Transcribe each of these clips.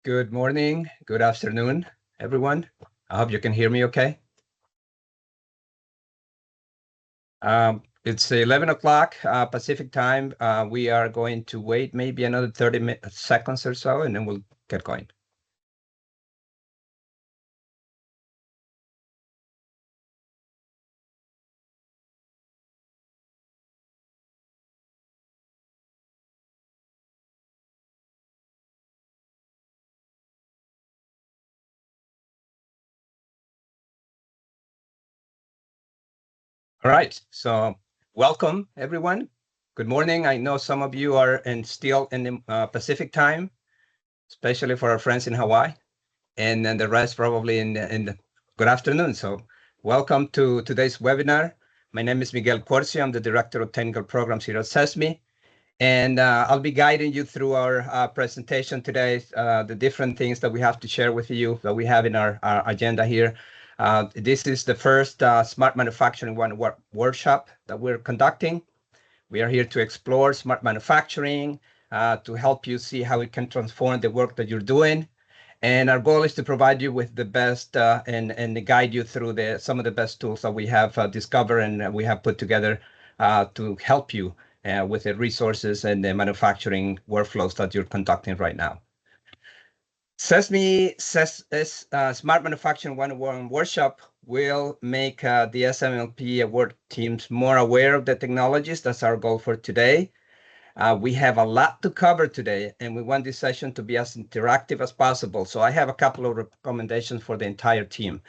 Good morning, good afternoon, everyone. I hope you can hear me okay. It's 11 o'clock Pacific time. We are going to wait maybe another 30 seconds or so, and then we'll get going. All right, so welcome, everyone. Good morning. I know some of you are still in the Pacific time, especially for our friends in Hawaii, and then the rest probably in the good afternoon. So welcome to today's webinar. My name is Miguel Corsi. I'm the Director of Technical Programs here at CESMII. And I'll be guiding you through our presentation today, the different things that we have to share with you that we have in our agenda here. This is the first Smart Manufacturing One workshop that we're conducting. We are here to explore smart manufacturing, to help you see how it can transform the work that you're doing. And our goal is to provide you with the best and guide you through some of the best tools that we have discovered and we have put together to help you with the resources and the manufacturing workflows that you're conducting right now. CESMII Smart Manufacturing 101 workshop will make the SMLP work teams more aware of the technologies. That's our goal for today. We have a lot to cover today, and we want this session to be as interactive as possible. So I have a couple of recommendations for the entire team.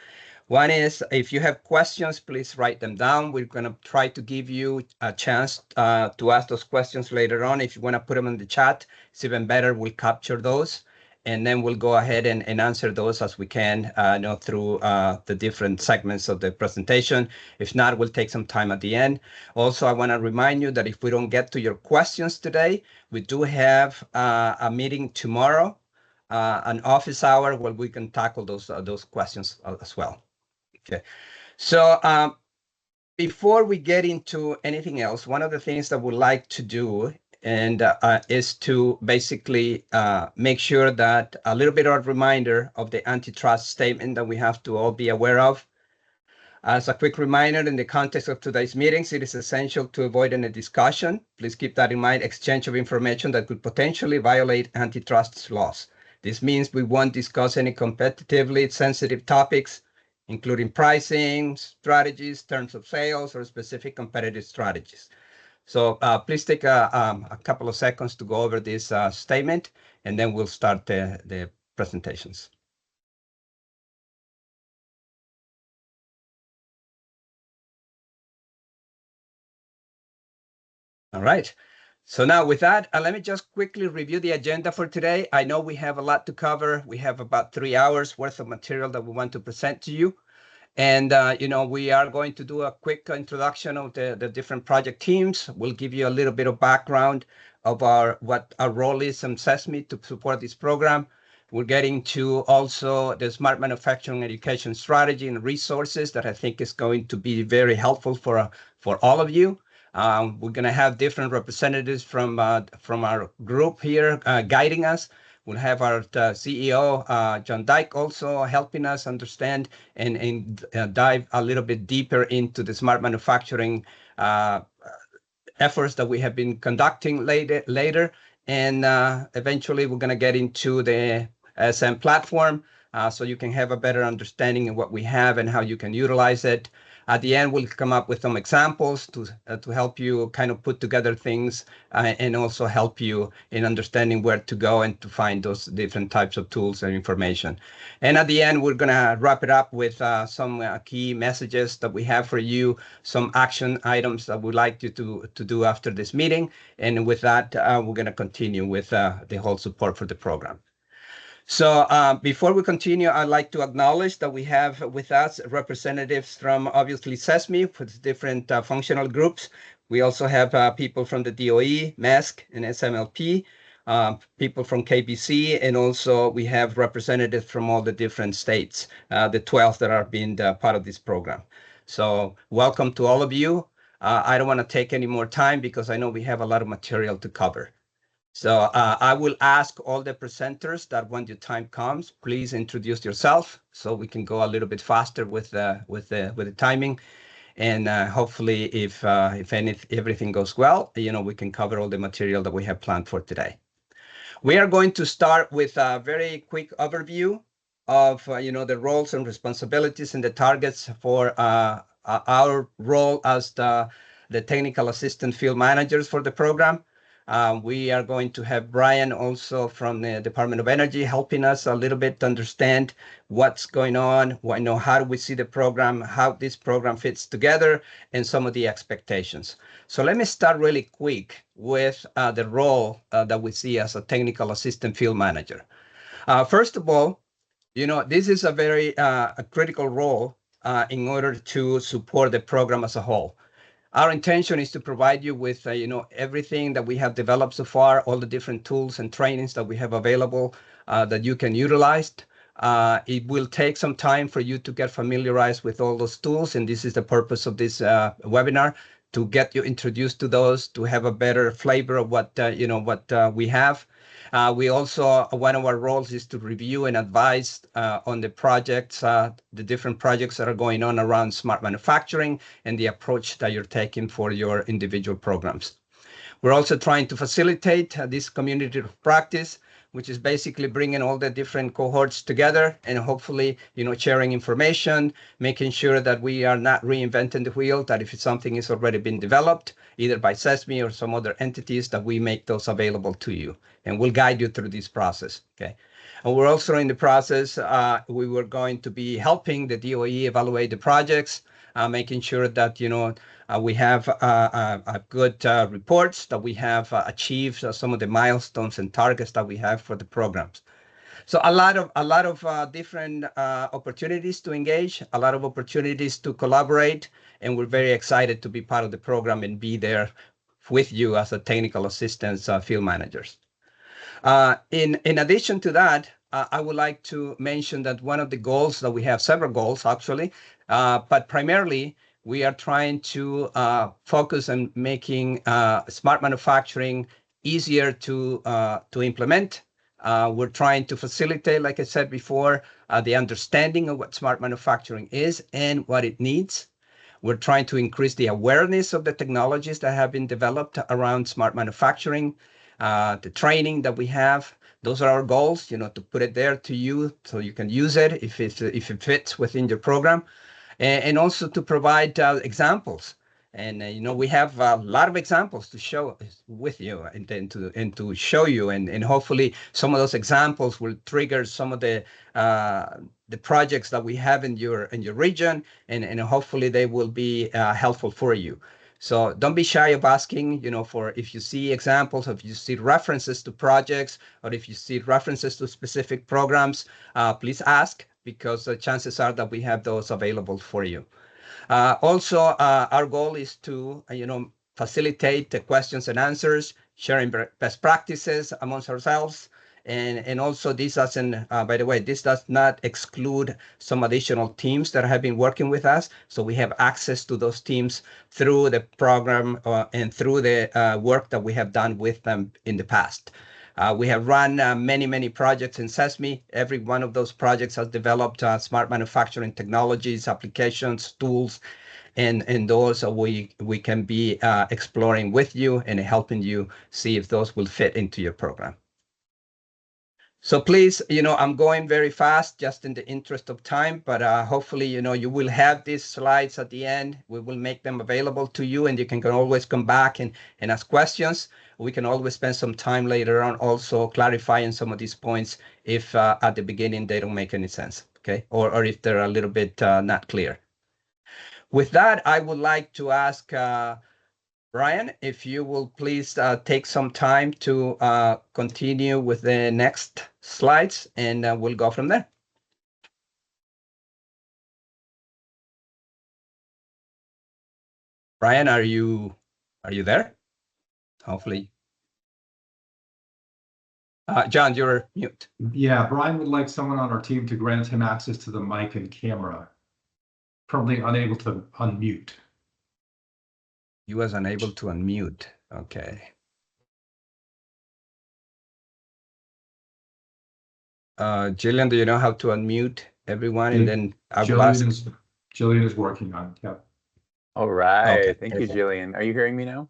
One is, if you have questions, please write them down. We're going to try to give you a chance to ask those questions later on. If you want to put them in the chat, it's even better. We'll capture those, and then we'll go ahead and answer those as we can through the different segments of the presentation. If not, we'll take some time at the end. Also, I want to remind you that if we don't get to your questions today, we do have a meeting tomorrow, an office hour, where we can tackle those questions as well. Okay, so before we get into anything else, one of the things that we'd like to do is to basically make sure that a little bit of a reminder of the antitrust statement that we have to all be aware of. As a quick reminder, in the context of today's meetings, it is essential to avoid any discussion. Please keep that in mind, exchange of information that could potentially violate antitrust laws. This means we won't discuss any competitively sensitive topics, including pricing, strategies, terms of sales, or specific competitive strategies. So please take a couple of seconds to go over this statement, and then we'll start the presentations. All right. So now with that, let me just quickly review the agenda for today. I know we have a lot to cover. We have about 3 hours worth of material that we want to present to you. And, we are going to do a quick introduction of the different project teams. We'll give you a little bit of background of what our role is in CESMII to support this program. We're getting to also the Smart Manufacturing Education Strategy and resources that I think is going to be very helpful for all of you. We're going to have different representatives from our group here guiding us. We'll have our CEO, John Dyke, also helping us understand and dive a little bit deeper into the smart manufacturing efforts that we have been conducting later. And eventually, we're going to get into the SM platform so you can have a better understanding of what we have and how you can utilize it. At the end, we'll come up with some examples to help you kind of put together things and also help you in understanding where to go and to find those different types of tools and information. And at the end, we're going to wrap it up with some key messages that we have for you, some action items that we'd like you to do after this meeting. And with that, we're going to continue with the whole support for the program. So before we continue, I'd like to acknowledge that we have with us representatives from, obviously, CESMII for the different functional groups. We also have people from the DOE, MESC, and SMLP, people from KBC, and also we have representatives from all the different states, the 12 that are being part of this program. So welcome to all of you. I don't want to take any more time because I know we have a lot of material to cover. So I will ask all the presenters that when your time comes, please introduce yourself so we can go a little bit faster with the timing. And hopefully, if everything goes well, we can cover all the material that we have planned for today. We are going to start with a very quick overview of the roles and responsibilities and the targets for our role as the technical assistant field managers for the program. We are going to have Brian also from the Department of Energy helping us a little bit to understand what's going on, how do we see the program, how this program fits together, and some of the expectations. So let me start really quick with the role that we see as a technical assistant field manager. First of all, this is a very a critical role in order to support the program as a whole. Our intention is to provide you with, everything that we have developed so far, all the different tools and trainings that we have available that you can utilize. It will take some time for you to get familiarized with all those tools, and this is the purpose of this webinar, to get you introduced to those, to have a better flavor of what we have. We also, one of our roles is to review and advise on the projects, the different projects that are going on around smart manufacturing and the approach that you're taking for your individual programs. We're also trying to facilitate this community of practice, which is basically bringing all the different cohorts together and hopefully, sharing information, making sure that we are not reinventing the wheel, that if something is already been developed, either by CESMII or some other entities, that we make those available to you. And we'll guide you through this process, okay? And we're also in the process, we were going to be helping the DOE evaluate the projects, making sure that, we have good reports, that we have achieved some of the milestones and targets that we have for the programs. So a lot of different opportunities to engage, a lot of opportunities to collaborate, and we're very excited to be part of the program and be there with you as a technical assistants field managers. In addition to that, I would like to mention that one of the goals that we have, several goals actually, but primarily we are trying to focus on making smart manufacturing easier to implement. We're trying to facilitate, like I said before, the understanding of what smart manufacturing is and what it needs. We're trying to increase the awareness of the technologies that have been developed around smart manufacturing, the training that we have. Those are our goals, to put it there to you so you can use it if it fits within your program, and also to provide examples. And we have a lot of examples to show with you and to show you, and hopefully some of those examples will trigger some of the projects that we have in your region, and hopefully they will be helpful for you. So don't be shy of asking, for if you see examples, if you see references to projects, or if you see references to specific programs, please ask, because the chances are that we have those available for you. Also, our goal is to, facilitate the questions and answers, sharing best practices amongst ourselves. And also this doesn't, by the way, this does not exclude some additional teams that have been working with us. So we have access to those teams through the program and through the work that we have done with them in the past. We have run many projects in CESMII. Every one of those projects has developed smart manufacturing technologies, applications, tools, and those we can be exploring with you and helping you see if those will fit into your program. So please, I'm going very fast just in the interest of time, but hopefully, you will have these slides at the end. We will make them available to you, and you can always come back and ask questions. We can always spend some time later on also clarifying some of these points if at the beginning they don't make any sense, okay? Or if they're a little bit not clear. With that, I would like to ask Brian, if you will please take some time to continue with the next slides, and we'll go from there. Brian, are you there? Hopefully. John, you're mute. Yeah, Brian would like someone on our team to grant him access to the mic and camera. Currently unable to unmute. He was unable to unmute. Okay. Jillian, do you know how to unmute everyone? And then I will ask. Jillian is working on it. Yep. All right. Okay, Thank perfect. you, Jillian. Are you hearing me now?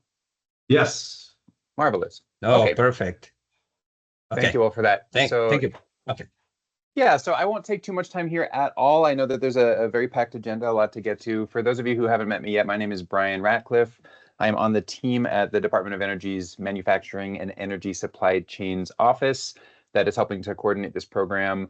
Yes. Marvelous. Oh, Okay. perfect. Okay. Thank you all for that. Thank you. Okay. Yeah, so I won't take too much time here at all. I know that there's a very packed agenda, a lot to get to. For those of you who haven't met me yet, my name is Brian Ratcliffe. I am on the team at the Department of Energy's Manufacturing and Energy Supply Chains Office that is helping to coordinate this program.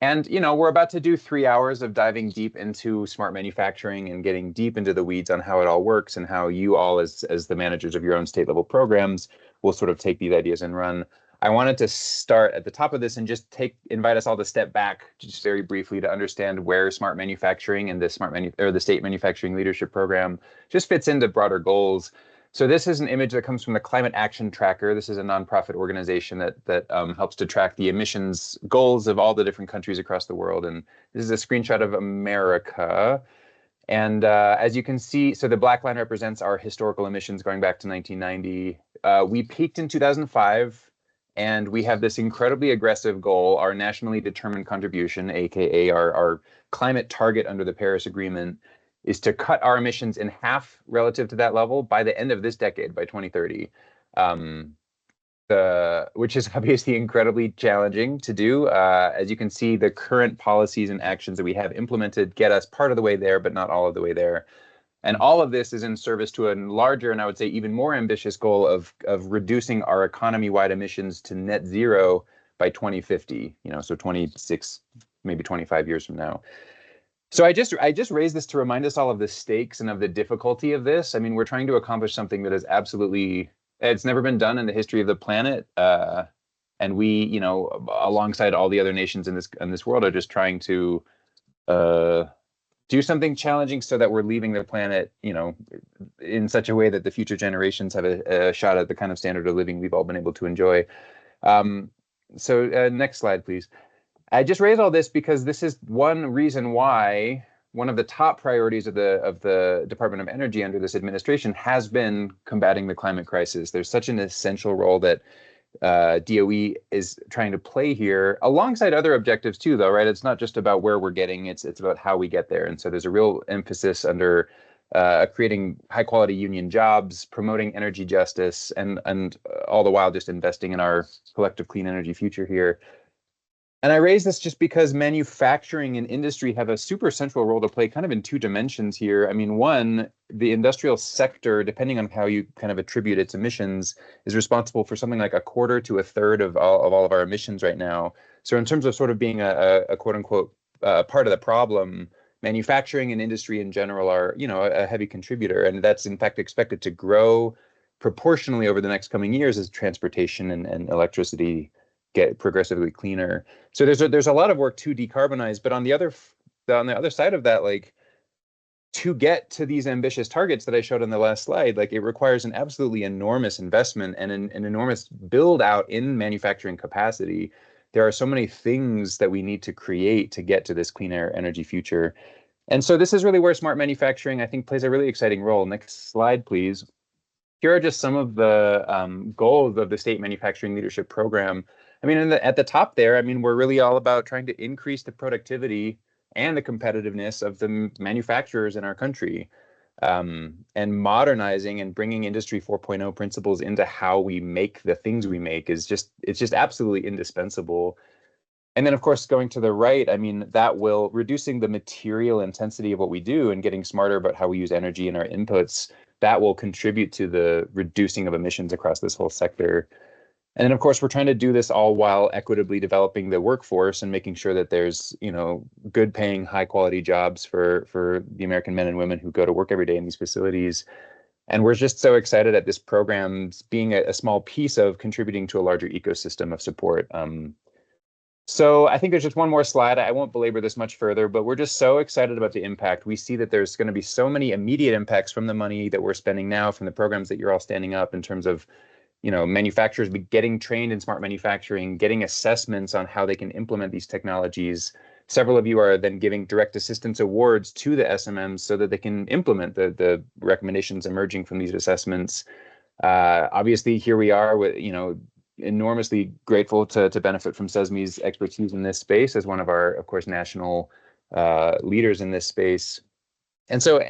And, you know, we're about to do 3 hours of diving deep into smart manufacturing and getting deep into the weeds on how it all works and how you all, as the managers of your own state level programs, will sort of take these ideas and run. I wanted to start at the top of this and just invite us all to step back just very briefly to understand where smart manufacturing and the state manufacturing leadership program just fits into broader goals. So this is an image that comes from the Climate Action Tracker. This is a nonprofit organization that helps to track the emissions goals of all the different countries across the world. And this is a screenshot of America. And as you can see, so the black line represents our historical emissions going back to 1990. We peaked in 2005. And we have this incredibly aggressive goal, our nationally determined contribution, aka our climate target under the Paris Agreement, is to cut our emissions in half relative to that level by the end of this decade, by 2030, which is obviously incredibly challenging to do. As you can see, the current policies and actions that we have implemented get us part of the way there, but not all of the way there. And all of this is in service to a larger, and I would say even more ambitious goal of reducing our economy-wide emissions to net zero by 2050, you know, so 26, maybe 25 years from now. So I just raised this to remind us all of the stakes and of the difficulty of this. I mean, we're trying to accomplish something that is absolutely, it's never been done in the history of the planet. And we, you know, alongside all the other nations in this world, are just trying to do something challenging so that we're leaving the planet, you know, in such a way that the future generations have a shot at the kind of standard of living we've all been able to enjoy. So next slide, please. I just raised all this because this is one reason why one of the top priorities of the Department of Energy under this administration has been combating the climate crisis. There's such an essential role that DOE is trying to play here, alongside other objectives too, though, right? It's not just about where we're getting, it's about how we get there. And so there's a real emphasis under creating high quality union jobs, promoting energy justice, and all the while just investing in our collective clean energy future here. And I raise this just because manufacturing and industry have a super central role to play kind of in two dimensions here. I mean, one, the industrial sector, depending on how you kind of attribute its emissions, is responsible for something like a quarter to a third of all of our emissions right now. So in terms of sort of being a quote unquote part of the problem, manufacturing and industry in general are, you know, a heavy contributor. And that's in fact expected to grow proportionally over the next coming years as transportation and electricity get progressively cleaner. So there's a lot of work to decarbonize, but on the other side of that, like, to get to these ambitious targets that I showed on the last slide, like, it requires an absolutely enormous investment and an enormous build out in manufacturing capacity. There are so many things that we need to create to get to this clean air energy future. And so this is really where smart manufacturing, I think, plays a really exciting role. Next slide, please. Here are just some of the goals of the State Manufacturing Leadership Program. I mean, at the top there, I mean, we're really all about trying to increase the productivity and the competitiveness of the manufacturers in our country, and modernizing and bringing Industry 4.0 principles into how we make the things we make it's just absolutely indispensable. And then, of course, going to the right, I mean, that will reducing the material intensity of what we do and getting smarter about how we use energy in our inputs, that will contribute to the reducing of emissions across this whole sector. And then, of course, we're trying to do this all while equitably developing the workforce and making sure that there's, you know, good paying, high quality jobs for the American men and women who go to work every day in these facilities. And we're just so excited at this program being a small piece of contributing to a larger ecosystem of support. So I think there's just one more slide. I won't belabor this much further, but we're just so excited about the impact. We see that there's going to be so many immediate impacts from the money that we're spending now, from the programs that you're all standing up, in terms of, you know, manufacturers getting trained in smart manufacturing, getting assessments on how they can implement these technologies. Several of you are then giving direct assistance awards to the SMMs so that they can implement the recommendations emerging from these assessments. Obviously, here we are with, you know, enormously grateful to benefit from CESMII's expertise in this space as one of our, of course, national leaders in this space. And so,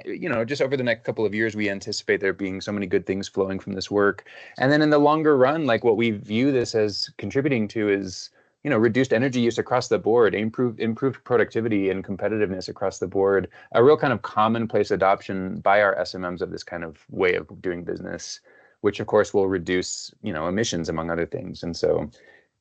just over the next couple of years, we anticipate there being so many good things flowing from this work. And then in the longer run, like what we view this as contributing to is, reduced energy use across the board, improved productivity and competitiveness across the board, a real kind of commonplace adoption by our SMMs of this kind of way of doing business, which of course will reduce, emissions among other things. And so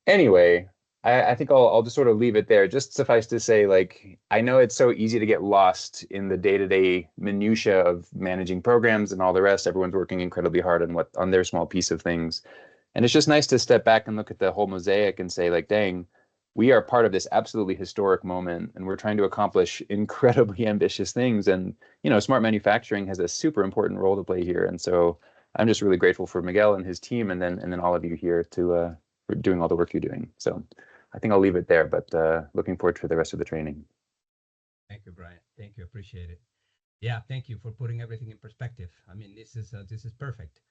anyway, I think I'll just sort of leave it there. Just suffice to say, like, I know it's so easy to get lost in the day-to-day minutia of managing programs and all the rest. Everyone's working incredibly hard on their small piece of things. And it's just nice to step back and look at the whole mosaic and say, like, dang, we are part of this absolutely historic moment, and we're trying to accomplish incredibly ambitious things. And, smart manufacturing has a super important role to play here. And so I'm just really grateful for Miguel and his team, and then all of you here for doing all the work you're doing. So I think I'll leave it there, but looking forward to the rest of the training. Thank you, Brian. Thank you. Appreciate it. Yeah, thank you for putting everything in perspective. I mean, this is perfect.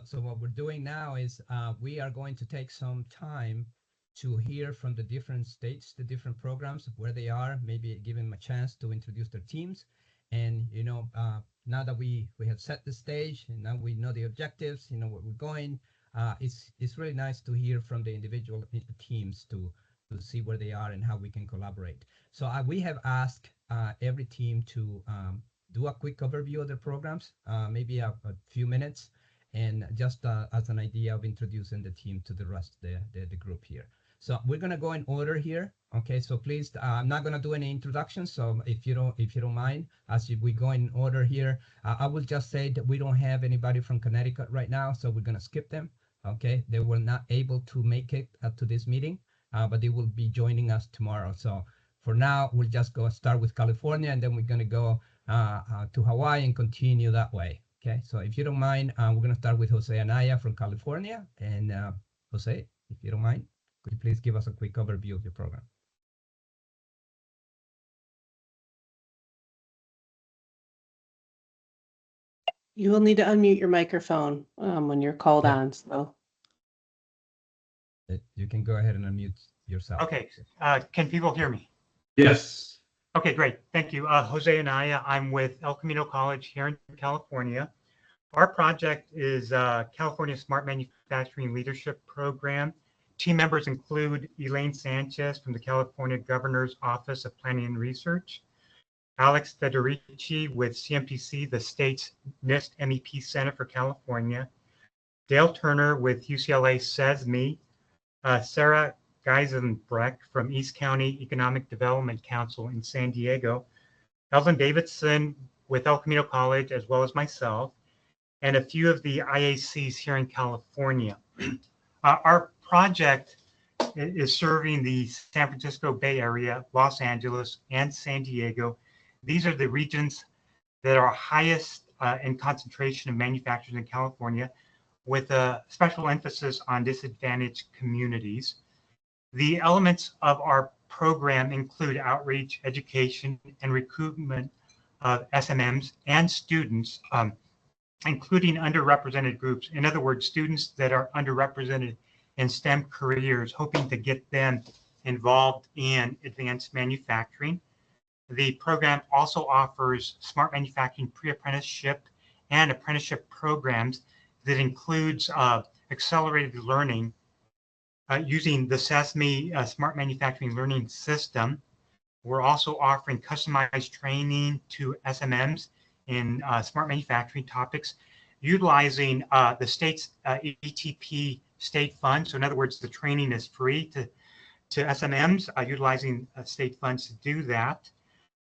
So what we're doing now is we are going to take some time to hear from the different states, the different programs, where they are, maybe give them a chance to introduce their teams. And, now that we have set the stage and now we know the objectives, where we're going, it's really nice to hear from the individual teams to see where they are and how we can collaborate. So we have asked every team to do a quick overview of their programs, maybe a few minutes, and just as an idea of introducing the team to the rest of the group here. So we're gonna go in order here. Okay, so please, I'm not gonna do any introductions. So if you don't mind, as we go in order here, I will just say that we don't have anybody from Connecticut right now, so we're gonna skip them. Okay, they were not able to make it to this meeting, but they will be joining us tomorrow. So for now, we'll just start with California, and then we're gonna go to Hawaii and continue that way. Okay, so if you don't mind, we're gonna start with Jose Anaya from California. And Jose, if you don't mind, could you please give us a quick overview of your program? You will need to unmute your microphone when you're called on. So you can go ahead and unmute yourself. Okay. Can people hear me? Yes. Okay, great. Thank you. Jose Anaya. I'm with El Camino College here in California. Our project is California Smart Manufacturing Leadership Program. Team members include Elaine Sanchez from the California Governor's Office of Planning and Research, Alex Federici with CMPC, the state's NIST MEP Center for California, Dale Turner with UCLA CESMII, Sarah Geisenbrecht from East County Economic Development Council in San Diego, Elvin Davidson with El Camino College, as well as myself, and a few of the IACs here in California. Our project is serving the San Francisco Bay Area, Los Angeles, and San Diego. These are the regions that are highest in concentration of manufacturers in California, with a special emphasis on disadvantaged communities. The elements of our program include outreach, education, and recruitment of SMMs and students, including underrepresented groups. In other words, students that are underrepresented in STEM careers, hoping to get them involved in advanced manufacturing. The program also offers smart manufacturing pre-apprenticeship and apprenticeship programs that includes accelerated learning using the CESMII Smart Manufacturing Learning System. We're also offering customized training to SMMs in smart manufacturing topics, utilizing the state's ETP state fund. So in other words, the training is free to SMMs, utilizing state funds to do that.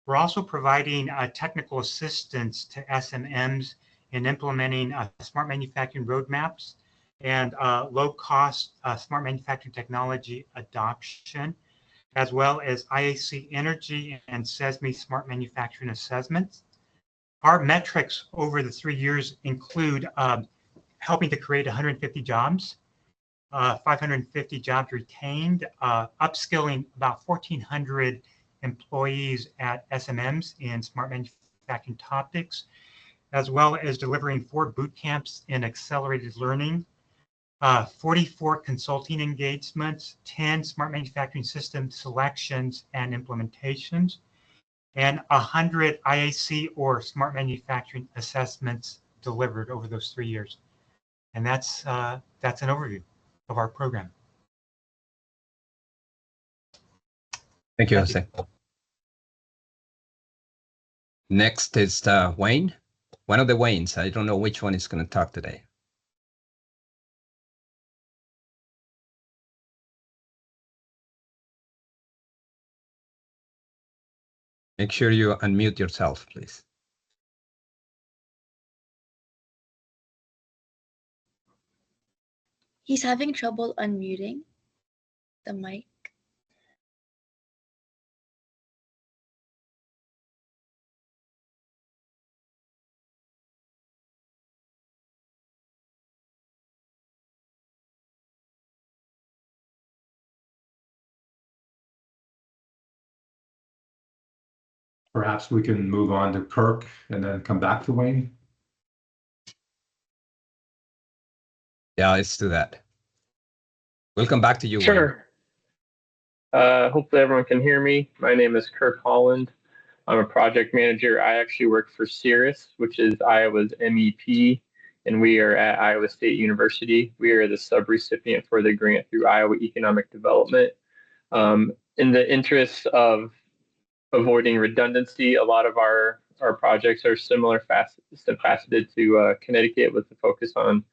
We're also providing technical assistance to SMMs in implementing smart manufacturing roadmaps and low-cost smart manufacturing technology adoption, as well as IAC Energy and CESMII Smart Manufacturing Assessments. Our metrics over the 3 years include helping to create 150 jobs, 550 jobs retained, upskilling about 1,400 employees at SMMs in smart manufacturing topics, as well as delivering 4 boot camps in accelerated learning. 44 consulting engagements, 10 smart manufacturing system selections and implementations, and 100 IAC or smart manufacturing assessments delivered over those 3 years. And that's an overview of our program. Thank you, Jose. Next is Wayne, one of the Waynes. I don't know which one is going to talk today. Make sure you unmute yourself, please. He's having trouble unmuting the mic. Perhaps we can move on to Kirk and then come back to Wayne. Yeah, let's do that. We'll come back to you, Wayne. Sure. Hopefully everyone can hear me. My name is Kirk Holland. I'm a project manager. I actually work for CERIS, which is Iowa's MEP, and we are at Iowa State University. We are the subrecipient for the grant through Iowa Economic Development. In the interest of avoiding redundancy, a lot of our projects are similar faceted to Connecticut, with the focus on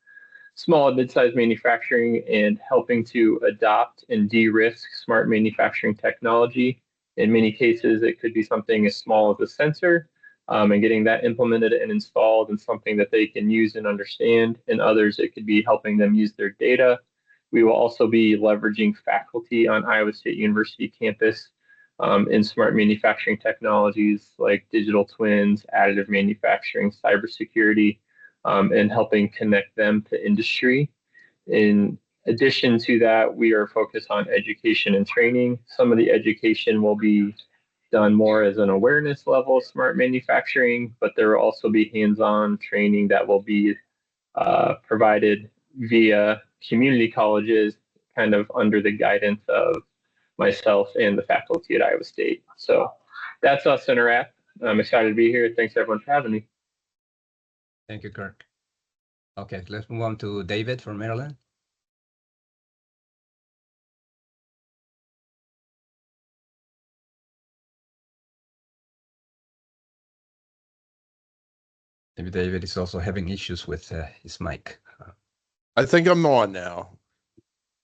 small and mid-sized manufacturing and helping to adopt and de-risk smart manufacturing technology. In many cases, it could be something as small as a sensor, and getting that implemented and installed and something that they can use and understand. In others, it could be helping them use their data. We will also be leveraging faculty on Iowa State University campus in smart manufacturing technologies like digital twins, additive manufacturing, cybersecurity, and helping connect them to industry. In addition to that, we are focused on education and training. Some of the education will be done more as an awareness level of smart manufacturing, but there will also be hands-on training that will be provided via community colleges, kind of under the guidance of myself and the faculty at Iowa State. So that's us in a wrap. I'm excited to be here. Thanks everyone for having me. Thank you, Kirk. Okay, let's move on to David from Maryland. Maybe David is also having issues with his mic. I think I'm on now.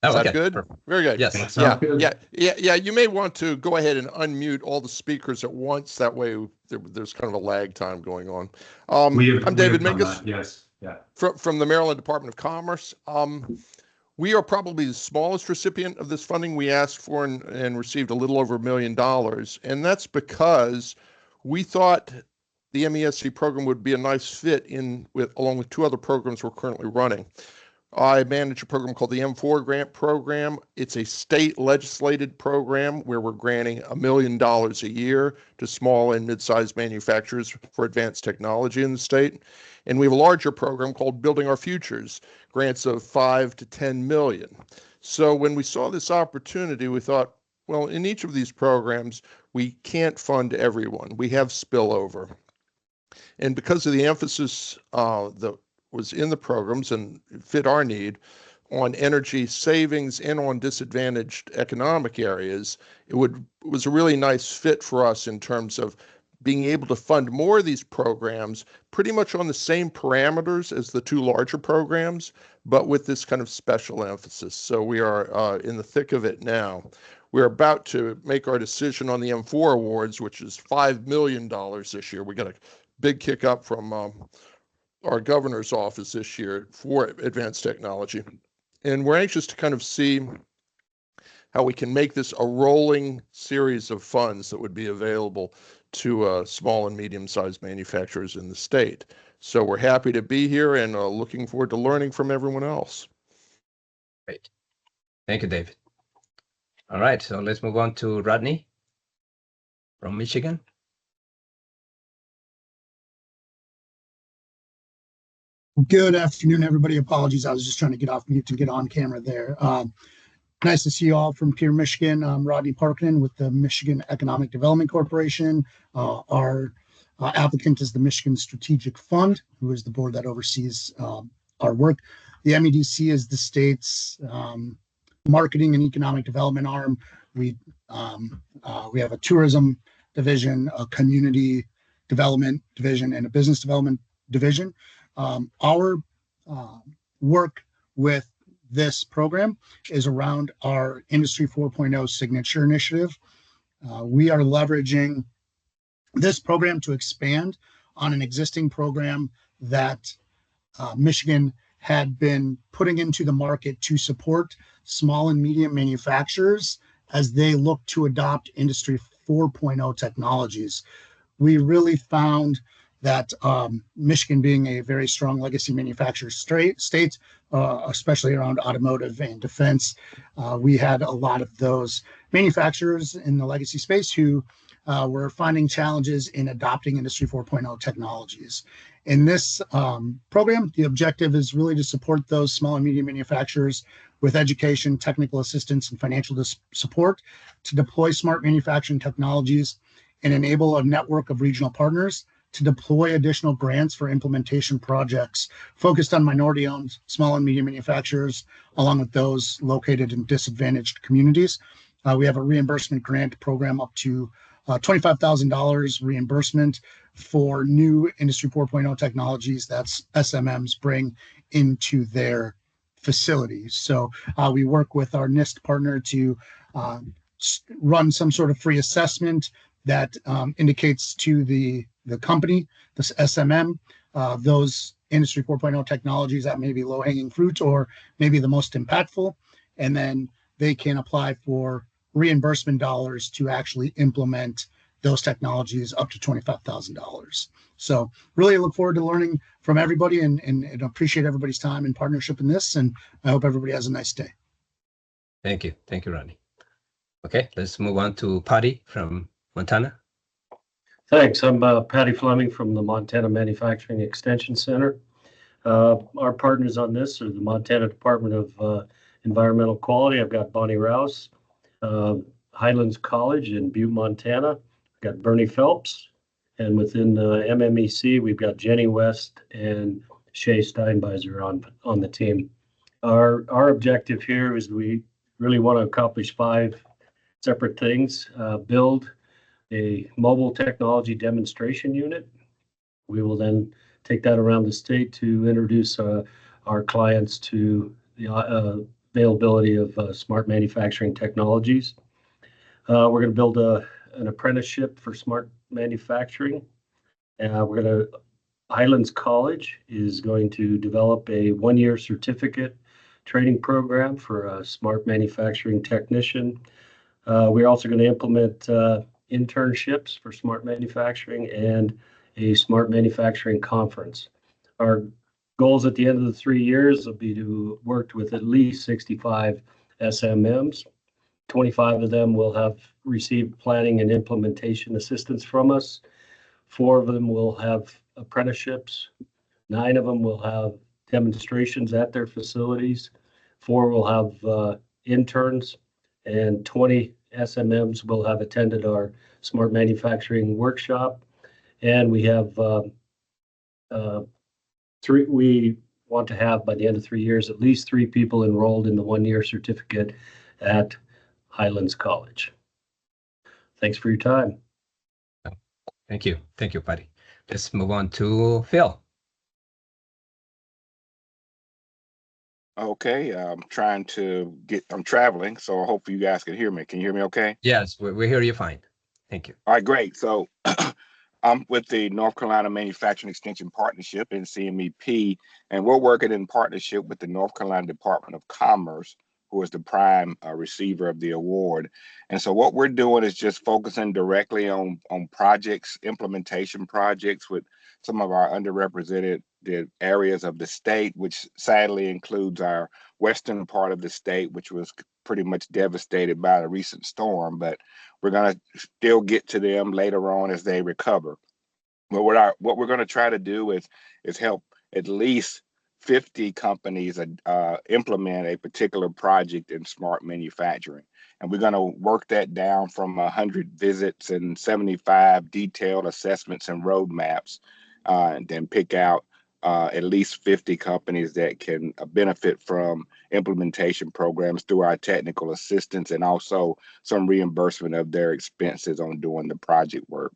Is that okay. good? Perfect. Very good. Yes. Yeah. You may want to go ahead and unmute all the speakers at once. That way, there's kind of a lag time going on. I'm David Mingus. Yes. Yeah. From the Maryland Department of Commerce. We are probably the smallest recipient of this funding. We asked for and received a little over $1 million, and that's because we thought the MESC program would be a nice fit along with two other programs we're currently running. I manage a program called the M4 Grant Program. It's a state legislated program where we're granting $1 million a year to small and mid-sized manufacturers for advanced technology in the state. And we have a larger program called Building Our Futures, grants of $5 to $10 million. So when we saw this opportunity, we thought, well, in each of these programs, we can't fund everyone. We have spillover. And because of the emphasis that was in the programs and fit our need on energy savings and on disadvantaged economic areas, it was a really nice fit for us in terms of being able to fund more of these programs pretty much on the same parameters as the two larger programs, but with this kind of special emphasis. So we are in the thick of it now. We're about to make our decision on the M4 awards, which is $5 million this year. We got a big kick up from our governor's office this year for advanced technology. And we're anxious to kind of see how we can make this a rolling series of funds that would be available to small and medium-sized manufacturers in the state. So we're happy to be here and looking forward to learning from everyone else. Great. Thank you, David. All right, so let's move on to Rodney from Michigan. Good afternoon, everybody. Apologies, I was just trying to get off mute to get on camera there. Nice to see you all from Pier, Michigan. I'm Rodney Parkman with the Michigan Economic Development Corporation. Our applicant is the Michigan Strategic Fund, who is the board that oversees our work. The MEDC is the state's marketing and economic development arm. We have a tourism division, a community development division, and a business development division. Our work with this program is around our Industry 4.0 signature initiative. We are leveraging this program to expand on an existing program that Michigan had been putting into the market to support small and medium manufacturers as they look to adopt Industry 4.0 technologies. We really found that Michigan being a very strong legacy manufacturer state, especially around automotive and defense, we had a lot of those manufacturers in the legacy space who were finding challenges in adopting Industry 4.0 technologies. In this program, the objective is really to support those small and medium manufacturers with education, technical assistance, and financial support to deploy smart manufacturing technologies and enable a network of regional partners to deploy additional grants for implementation projects focused on minority-owned small and medium manufacturers, along with those located in disadvantaged communities. We have a reimbursement grant program up to $25,000 reimbursement for new Industry 4.0 technologies that SMMs bring into their facilities. So we work with our NIST partner to run some sort of free assessment that indicates to the company, this SMM, those Industry 4.0 technologies that may be low-hanging fruit or maybe the most impactful, and then they can apply for reimbursement dollars to actually implement those technologies up to $25,000. So really look forward to learning from everybody and appreciate everybody's time and partnership in this, and I hope everybody has a nice day. Thank you. Thank you, Ronnie. Okay, let's move on to Patty from Montana. Thanks. I'm Patty Fleming from the Montana Manufacturing Extension Center. Our partners on this are the Montana Department of Environmental Quality. I've got Bonnie Rouse, Highlands College in Butte, Montana. I've got Bernie Phelps, and within the MMEC, we've got Jenny West and Shay Steinbeiser on the team. Our objective here is we really want to accomplish 5 separate things. Build a mobile technology demonstration unit. We will then take that around the state to introduce our clients to the availability of smart manufacturing technologies. We're going to build an apprenticeship for smart manufacturing. Highlands College is going to develop a 1-year certificate training program for a smart manufacturing technician. We're also going to implement internships for smart manufacturing and a smart manufacturing conference. Our goals at the end of the 3 years will be to work with at least 65 SMMs. 25 of them will have received planning and implementation assistance from us. 4 of them will have apprenticeships. 9 of them will have demonstrations at their facilities. 4 will have interns, and 20 SMMs will have attended our smart manufacturing workshop. And we have we want to have, by the end of 3 years, at least 3 people enrolled in the 1-year certificate at Highlands College. Thanks for your time. Thank you. Thank you, Patty. Let's move on to Phil. Okay, I'm traveling, so I hope you guys can hear me. Can you hear me okay? Yes, we hear you fine. Thank you. All right, great. So I'm with the North Carolina Manufacturing Extension Partnership in CMEP, and we're working in partnership with the North Carolina Department of Commerce, who is the prime receiver of the award. And so what we're doing is just focusing directly on projects, implementation projects with some of our underrepresented areas of the state, which sadly includes our western part of the state, which was pretty much devastated by the recent storm, but we're going to still get to them later on as they recover. But what we're going to try to do is help at least 50 companies implement a particular project in smart manufacturing. And we're going to work that down from 100 visits and 75 detailed assessments and roadmaps, and then pick out at least 50 companies that can benefit from implementation programs through our technical assistance, and also some reimbursement of their expenses on doing the project work.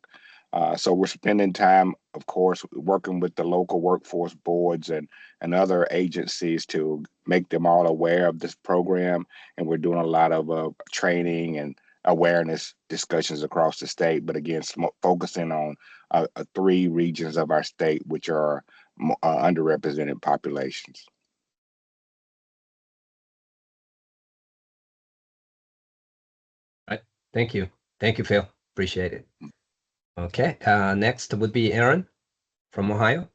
So we're spending time, of course, working with the local workforce boards and other agencies to make them all aware of this program. And we're doing a lot of training and awareness discussions across the state, but again, focusing on 3 regions of our state, which are underrepresented populations. All right. Thank you. Thank you, Phil. Appreciate it. Okay. Next would be Aaron from Ohio.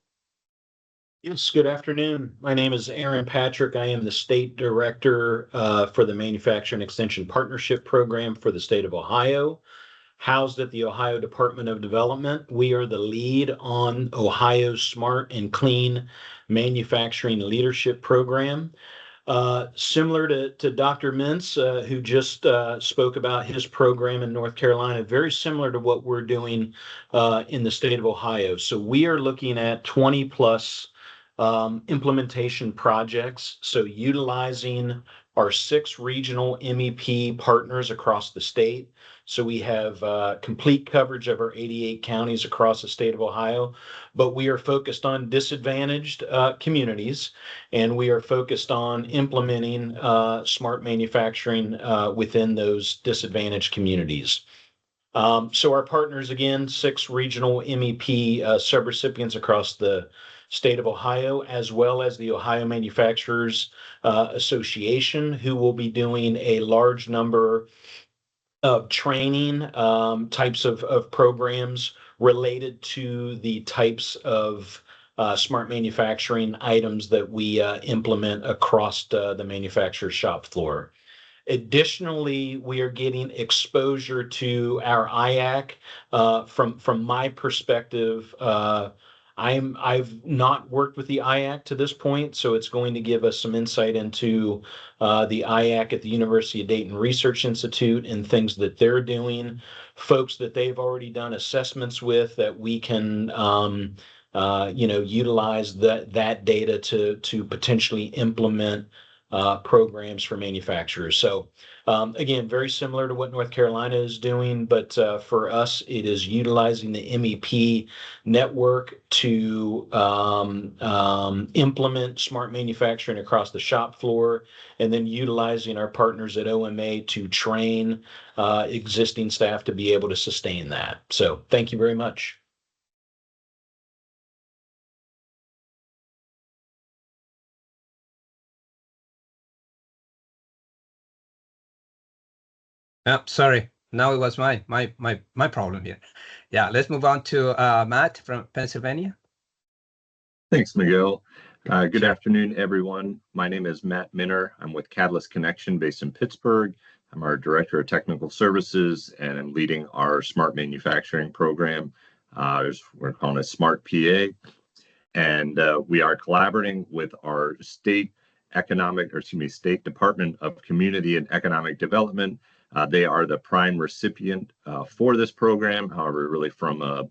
Yes, good afternoon. My name is Aaron Patrick. I am the State Director for the Manufacturing Extension Partnership Program for the state of Ohio, housed at the Ohio Department of Development. We are the lead on Ohio's Smart and Clean Manufacturing Leadership Program. Similar to Dr. Mintz, who just spoke about his program in North Carolina, very similar to what we're doing in the state of Ohio. So we are looking at 20 plus implementation projects. So utilizing our 6 regional MEP partners across the state. So we have complete coverage of our 88 counties across the state of Ohio, but we are focused on disadvantaged communities, and we are focused on implementing smart manufacturing within those disadvantaged communities. So our partners, again, 6 regional MEP subrecipients across the state of Ohio, as well as the Ohio Manufacturers Association, who will be doing a large number of training types of programs related to the types of smart manufacturing items that we implement across the manufacturer's shop floor. Additionally, we are getting exposure to our IAC. From my perspective, I've not worked with the IAC to this point, so it's going to give us some insight into the IAC at the University of Dayton Research Institute and things that they're doing, folks that they've already done assessments with that we can utilize that data to potentially implement programs for manufacturers. So again, very similar to what North Carolina is doing, but for us, it is utilizing the MEP network to implement smart manufacturing across the shop floor, and then utilizing our partners at OMA to train existing staff to be able to sustain that. So thank you very much. Sorry. Now it was my problem here. Yeah, let's move on to Matt from Pennsylvania. Thanks, Miguel. Good afternoon, everyone. My name is Matt Minner. I'm with Catalyst Connection based in Pittsburgh. I'm our Director of Technical Services, and I'm leading our smart manufacturing program. We're calling it Smart PA. And we are collaborating with our state Department of Community and Economic Development. They are the prime recipient for this program. However, really from a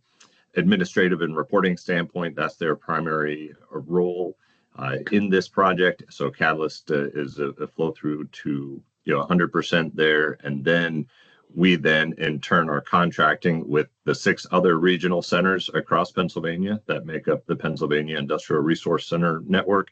administrative and reporting standpoint, that's their primary role in this project. So Catalyst is a flow through to 100% there, and then we in turn are contracting with the 6 other regional centers across Pennsylvania that make up the Pennsylvania Industrial Resource Center network,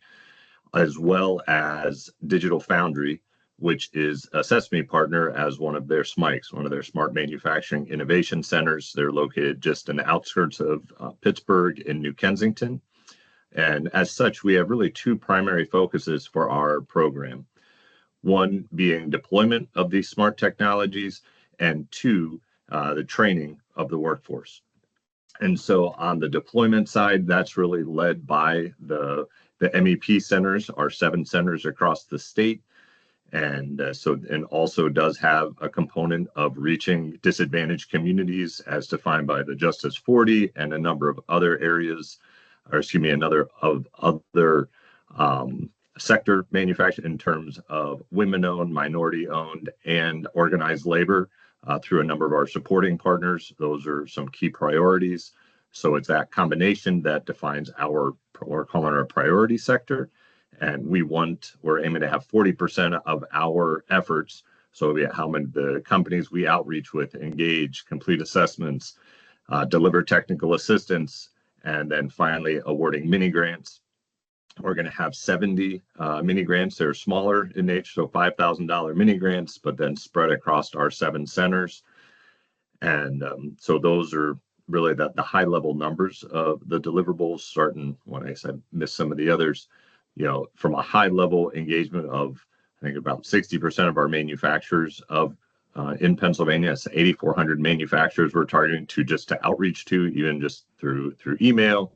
as well as Digital Foundry, which is a CESMII partner as one of their SMICs, one of their Smart Manufacturing Innovation Centers. They're located just in the outskirts of Pittsburgh in New Kensington. And as such, we have really 2 primary focuses for our program. One being deployment of these smart technologies, and 2, the training of the workforce. And so on the deployment side, that's really led by the MEP centers, our 7 centers across the state. And also does have a component of reaching disadvantaged communities as defined by the Justice 40 and a number of other areas, other sector manufacturing in terms of women-owned, minority-owned, and organized labor through a number of our supporting partners. Those are some key priorities. So it's that combination that defines our, we're calling our priority sector. And we're aiming to have 40% of our efforts. So how many the companies we outreach with, engage, complete assessments, deliver technical assistance, and then finally awarding mini grants. We're going to have 70 mini grants. They're smaller in nature, so $5,000 mini grants, but then spread across our 7 centers. And so those are really the high level numbers of the deliverables, starting when I said miss some of the others, from a high level engagement of, I think about 60% of our manufacturers in Pennsylvania. It's 8,400 manufacturers we're targeting to outreach to, even just through email,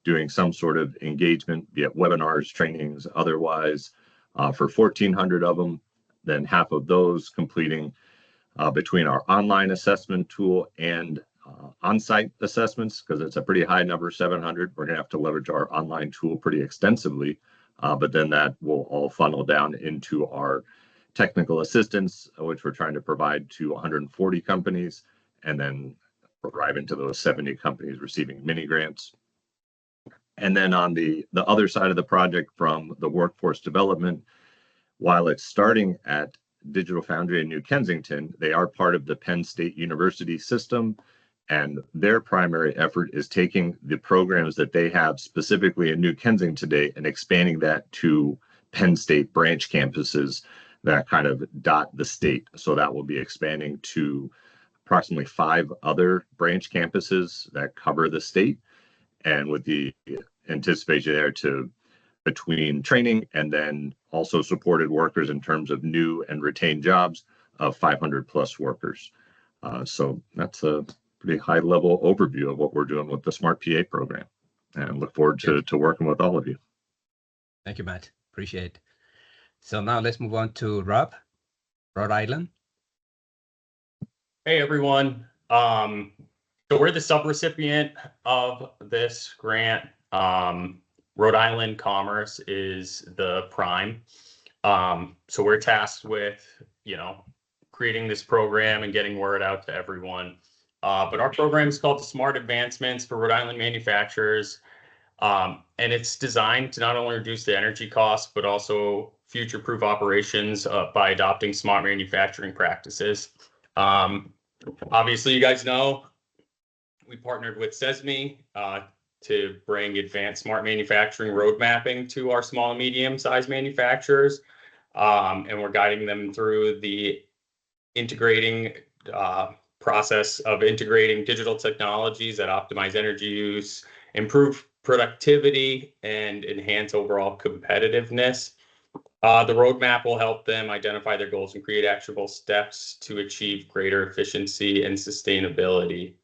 doing some sort of engagement, be it webinars, trainings, otherwise, for 1,400 of them. Then half of those completing between our online assessment tool and on-site assessments, because it's a pretty high number, 700. We're going to have to leverage our online tool pretty extensively, but then that will all funnel down into our technical assistance, which we're trying to provide to 140 companies, and then arrive into those 70 companies receiving mini grants. And then on the other side of the project, from the workforce development, while it's starting at Digital Foundry in New Kensington, they are part of the Penn State University system, and their primary effort is taking the programs that they have specifically in New Kensington today and expanding that to Penn State branch campuses that kind of dot the state. So that will be expanding to approximately 5 other branch campuses that cover the state, and with the anticipation there to between training and then also supported workers in terms of new and retained jobs of 500 plus workers. So that's a pretty high level overview of what we're doing with the Smart PA program, and look forward to working with all of you. Thank you, Matt. Appreciate it. So now let's move on to Rob, Rhode Island. Hey, everyone. So we're the subrecipient of this grant. Rhode Island Commerce is the prime. So we're tasked with, creating this program and getting word out to everyone. But our program is called the Smart Advancements for Rhode Island Manufacturers. And it's designed to not only reduce the energy costs, but also future-proof operations by adopting smart manufacturing practices. Obviously, you guys know, we partnered with CESMII to bring advanced smart manufacturing road mapping to our small and medium-sized manufacturers. And we're guiding them through the integrating process of integrating digital technologies that optimize energy use, improve productivity, and enhance overall competitiveness. The roadmap will help them identify their goals and create actionable steps to achieve greater efficiency and sustainability.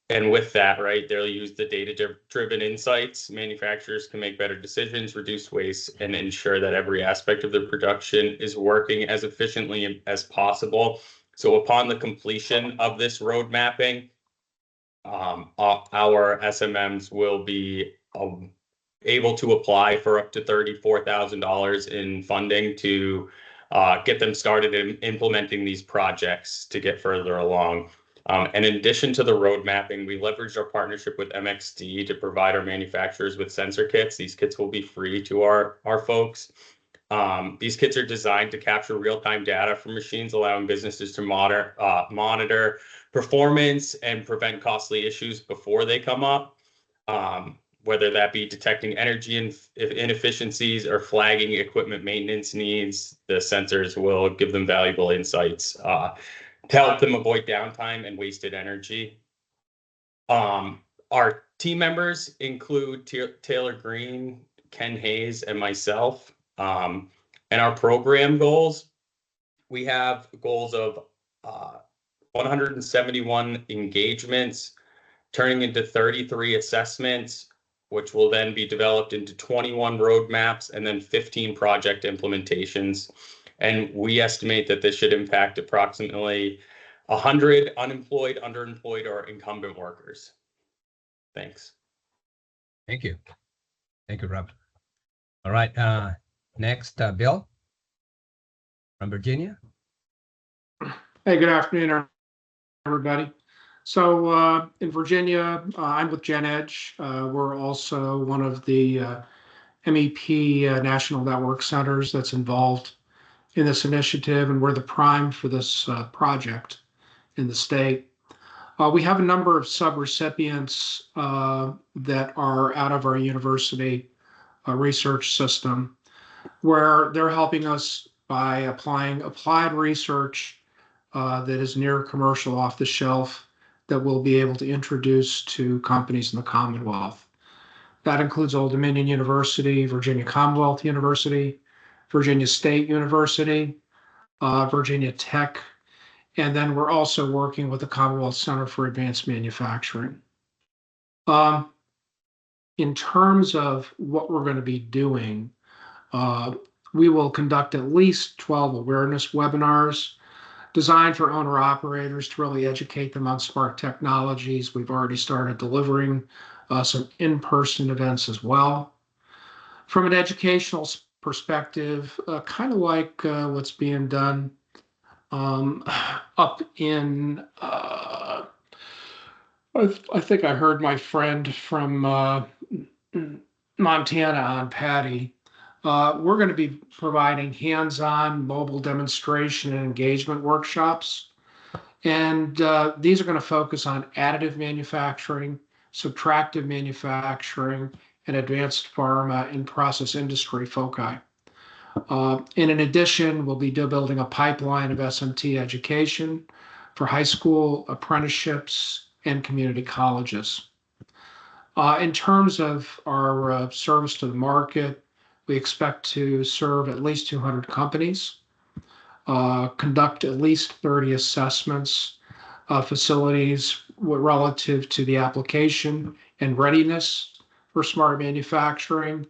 And with that, right, they'll use the data-driven insights. Manufacturers can make better decisions, reduce waste, and ensure that every aspect of their production is working as efficiently as possible. So upon the completion of this road mapping, our SMMs will be able to apply for up to $34,000 in funding to get them started in implementing these projects to get further along. And in addition to the road mapping, we leveraged our partnership with MXD to provide our manufacturers with sensor kits. These kits will be free to our folks. These kits are designed to capture real-time data from machines, allowing businesses to monitor performance and prevent costly issues before they come up. Whether that be detecting energy inefficiencies or flagging equipment maintenance needs, the sensors will give them valuable insights to help them avoid downtime and wasted energy. Our team members include Taylor Green, Ken Hayes, and myself. And our program goals, we have goals of 171 engagements, turning into 33 assessments, which will then be developed into 21 roadmaps and then 15 project implementations. And we estimate that this should impact approximately 100 unemployed, underemployed, or incumbent workers. Thanks. Thank you. Thank you, Rob. All right. Next, Bill from Virginia. Hey, good afternoon, everybody. So in Virginia, I'm with Gen Edge. We're also one of the MEP National Network Centers that's involved in this initiative, and we're the prime for this project in the state. We have a number of subrecipients that are out of our university research system, where they're helping us by applying applied research that is near commercial off the shelf that we'll be able to introduce to companies in the Commonwealth. That includes Old Dominion University, Virginia Commonwealth University, Virginia State University, Virginia Tech, and then we're also working with the Commonwealth Center for Advanced Manufacturing. In terms of what we're going to be doing, we will conduct at least 12 awareness webinars designed for owner operators to really educate them on smart technologies. We've already started delivering some in-person events as well. From an educational perspective, kind of like what's being done up in, I think I heard my friend from Montana on Patty. We're going to be providing hands-on mobile demonstration and engagement workshops. And these are going to focus on additive manufacturing, subtractive manufacturing, and advanced pharma and process industry foci. And in addition, we'll be building a pipeline of SMT education for high school apprenticeships and community colleges. In terms of our service to the market, we expect to serve at least 200 companies, conduct at least 30 assessments of facilities relative to the application and readiness for smart manufacturing,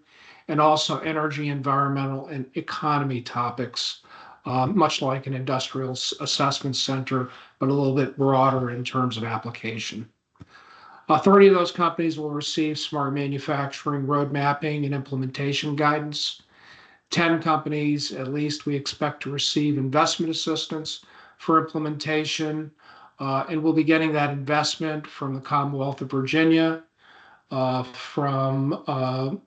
and also energy, environmental, and economy topics, much like an industrial assessment center, but a little bit broader in terms of application. 30 of those companies will receive smart manufacturing road mapping and implementation guidance. 10 companies, at least, we expect to receive investment assistance for implementation, and we'll be getting that investment from the Commonwealth of Virginia, from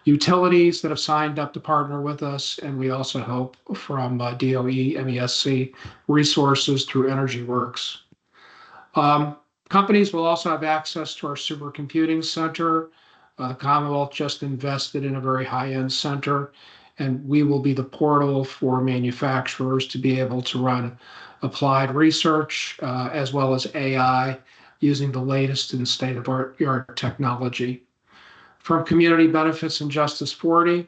utilities that have signed up to partner with us, and we also hope from DOE MESC resources through Energy Works. Companies will also have access to our supercomputing center. The Commonwealth just invested in a very high-end center, and we will be the portal for manufacturers to be able to run applied research as well as AI using the latest in state-of-the-art technology. From Community Benefits and Justice 40,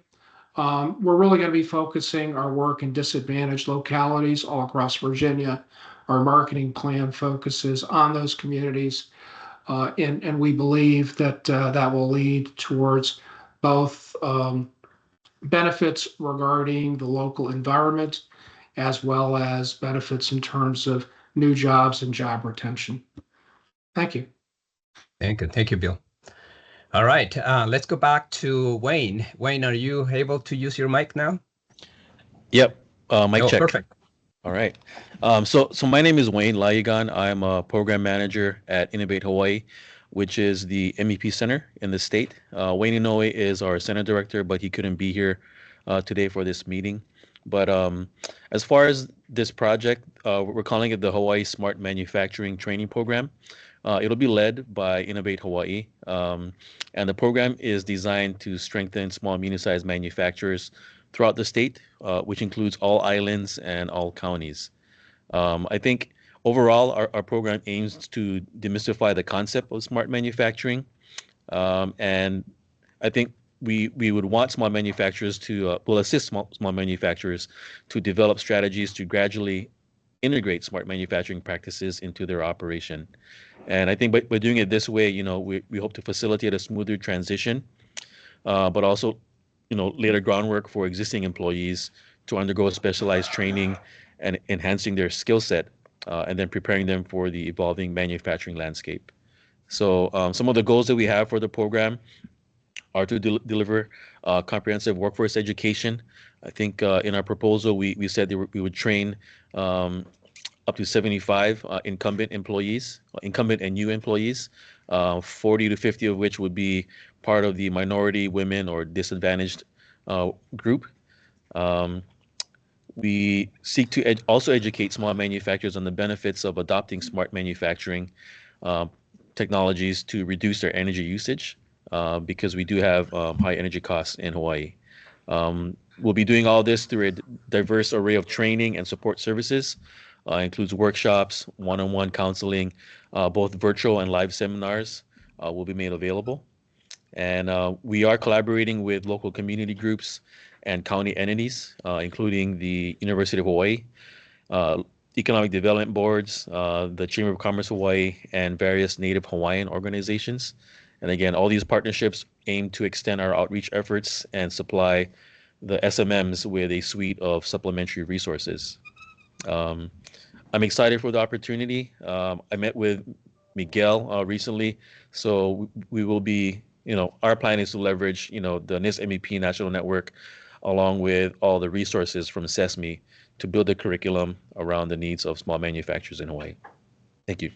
we're really going to be focusing our work in disadvantaged localities all across Virginia. Our marketing plan focuses on those communities, and we believe that that will lead towards both benefits regarding the local environment as well as benefits in terms of new jobs and job retention. Thank you. Thank you, Bill. All right, let's go back to Wayne. Wayne, are you able to use your mic now? Yep, mic check. Perfect. All right. So my name is Wayne Layagan. I'm a program manager at Innovate Hawaii, which is the MEP center in the state. Wayne Inoue is our center director, but he couldn't be here today for this meeting. But as far as this project, we're calling it the Hawaii Smart Manufacturing Training Program. It'll be led by Innovate Hawaii, and the program is designed to strengthen small and medium-sized manufacturers throughout the state, which includes all islands and all counties. I think overall, our program aims to demystify the concept of smart manufacturing, and I think we would want small manufacturers to will assist small manufacturers to develop strategies to gradually integrate smart manufacturing practices into their operation. And I think by doing it this way, we hope to facilitate a smoother transition, but also, lay the groundwork for existing employees to undergo specialized training and enhancing their skill set, and then preparing them for the evolving manufacturing landscape. So some of the goals that we have for the program are to deliver comprehensive workforce education. I think in our proposal, we said we would train up to 75 incumbent and new employees, 40 to 50 of which would be part of the minority, women, or disadvantaged group. We seek to also educate small manufacturers on the benefits of adopting smart manufacturing technologies to reduce their energy usage, because we do have high energy costs in Hawaii. We'll be doing all this through a diverse array of training and support services. Includes workshops, one-on-one counseling, both virtual and live seminars will be made available. And we are collaborating with local community groups and county entities, including the University of Hawaii, economic development boards, the Chamber of Commerce Hawaii, and various Native Hawaiian organizations. And again, all these partnerships aim to extend our outreach efforts and supply the SMMs with a suite of supplementary resources. I'm excited for the opportunity. I met with Miguel recently, so we will be, our plan is to leverage, the NIST MEP National Network along with all the resources from CESMII to build a curriculum around the needs of small manufacturers in Hawaii. Thank you.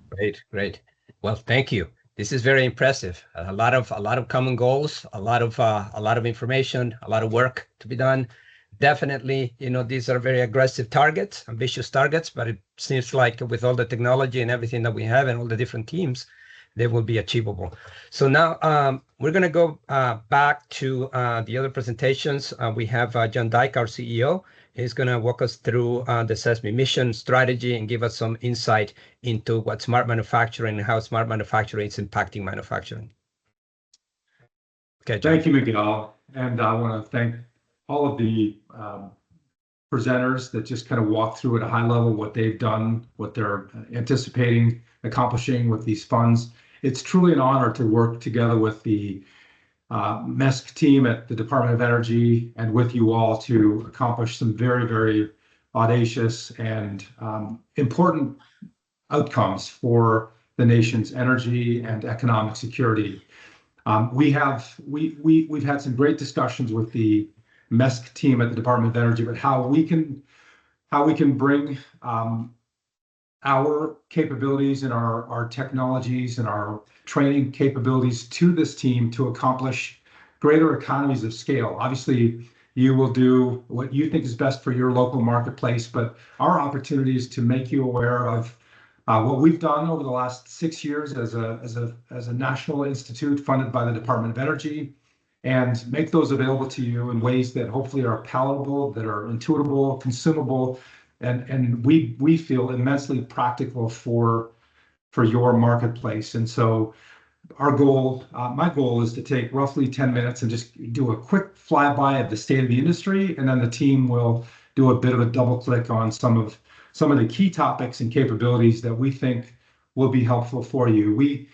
Great, great. Well, thank you. This is very impressive. A lot of common goals, a lot of information, a lot of work to be done. Definitely, these are very aggressive targets, ambitious targets, but it seems like with all the technology and everything that we have and all the different teams, they will be achievable. So now we're going to go back to the other presentations. We have John Dyke, our CEO. He's going to walk us through the CESMII mission strategy and give us some insight into what smart manufacturing and how smart manufacturing is impacting manufacturing. Okay, John. Thank you, Miguel. And I want to thank all of the presenters that just kind of walk through at a high level what they've done, what they're anticipating accomplishing with these funds. It's truly an honor to work together with the MESC team at the Department of Energy and with you all to accomplish some very, very audacious and important outcomes for the nation's energy and economic security. We've had some great discussions with the MESC team at the Department of Energy, but how we can bring our capabilities and our technologies and our training capabilities to this team to accomplish greater economies of scale. Obviously, you will do what you think is best for your local marketplace, but our opportunity is to make you aware of what we've done over the last 6 years as a national institute funded by the Department of Energy, and make those available to you in ways that hopefully are palatable, that are intuitable, consumable, and we feel immensely practical for your marketplace. And so our goal, my goal, is to take roughly 10 minutes and just do a quick flyby of the state of the industry, and then the team will do a bit of a double click on some of the key topics and capabilities that we think will be helpful for you.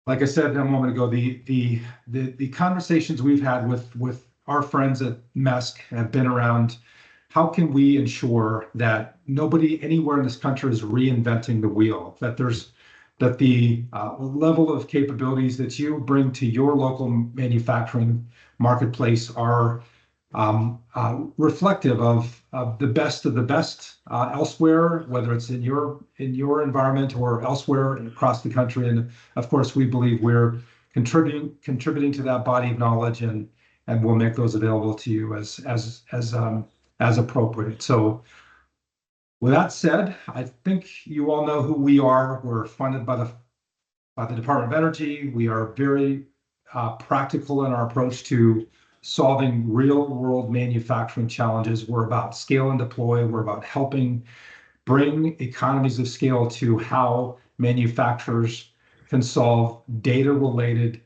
Like I said a moment ago, the conversations we've had with our friends at MESC have been around how can we ensure that nobody anywhere in this country is reinventing the wheel, that the level of capabilities that you bring to your local manufacturing marketplace are reflective of the best elsewhere, whether it's in your environment or elsewhere across the country. And of course, we believe we're contributing to that body of knowledge, and we'll make those available to you as appropriate. So with that said, I think you all know who we are. We're funded by the Department of Energy. We are very practical in our approach to solving real-world manufacturing challenges. We're about scale and deploy. We're about helping bring economies of scale to how manufacturers can solve data-related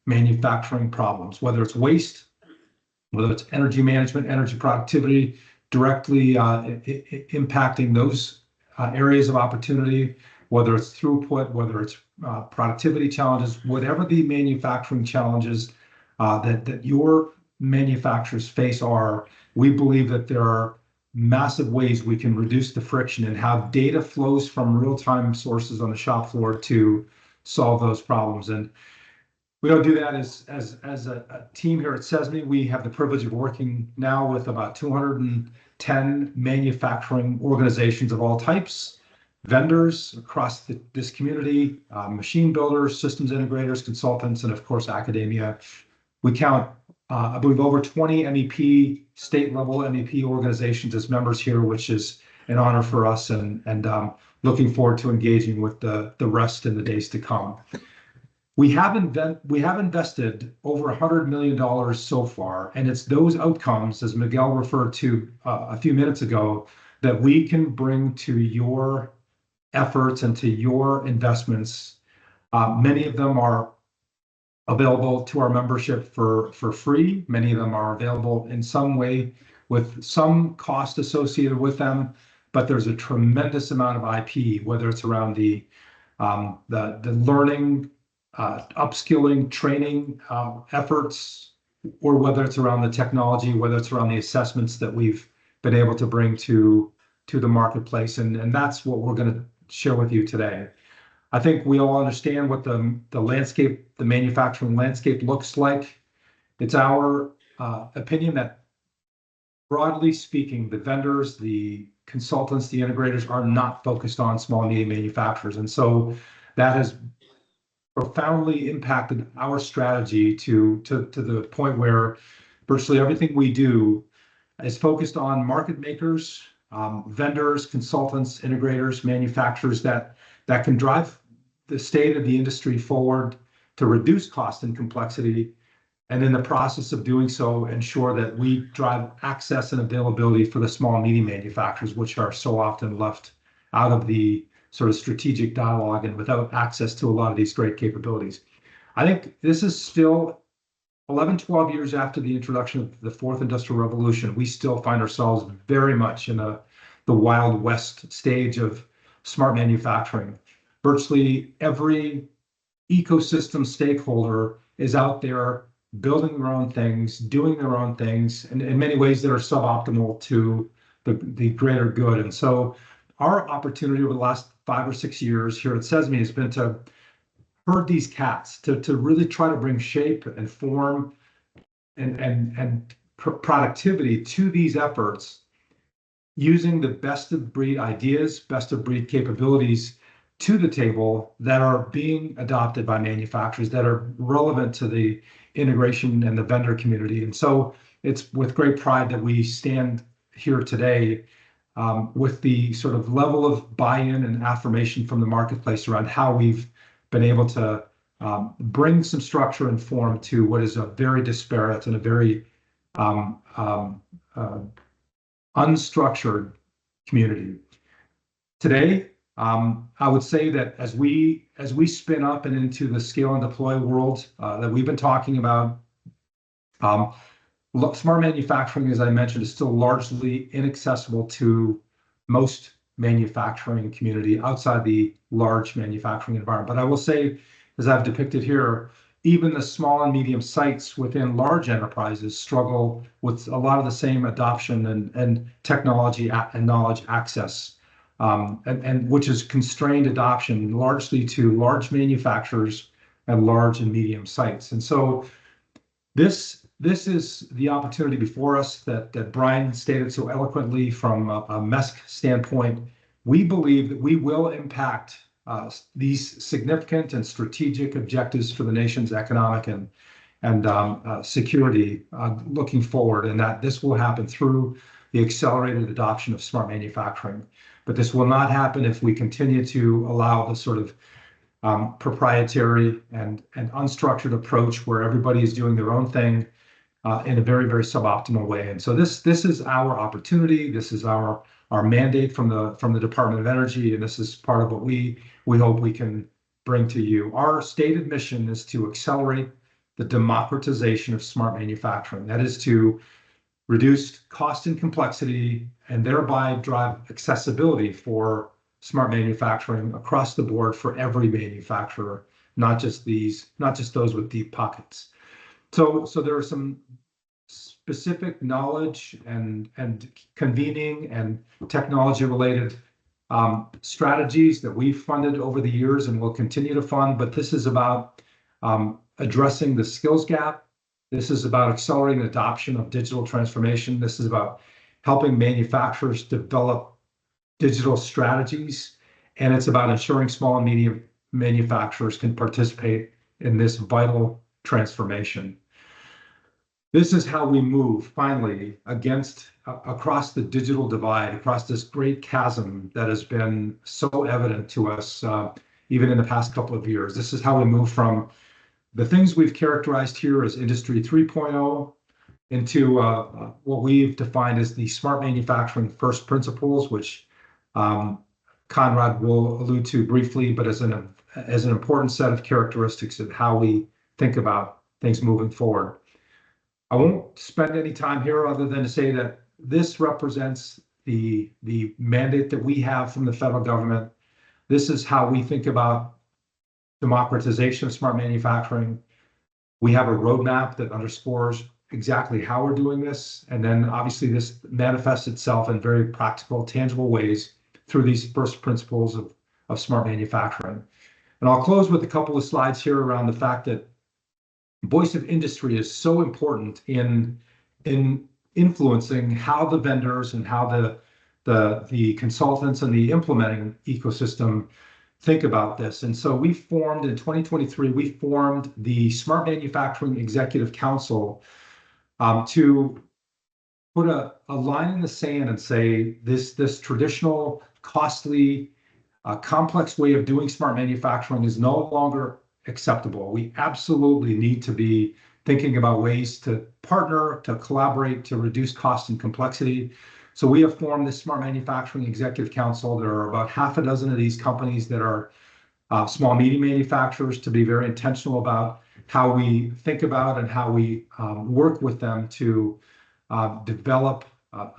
manufacturing problems, whether it's waste, whether it's energy management, energy productivity, directly impacting those areas of opportunity, whether it's throughput, whether it's productivity challenges, whatever the manufacturing challenges that your manufacturers face are. We believe that there are massive ways we can reduce the friction and how data flows from real-time sources on the shop floor to solve those problems. And We don't do that as a team here at CESMII. We have the privilege of working now with about 210 manufacturing organizations of all types, vendors across this community, machine builders, systems integrators, consultants, and of course, academia. We count, I believe, over 20 MEP, state level MEP organizations as members here, which is an honor for us, and looking forward to engaging with the rest in the days to come. We have invested over $100 million so far, and it's those outcomes, as Miguel referred to a few minutes ago, that we can bring to your efforts and to your investments. Many of them are available to our membership for free. Many of them are available in some way with some cost associated with them, but there's a tremendous amount of IP, whether it's around the learning, upskilling, training efforts, or whether it's around the technology, whether it's around the assessments that we've been able to bring to the marketplace. And that's what we're going to share with you today. I think we all understand what the landscape, the manufacturing landscape looks like. It's our opinion that, broadly speaking, the vendors, the consultants, the integrators are not focused on small and medium manufacturers. And so that has profoundly impacted our strategy to the point where virtually everything we do is focused on market makers, vendors, consultants, integrators, manufacturers that can drive the state of the industry forward to reduce cost and complexity, and in the process of doing so, ensure that we drive access and availability for the small and medium manufacturers, which are so often left out of the sort of strategic dialogue and without access to a lot of these great capabilities. I think this is still 11, 12 years after the introduction of the fourth industrial revolution. We still find ourselves very much in the Wild West stage of smart manufacturing. Virtually every ecosystem stakeholder is out there building their own things, doing their own things, and in many ways that are suboptimal to the greater good. And so our opportunity over the last 5 or 6 years here at CESMII has been to herd these cats, to really try to bring shape and form and productivity to these efforts, using the best of breed ideas, best of breed capabilities to the table that are being adopted by manufacturers, that are relevant to the integration and the vendor community. And so it's with great pride that we stand here today with the sort of level of buy-in and affirmation from the marketplace around how we've been able to bring some structure and form to what is a very disparate and a very unstructured community. Today, I would say that as we spin up and into the scale and deploy world that we've been talking about, smart manufacturing, as I mentioned, is still largely inaccessible to most manufacturing community outside the large manufacturing environment. But I will say, as I've depicted here, even the small and medium sites within large enterprises struggle with a lot of the same adoption and technology and knowledge access, and which is constrained adoption largely to large manufacturers and large and medium sites. And so this is the opportunity before us that Brian stated so eloquently from a MESC standpoint. We believe that we will impact these significant and strategic objectives for the nation's economic and security looking forward, and that this will happen through the accelerated adoption of smart manufacturing. But this will not happen if we continue to allow the sort of proprietary and unstructured approach where everybody is doing their own thing in a very, very suboptimal way. And so this is our opportunity. This is our mandate from the Department of Energy, and this is part of what we hope we can bring to you. Our stated mission is to accelerate the democratization of smart manufacturing. That is to reduce cost and complexity and thereby drive accessibility for smart manufacturing across the board for every manufacturer, not just those with deep pockets. So there are some specific knowledge and convening and technology related strategies that we've funded over the years and will continue to fund, but this is about addressing the skills gap. This is about accelerating adoption of digital transformation. This is about helping manufacturers develop digital strategies. And it's about ensuring small and medium manufacturers can participate in this vital transformation. This is how we move finally across the digital divide, across this great chasm that has been so evident to us even in the past couple of years. This is how we move from the things we've characterized here as Industry 3.0 into what we've defined as the smart manufacturing first principles, which Conrad will allude to briefly, but as an important set of characteristics of how we think about things moving forward. I won't spend any time here other than to say that this represents the mandate that we have from the federal government. This is how we think about democratization of smart manufacturing. We have a roadmap that underscores exactly how we're doing this. And then obviously this manifests itself in very practical, tangible ways through these first principles of smart manufacturing. And I'll close with a couple of slides here around the fact that voice of industry is so important in influencing how the vendors and how the consultants and the implementing ecosystem think about this. And so we formed in 2023, we formed the Smart Manufacturing Executive Council to put a line in the sand and say this traditional, costly, complex way of doing smart manufacturing is no longer acceptable. We absolutely need to be thinking about ways to partner, to collaborate, to reduce cost and complexity. So we have formed this Smart Manufacturing Executive Council. There are about half a dozen of these companies that are small, medium manufacturers, to be very intentional about how we think about and how we work with them to develop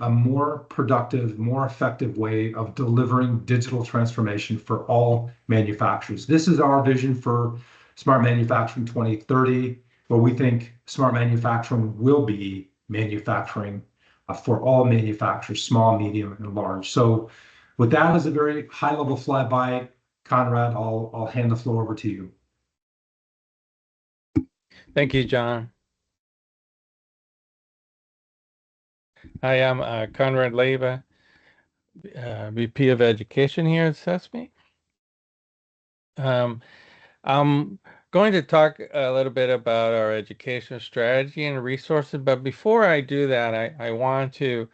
a more productive, more effective way of delivering digital transformation for all manufacturers. This is our vision for Smart Manufacturing 2030, where we think smart manufacturing will be manufacturing for all manufacturers, small, medium, and large. So with that as a very high-level flyby, Conrad, I'll hand the floor over to you. Thank you, John. I am Conrad Leyva, VP of Education here at CESMII. I'm going to talk a little bit about our educational strategy and resources, but before I do that, I want to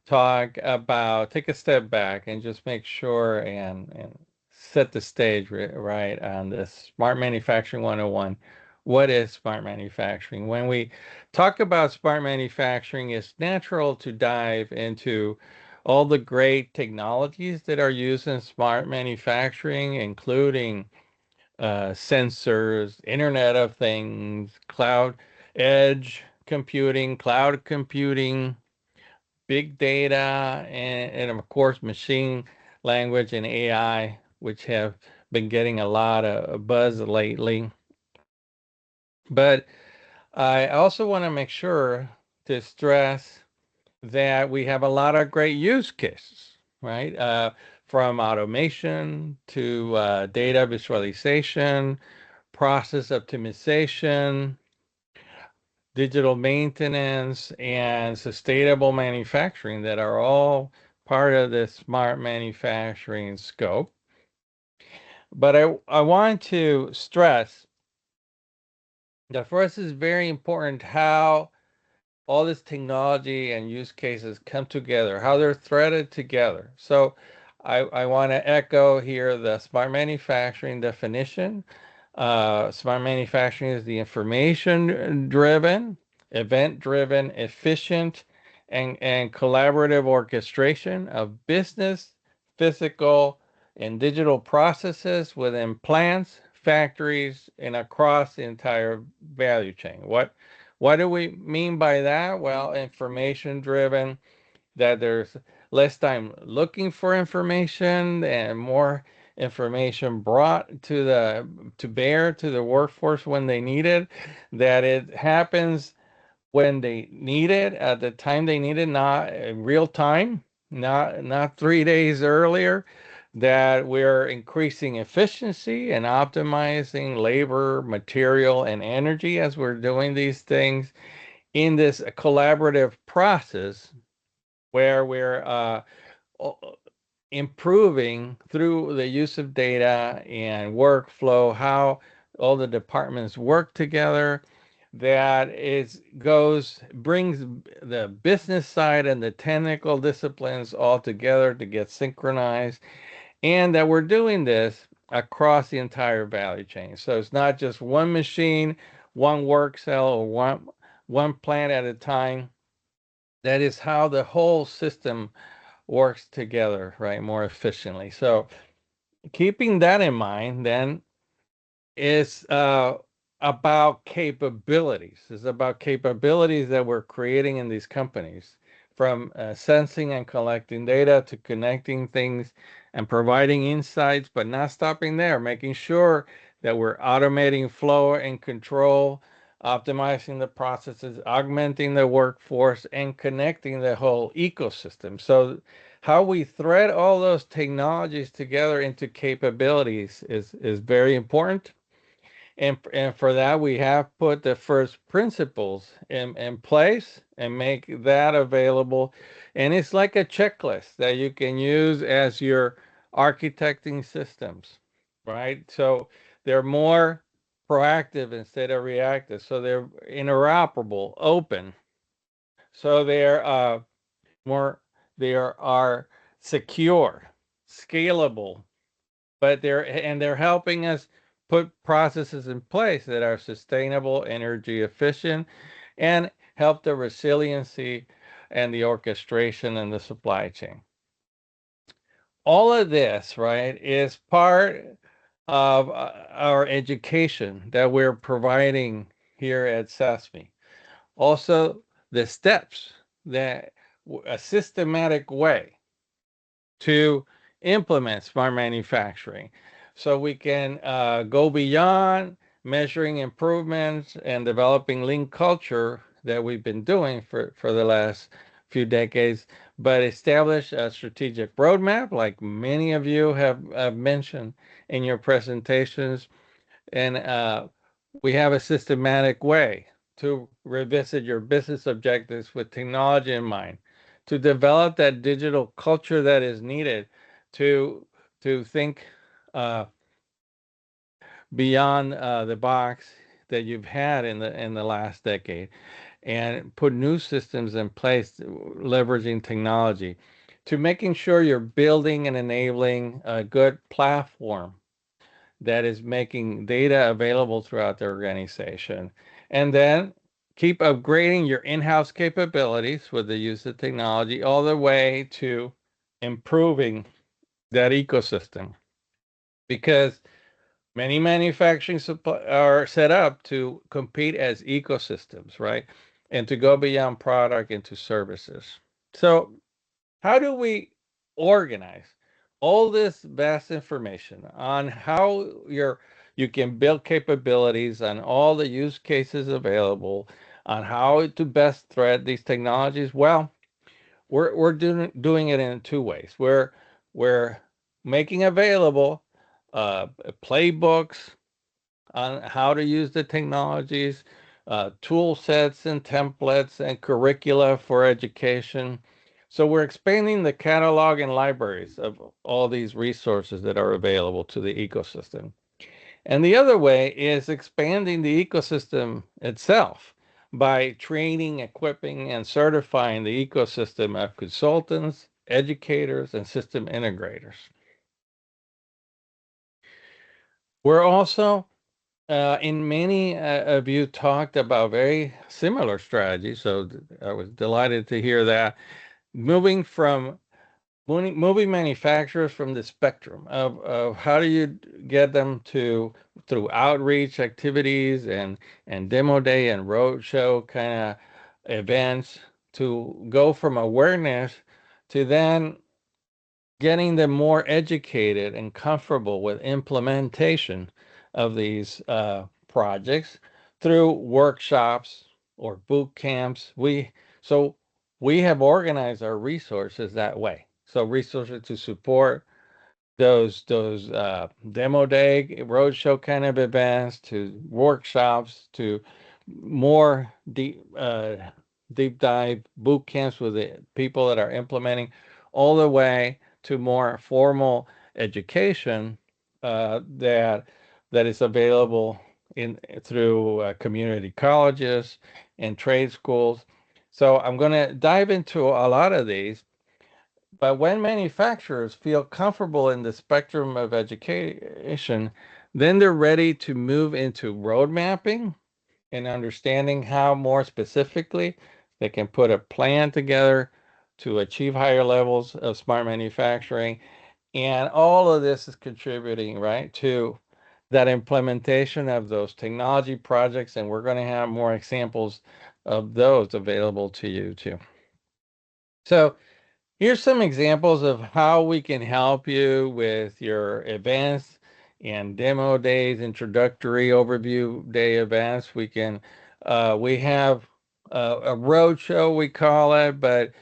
take a step back and just make sure and set the stage right on this Smart Manufacturing 101. What is smart manufacturing? When we talk about smart manufacturing, it's natural to dive into all the great technologies that are used in smart manufacturing, including sensors, Internet of Things, cloud, edge computing, cloud computing, big data, and of course, machine language and AI, which have been getting a lot of buzz lately. But I also want to make sure to stress that we have a lot of great use cases, right? From automation to data visualization, process optimization, digital maintenance, and sustainable manufacturing that are all part of the smart manufacturing scope. But I want to stress that for us it's very important how all this technology and use cases come together, how they're threaded together. So I want to echo here the smart manufacturing definition. Smart manufacturing is the information-driven, event-driven, efficient, and collaborative orchestration of business, physical, and digital processes within plants, factories, and across the entire value chain. What do we mean by that? Well, information-driven, that there's less time looking for information and more information brought to bear to the workforce when they need it, that it happens when they need it at the time they need it, not in real time, not 3 days earlier, that we're increasing efficiency and optimizing labor, material, and energy as we're doing these things in this collaborative process where we're improving through the use of data and workflow how all the departments work together, that brings the business side and the technical disciplines all together to get synchronized, and that we're doing this across the entire value chain. So it's not just one machine, one work cell, or one plant at a time. That is how the whole system works together, right, more efficiently. So keeping that in mind, then, is about capabilities. It's about capabilities that we're creating in these companies, from sensing and collecting data to connecting things and providing insights, but not stopping there, making sure that we're automating flow and control, optimizing the processes, augmenting the workforce, and connecting the whole ecosystem. So how we thread all those technologies together into capabilities is very important. And for that, we have put the first principles in place and make that available. And it's like a checklist that you can use as you're architecting systems, right? So they're more proactive instead of reactive. So they're interoperable, open. So they're are secure, scalable, but they're helping us put processes in place that are sustainable, energy efficient, and help the resiliency and the orchestration and the supply chain. All of this, right, is part of our education that we're providing here at CESMII. Also, the steps that a systematic way to implement smart manufacturing. So we can go beyond measuring improvements and developing lean culture that we've been doing for the last few decades, but establish a strategic roadmap like many of you have mentioned in your presentations. And we have a systematic way to revisit your business objectives with technology in mind, to develop that digital culture that is needed to think beyond the box that you've had in the last decade, and put new systems in place, leveraging technology, to making sure you're building and enabling a good platform that is making data available throughout the organization. And then keep upgrading your in-house capabilities with the use of technology, all the way to improving that ecosystem. Because many manufacturing are set up to compete as ecosystems, right? And to go beyond product into services. So how do we organize all this vast information on how you can build capabilities on all the use cases available, on how to best thread these technologies? Well, we're doing it in two ways. We're making available playbooks on how to use the technologies, tool sets and templates and curricula for education. So we're expanding the catalog and libraries of all these resources that are available to the ecosystem. And the other way is expanding the ecosystem itself by training, equipping, and certifying the ecosystem of consultants, educators, and system integrators. We're also, in many of you talked about very similar strategies, so I was delighted to hear that. Moving manufacturers from the spectrum of how do you get them to, through outreach activities and demo day and roadshow kind of events, to go from awareness to then getting them more educated and comfortable with implementation of these projects through workshops or boot camps. So we have organized our resources that way. So resources to support those demo day, roadshow kind of events, to workshops, to more deep dive boot camps with the people that are implementing, all the way to more formal education that is available through community colleges and trade schools. So I'm going to dive into a lot of these. But when manufacturers feel comfortable in the spectrum of education, then they're ready to move into road mapping and understanding how more specifically they can put a plan together to achieve higher levels of smart manufacturing. And all of this is contributing, right, to that implementation of those technology projects. And we're going to have more examples of those available to you too. So here's some examples of how we can help you with your events and demo days, introductory overview day events. We have a roadshow, we call it, but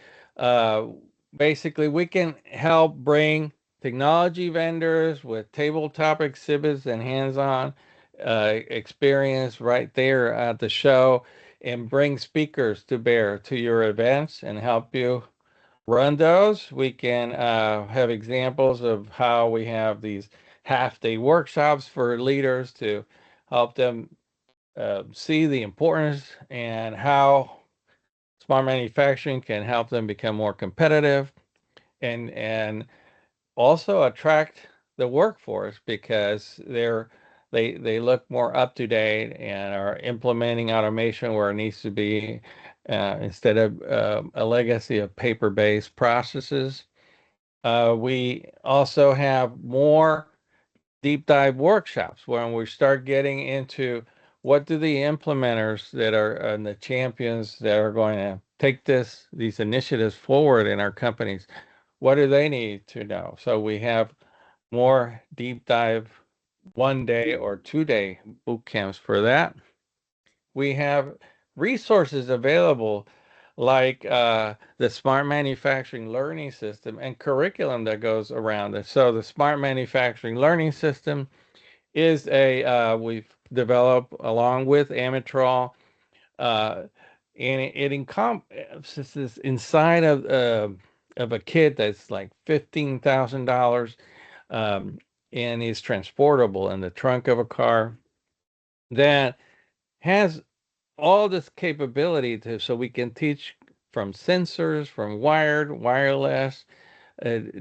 basically we can help bring technology vendors with tabletop exhibits and hands-on experience right there at the show, and bring speakers to bear to your events and help you run those. We can have examples of how we have these half-day workshops for leaders to help them see the importance and how smart manufacturing can help them become more competitive, and also attract the workforce, because they look more up to date and are implementing automation where it needs to be, instead of a legacy of paper-based processes. We also have more deep dive workshops when we start getting into what do the implementers that are and the champions that are going to take these initiatives forward in our companies, what do they need to know? So we have more deep dive 1-day or 2-day boot camps for that. We have resources available like the Smart Manufacturing Learning System and curriculum that goes around it. So the Smart Manufacturing Learning System is we've developed along with Amitral, and it encompasses inside of a kit that's like $15,000, and is transportable in the trunk of a car, that has all this capability so we can teach from sensors, from wired, wireless,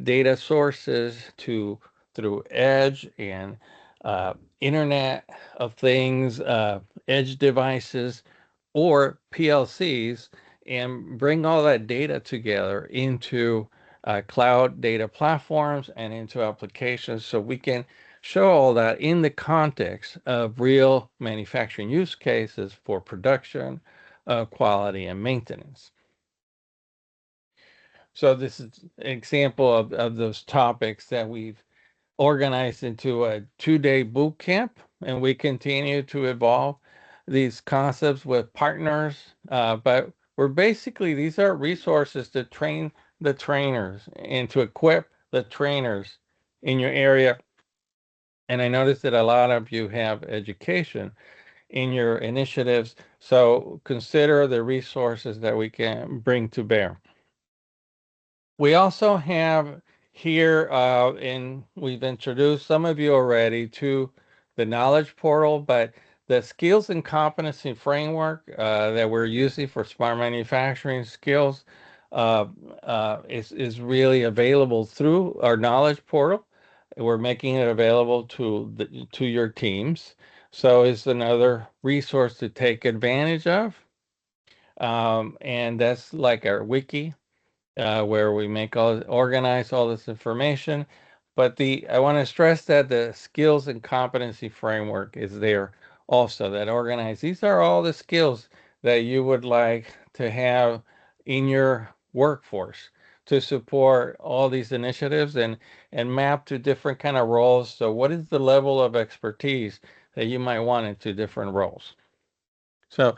data sources to through edge and Internet of Things, edge devices, or PLCs, and bring all that data together into cloud data platforms and into applications, so we can show all that in the context of real manufacturing use cases for production, quality, and maintenance. So this is an example of those topics that we've organized into a 2-day boot camp, and we continue to evolve these concepts with partners, but these are resources to train the trainers and to equip the trainers in your area. And I noticed that a lot of you have education in your initiatives, so consider the resources that we can bring to bear. We also have here, and we've introduced some of you already to the knowledge portal, but the skills and competency framework that we're using for smart manufacturing skills is really available through our knowledge portal. We're making it available to your teams. So it's another resource to take advantage of. And that's like our wiki, where we organize all this information. But I want to stress that the skills and competency framework is there also, that organize. These are all the skills that you would like to have in your workforce to support all these initiatives and map to different kind of roles. So what is the level of expertise that you might want into different roles? So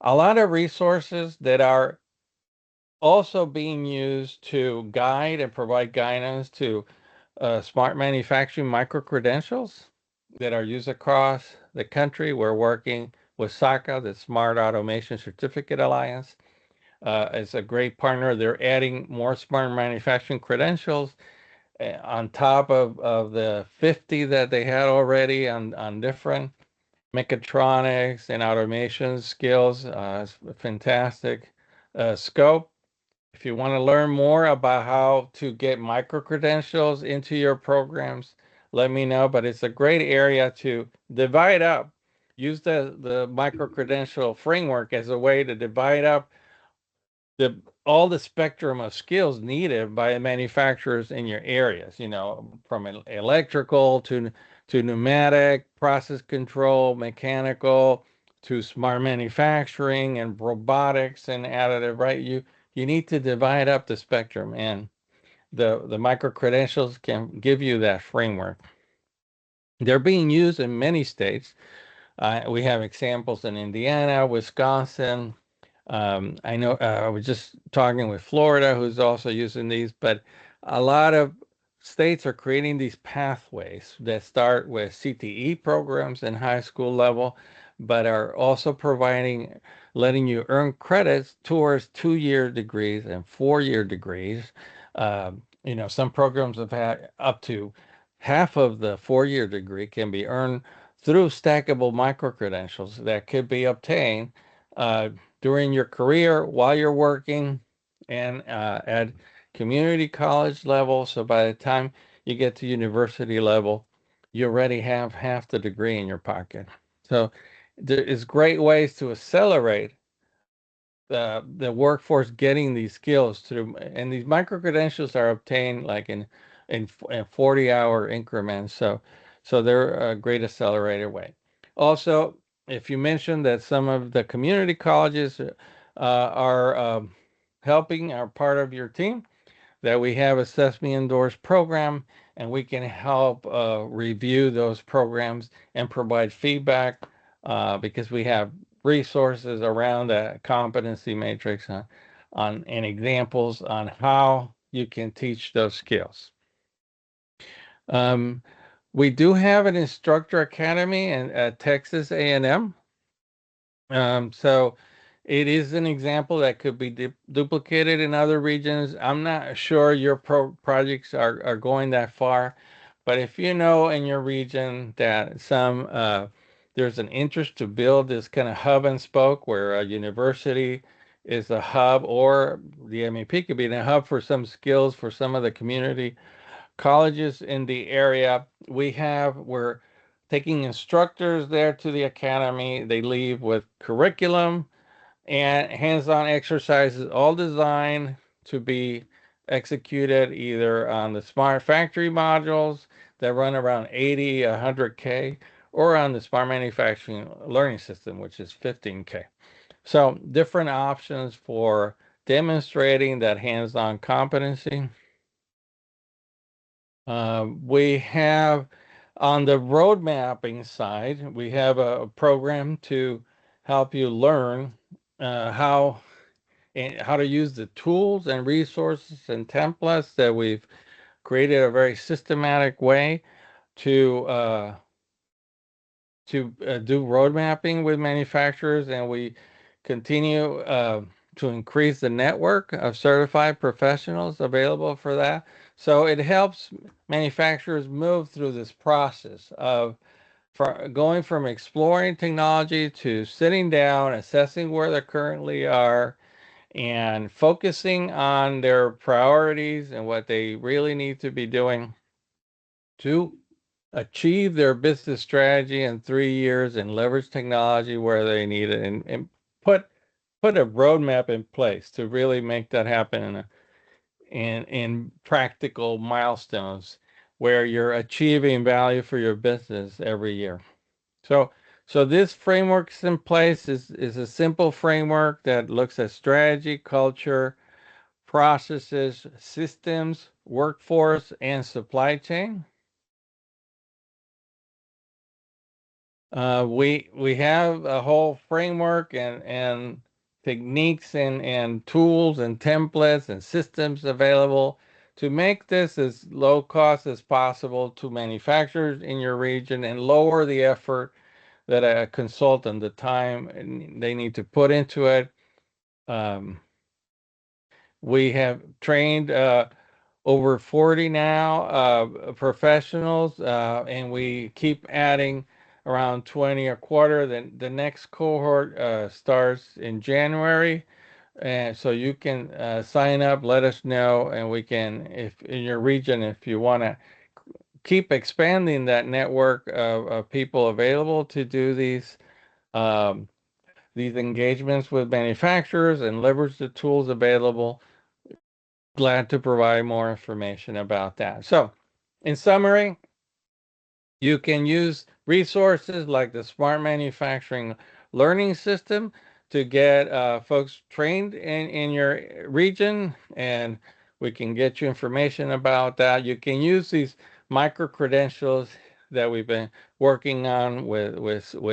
a lot of resources that are also being used to guide and provide guidance to smart manufacturing micro-credentials that are used across the country. We're working with SACA, the Smart Automation Certificate Alliance. It's a great partner. They're adding more smart manufacturing credentials on top of the 50 that they had already on different mechatronics and automation skills. It's a fantastic scope. If you want to learn more about how to get micro credentials into your programs, let me know. But it's a great area to divide up. Use the micro credential framework as a way to divide up all the spectrum of skills needed by manufacturers in your areas, from electrical to pneumatic, process control, mechanical, to smart manufacturing and robotics and additive, right? You need to divide up the spectrum, and the micro credentials can give you that framework. They're being used in many states. We have examples in Indiana, Wisconsin. I know I was just talking with Florida, who's also using these, but a lot of states are creating these pathways that start with CTE programs in high school level, but are also letting you earn credits towards 2-year degrees and 4-year degrees. Some programs have had up to half of the 4-year degree can be earned through stackable micro-credentials that could be obtained during your career, while you're working, and at community college level. So by the time you get to university level, you already have half the degree in your pocket. So there is great ways to accelerate the workforce getting these skills through, and these micro credentials are obtained like in 40-hour increments. So they're a great accelerator way. Also, if you mentioned that some of the community colleges are helping, are part of your team, that we have a CESMII endorsed program, and we can help review those programs and provide feedback because we have resources around the competency matrix and examples on how you can teach those skills. We do have an instructor academy at Texas A&M. So it is an example that could be duplicated in other regions. I'm not sure your projects are going that far, but if you know in your region that there's an interest to build this kind of hub and spoke where a university is a hub, or the MEP could be a hub for some skills for some of the community colleges in the area. We're taking instructors there to the academy. They leave with curriculum and hands-on exercises, all designed to be executed either on the smart factory modules that run around 80, 100K, or on the smart manufacturing learning system, which is 15K. So different options for demonstrating that hands-on competency. We have on the road mapping side, we have a program to help you learn how to use the tools and resources and templates that we've created a very systematic way to do road mapping with manufacturers, and we continue to increase the network of certified professionals available for that. So it helps manufacturers move through this process of going from exploring technology to sitting down, assessing where they currently are, and focusing on their priorities and what they really need to be doing to achieve their business strategy in 3 years and leverage technology where they need it, and put a roadmap in place to really make that happen in practical milestones where you're achieving value for your business every year. So this framework in place is a simple framework that looks at strategy, culture, processes, systems, workforce, and supply chain. We have a whole framework and techniques and tools and templates and systems available to make this as low cost as possible to manufacturers in your region and lower the effort that a consultant, the time they need to put into it. We have trained over 40 now professionals, and we keep adding around 20 a quarter. Then the next cohort starts in January. And so you can sign up, let us know, and we can, if in your region, if you want to keep expanding that network of people available to do these engagements with manufacturers and leverage the tools available, glad to provide more information about that. So, in summary, you can use resources like the Smart Manufacturing Learning System to get folks trained in your region, and we can get you information about that. You can use these micro-credentials that we've been working on with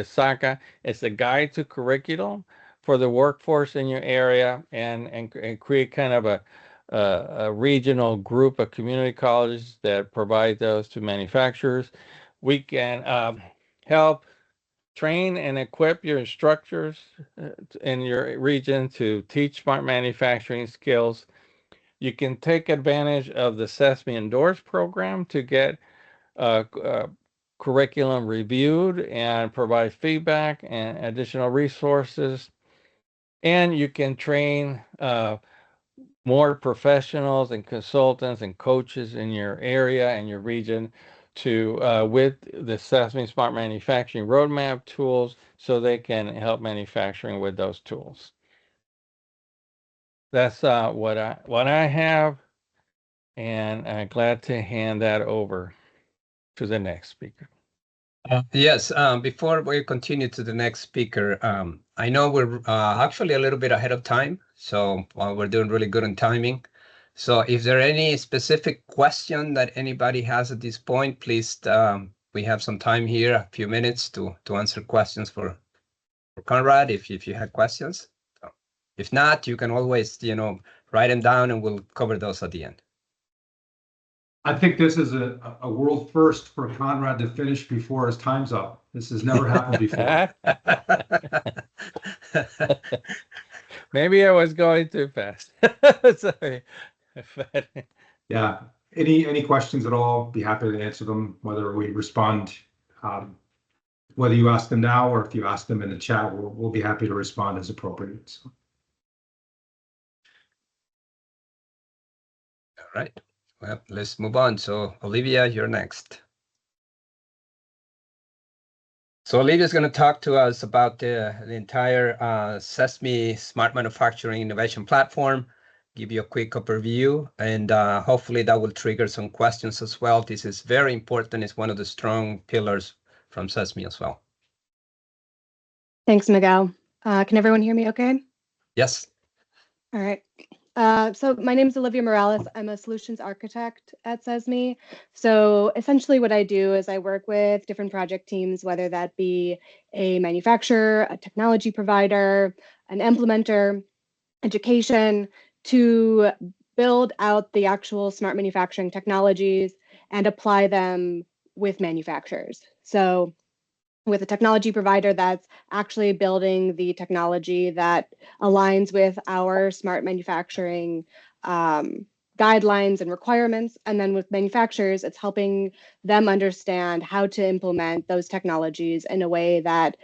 SACA. It's a guide to curriculum for the workforce in your area, and create kind of a regional group of community colleges that provide those to manufacturers. We can help train and equip your instructors in your region to teach smart manufacturing skills. You can take advantage of the CESMII Endorse program to get curriculum reviewed and provide feedback and additional resources. And you can train more professionals and consultants and coaches in your area and your region to with the CESMII Smart Manufacturing Roadmap tools, so they can help manufacturing with those tools. That's what I have, and I'm glad to hand that over to the next speaker. Yes, before we continue to the next speaker, I know we're actually a little bit ahead of time, so we're doing really good on timing. So if there are any specific question that anybody has at this point, please, we have some time here, a few minutes to answer questions for Conrad, if you have questions. So, if not, you can always, write them down and we'll cover those at the end. I think this is a world first for Conrad to finish before his time's up. This has never happened before. Maybe I was going too fast. Sorry. Yeah. Any questions at all? Be happy to answer them, whether we respond, whether you ask them now or if you ask them in the chat, we'll be happy to respond as appropriate. So. All right. Well, let's move on. So, Olivia, you're next. So Olivia is going to talk to us about the entire CESMII Smart Manufacturing Innovation Platform, give you a quick overview, and hopefully that will trigger some questions as well. This is very important. It's one of the strong pillars from CESMII as well. Thanks, Miguel. Can everyone hear me okay? Yes. All right. So my name is Olivia Morales. I'm a solutions architect at CESMII. So essentially what I do is I work with different project teams, whether that be a manufacturer, a technology provider, an implementer, education, to build out the actual smart manufacturing technologies and apply them with manufacturers. So with a technology provider that's actually building the technology that aligns with our smart manufacturing guidelines and requirements. And then with manufacturers, it's helping them understand how to implement those technologies in a way that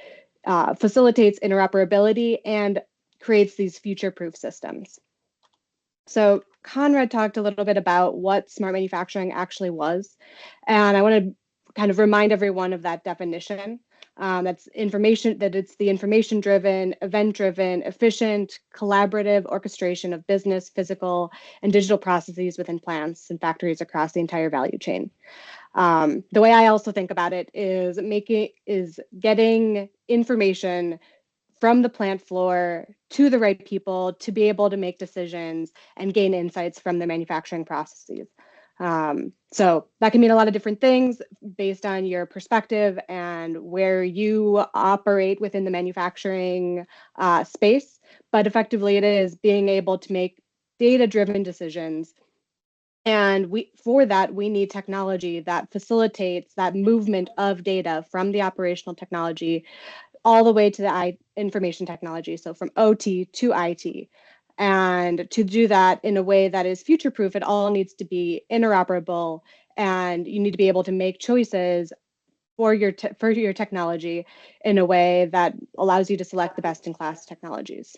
facilitates interoperability and creates these future-proof systems. So Conrad talked a little bit about what smart manufacturing actually was, and I want to kind of remind everyone of that definition. That's information, that it's the information-driven, event-driven, efficient, collaborative orchestration of business, physical, and digital processes within plants and factories across the entire value chain. The way I also think about it is getting information from the plant floor to the right people to be able to make decisions and gain insights from the manufacturing processes. So that can mean a lot of different things based on your perspective and where you operate within the manufacturing space. But effectively, it is being able to make data-driven decisions And for that, we need technology that facilitates that movement of data from the operational technology all the way to the information technology. So from OT to IT. And to do that in a way that is future-proof, it all needs to be interoperable, and you need to be able to make choices for your technology in a way that allows you to select the best-in-class technologies.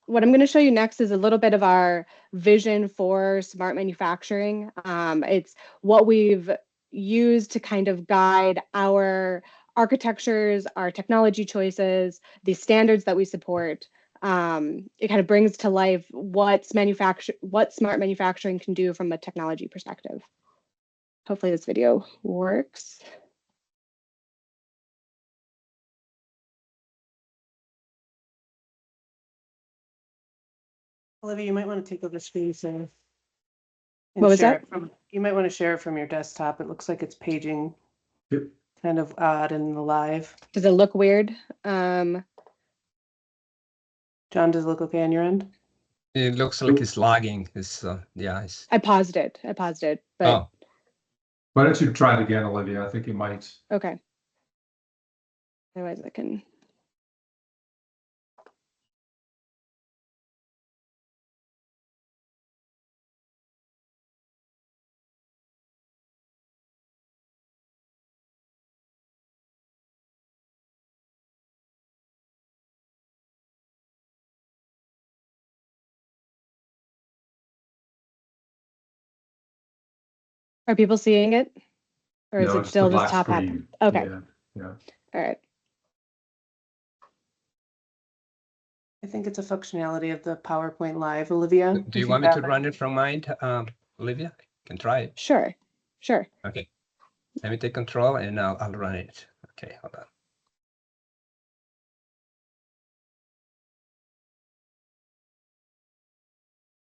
What I'm going to show you next is a little bit of our vision for smart manufacturing. It's what we've used to kind of guide our architectures, our technology choices, the standards that we support. It kind of brings to life what smart manufacturing can do from a technology perspective. Hopefully this video works. Olivia, you might want to take over the screen soon. What was that? You might want to share it from your desktop. It looks like it's paging kind of odd in the live. Does it look weird? John, does it look okay on your end? It looks like it's lagging. It's yeah. I paused it, but Oh. Why don't you try it again, Olivia? I think you might. Okay. Otherwise I can. Are people seeing it? Or is it still just top half? Okay. Yeah. All right. I think it's a functionality of the PowerPoint Live. Olivia? Do you want me to run it from mine, Olivia? You can try it. Sure. Okay. Let me take control and I'll run it. Okay, hold on.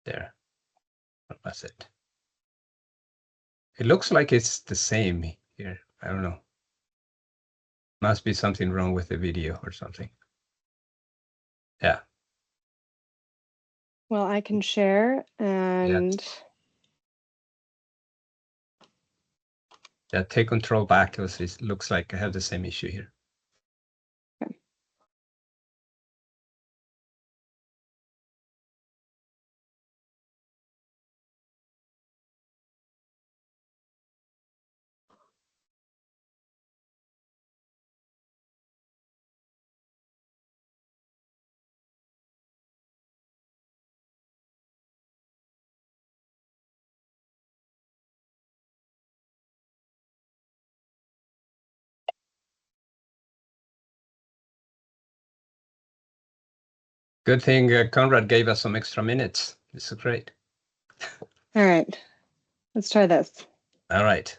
There. What was it? It looks like it's the same here. I don't know. Must be something wrong with the video or something. Yeah. Well, I can share and. Yeah, take control back because it looks like I have the same issue here. Okay. Good thing Conrad gave us some extra minutes. This is great. All right. Let's try this. All right.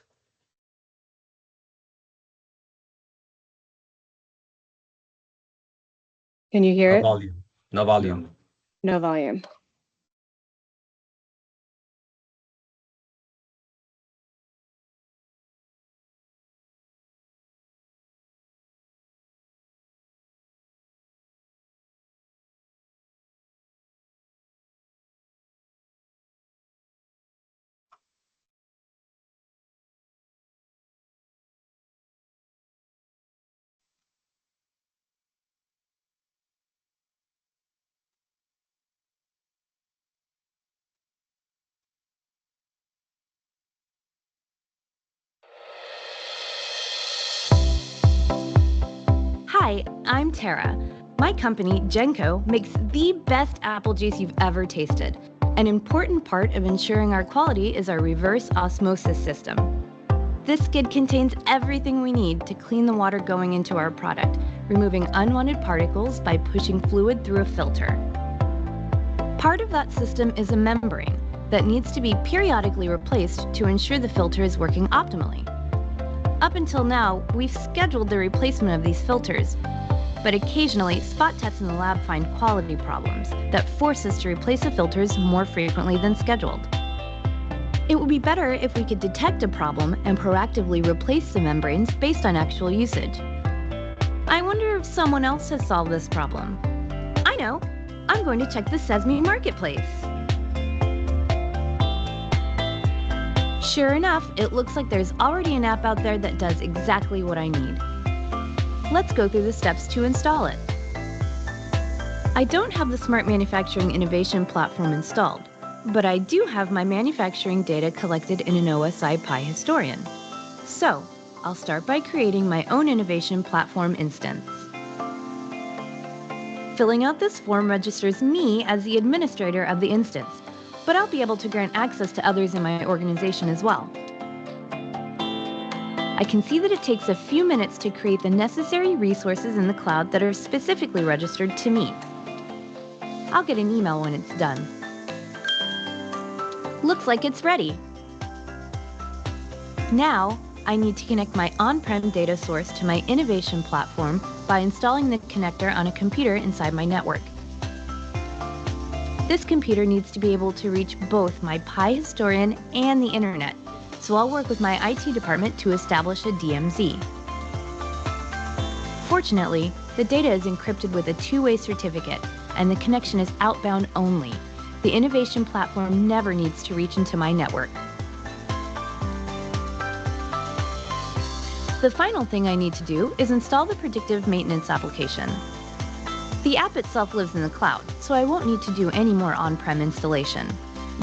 Can you hear it? Volume. No volume. No volume. Hi, I'm Tara. My company, Genco, makes the best apple juice you've ever tasted. An important part of ensuring our quality is our reverse osmosis system. This skid contains everything we need to clean the water going into our product, removing unwanted particles by pushing fluid through a filter. Part of that system is a membrane that needs to be periodically replaced to ensure the filter is working optimally. Up until now, we've scheduled the replacement of these filters, but occasionally spot tests in the lab find quality problems that force us to replace the filters more frequently than scheduled. It would be better if we could detect a problem and proactively replace the membranes based on actual usage. I wonder if someone else has solved this problem. I know. I'm going to check the CESMII marketplace. Sure enough, it looks like there's already an app out there that does exactly what I need. Let's go through the steps to install it. I don't have the Smart Manufacturing Innovation Platform installed, but I do have my manufacturing data collected in an OSI Pi Historian. So, I'll start by creating my own innovation platform instance. Filling out this form registers me as the administrator of the instance, but I'll be able to grant access to others in my organization as well. I can see that it takes a few minutes to create the necessary resources in the cloud that are specifically registered to me. I'll get an email when it's done. Looks like it's ready. Now, I need to connect my on-prem data source to my innovation platform by installing the connector on a computer inside my network. This computer needs to be able to reach both my Pi Historian and the internet, so I'll work with my IT department to establish a DMZ. Fortunately, the data is encrypted with a two-way certificate, and the connection is outbound only. The innovation platform never needs to reach into my network. The final thing I need to do is install the predictive maintenance application. The app itself lives in the cloud, so I won't need to do any more on-prem installation.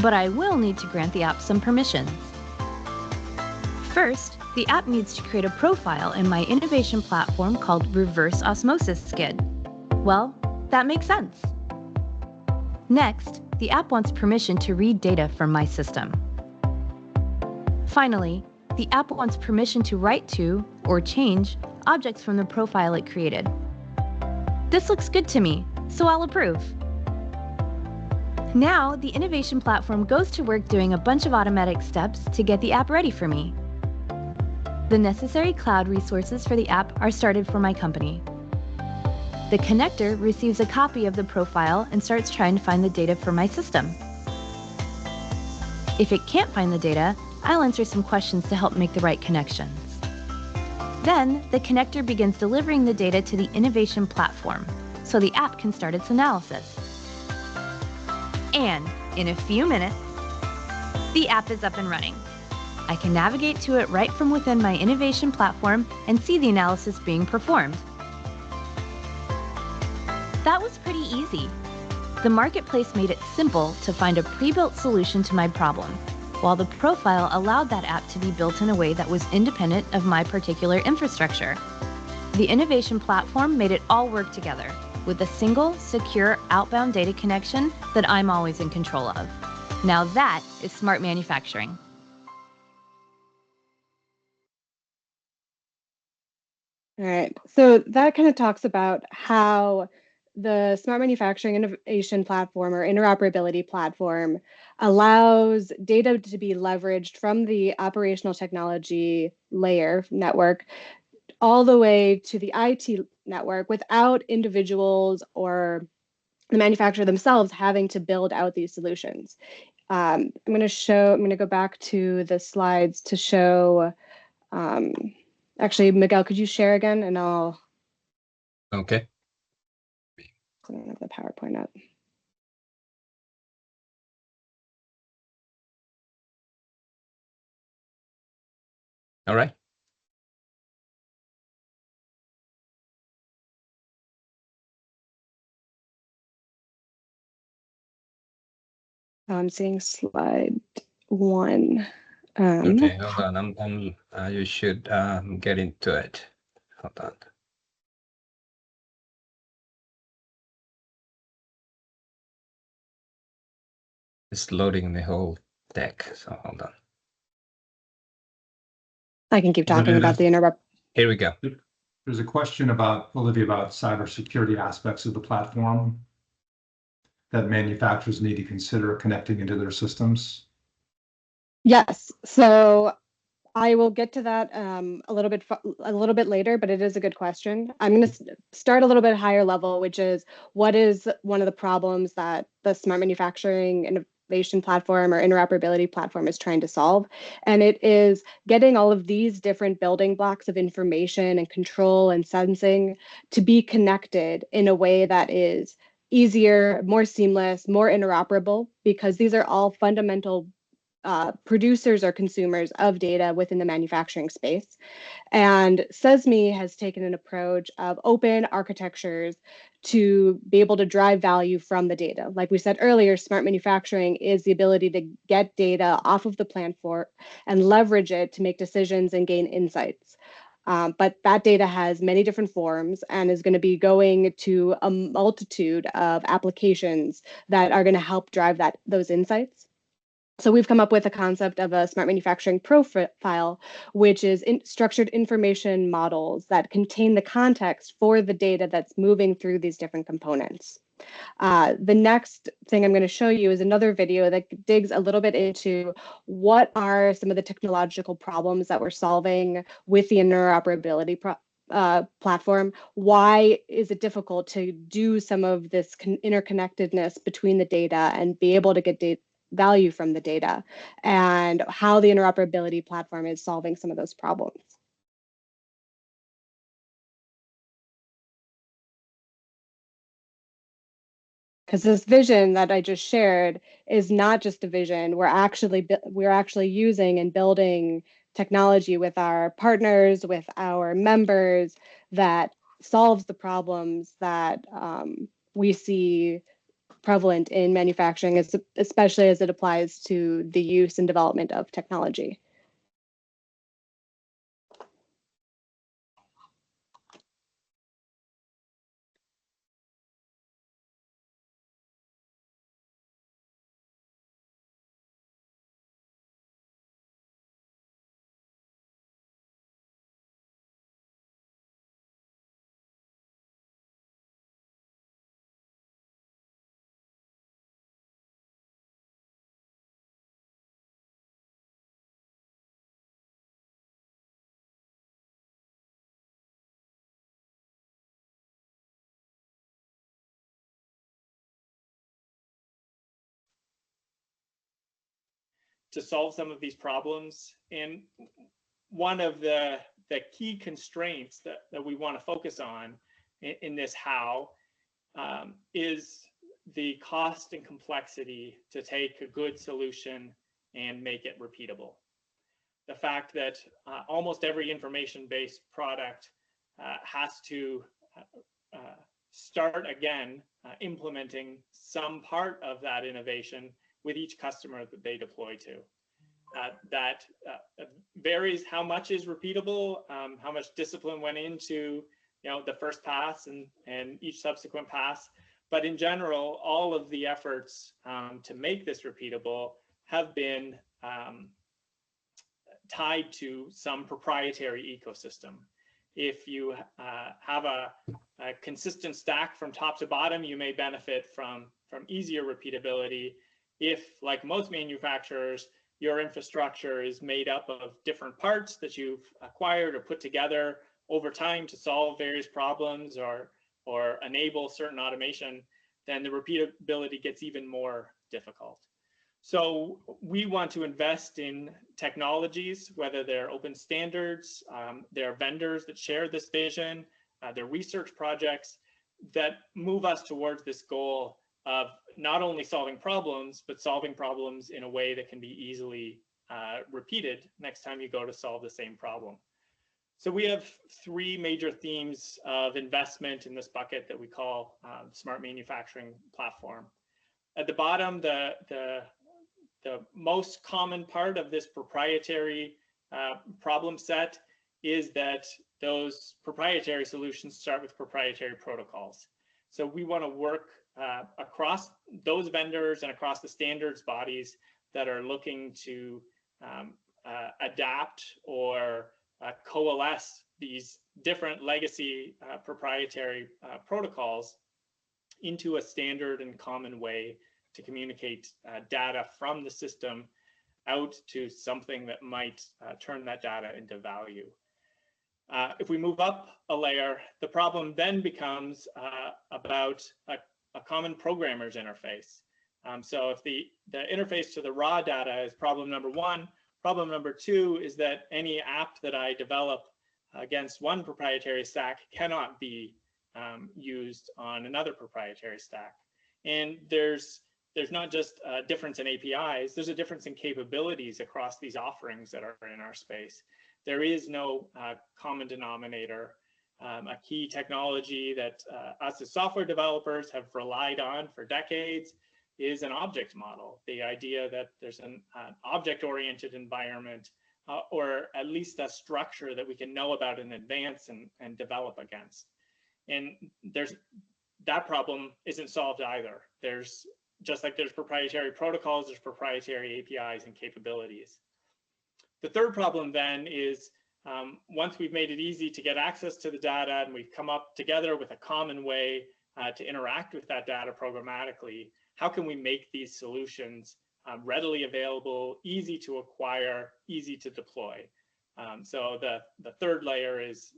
But I will need to grant the app some permissions. First, the app needs to create a profile in my innovation platform called Reverse Osmosis SCID. Well, that makes sense. Next, the app wants permission to read data from my system. Finally, the app wants permission to write to, or change, objects from the profile it created. This looks good to me, so I'll approve. Now, the innovation platform goes to work doing a bunch of automatic steps to get the app ready for me. The necessary cloud resources for the app are started for my company. The connector receives a copy of the profile and starts trying to find the data for my system. If it can't find the data, I'll answer some questions to help make the right connections. Then, the connector begins delivering the data to the innovation platform, so the app can start its analysis. And, in a few minutes, the app is up and running. I can navigate to it right from within my innovation platform and see the analysis being performed. That was pretty easy. The marketplace made it simple to find a pre-built solution to my problem, while the profile allowed that app to be built in a way that was independent of my particular infrastructure. The innovation platform made it all work together with a single, secure, outbound data connection that I'm always in control of. Now that is smart manufacturing. All right, so that kind of talks about how the Smart Manufacturing Innovation Platform or interoperability platform allows data to be leveraged from the operational technology layer network all the way to the IT network without individuals or the manufacturer themselves having to build out these solutions. I'm going to go back to the slides to show. Actually, Miguel, could you share again, and I'll. Okay. I don't have the PowerPoint up. All right. I'm seeing slide 1. Okay, hold on. You should get into it. Hold on. It's loading the whole deck, so hold on. I can keep talking about the interrupt. Here we go. There's a question about, Olivia, about cybersecurity aspects of the platform that manufacturers need to consider connecting into their systems. Yes, so I will get to that a little bit later, but it is a good question. I'm going to start a little bit higher level, which is what is one of the problems that the Smart Manufacturing Innovation Platform or interoperability platform is trying to solve. And it is getting all of these different building blocks of information and control and sensing to be connected in a way that is easier, more seamless, more interoperable, because these are all fundamental producers or consumers of data within the manufacturing space. And CESMII has taken an approach of open architectures to be able to drive value from the data. Like we said earlier, smart manufacturing is the ability to get data off of the plant floor and leverage it to make decisions and gain insights. But that data has many different forms and is going to be going to a multitude of applications that are going to help drive those insights. So we've come up with a concept of a smart manufacturing profile, which is structured information models that contain the context for the data that's moving through these different components. The next thing I'm going to show you is another video that digs a little bit into what are some of the technological problems that we're solving with the interoperability platform. Why is it difficult to do some of this interconnectedness between the data and be able to get value from the data, and how the interoperability platform is solving some of those problems. Because this vision that I just shared is not just a vision. We're actually using and building technology with our partners, with our members, that solves the problems that we see prevalent in manufacturing, especially as it applies to the use and development of technology. To solve some of these problems. And one of the key constraints that we want to focus on in this how is the cost and complexity to take a good solution and make it repeatable. The fact that almost every information-based product has to start again implementing some part of that innovation with each customer that they deploy to. That varies how much is repeatable, how much discipline went into the first pass and each subsequent pass. But in general, all of the efforts to make this repeatable have been tied to some proprietary ecosystem. If you have a consistent stack from top to bottom, you may benefit from easier repeatability. If, like most manufacturers, your infrastructure is made up of different parts that you've acquired or put together over time to solve various problems or enable certain automation, then the repeatability gets even more difficult. So we want to invest in technologies, whether they're open standards, there are vendors that share this vision, there are research projects that move us towards this goal of not only solving problems, but solving problems in a way that can be easily repeated next time you go to solve the same problem. So we have three major themes of investment in this bucket that we call smart manufacturing platform. At the bottom, the most common part of this proprietary problem set is that those proprietary solutions start with proprietary protocols. So we want to work across those vendors and across the standards bodies that are looking to adapt or coalesce these different legacy proprietary protocols into a standard and common way to communicate data from the system out to something that might turn that data into value. If we move up a layer, the problem then becomes about a common programmer's interface. So if the interface to the raw data is problem number one, problem number two is that any app that I develop against one proprietary stack cannot be used on another proprietary stack. And there's there's not just a difference in APIs, there's a difference in capabilities across these offerings that are in our space. There is no common denominator. A key technology that us as software developers have relied on for decades is an object model. The idea that there's an object-oriented environment, or at least a structure that we can know about in advance and develop against. And that problem isn't solved either. There's, just like there's proprietary protocols, there's proprietary APIs and capabilities. The third problem then is, once we've made it easy to get access to the data and we've come up together with a common way to interact with that data programmatically, how can we make these solutions readily available, easy to acquire, easy to deploy? So the third layer is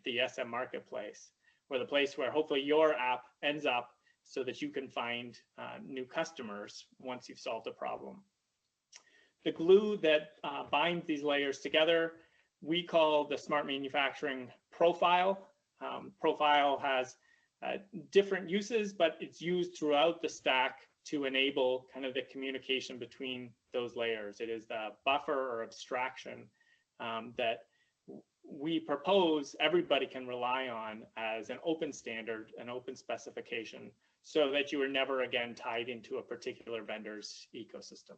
the SM marketplace, or the place where hopefully your app ends up so that you can find new customers once you've solved a problem. The glue that binds these layers together, we call the smart manufacturing profile. Profile has different uses, but it's used throughout the stack to enable kind of the communication between those layers. It is the buffer or abstraction that we propose everybody can rely on as an open standard, an open specification, so that you are never again tied into a particular vendor's ecosystem.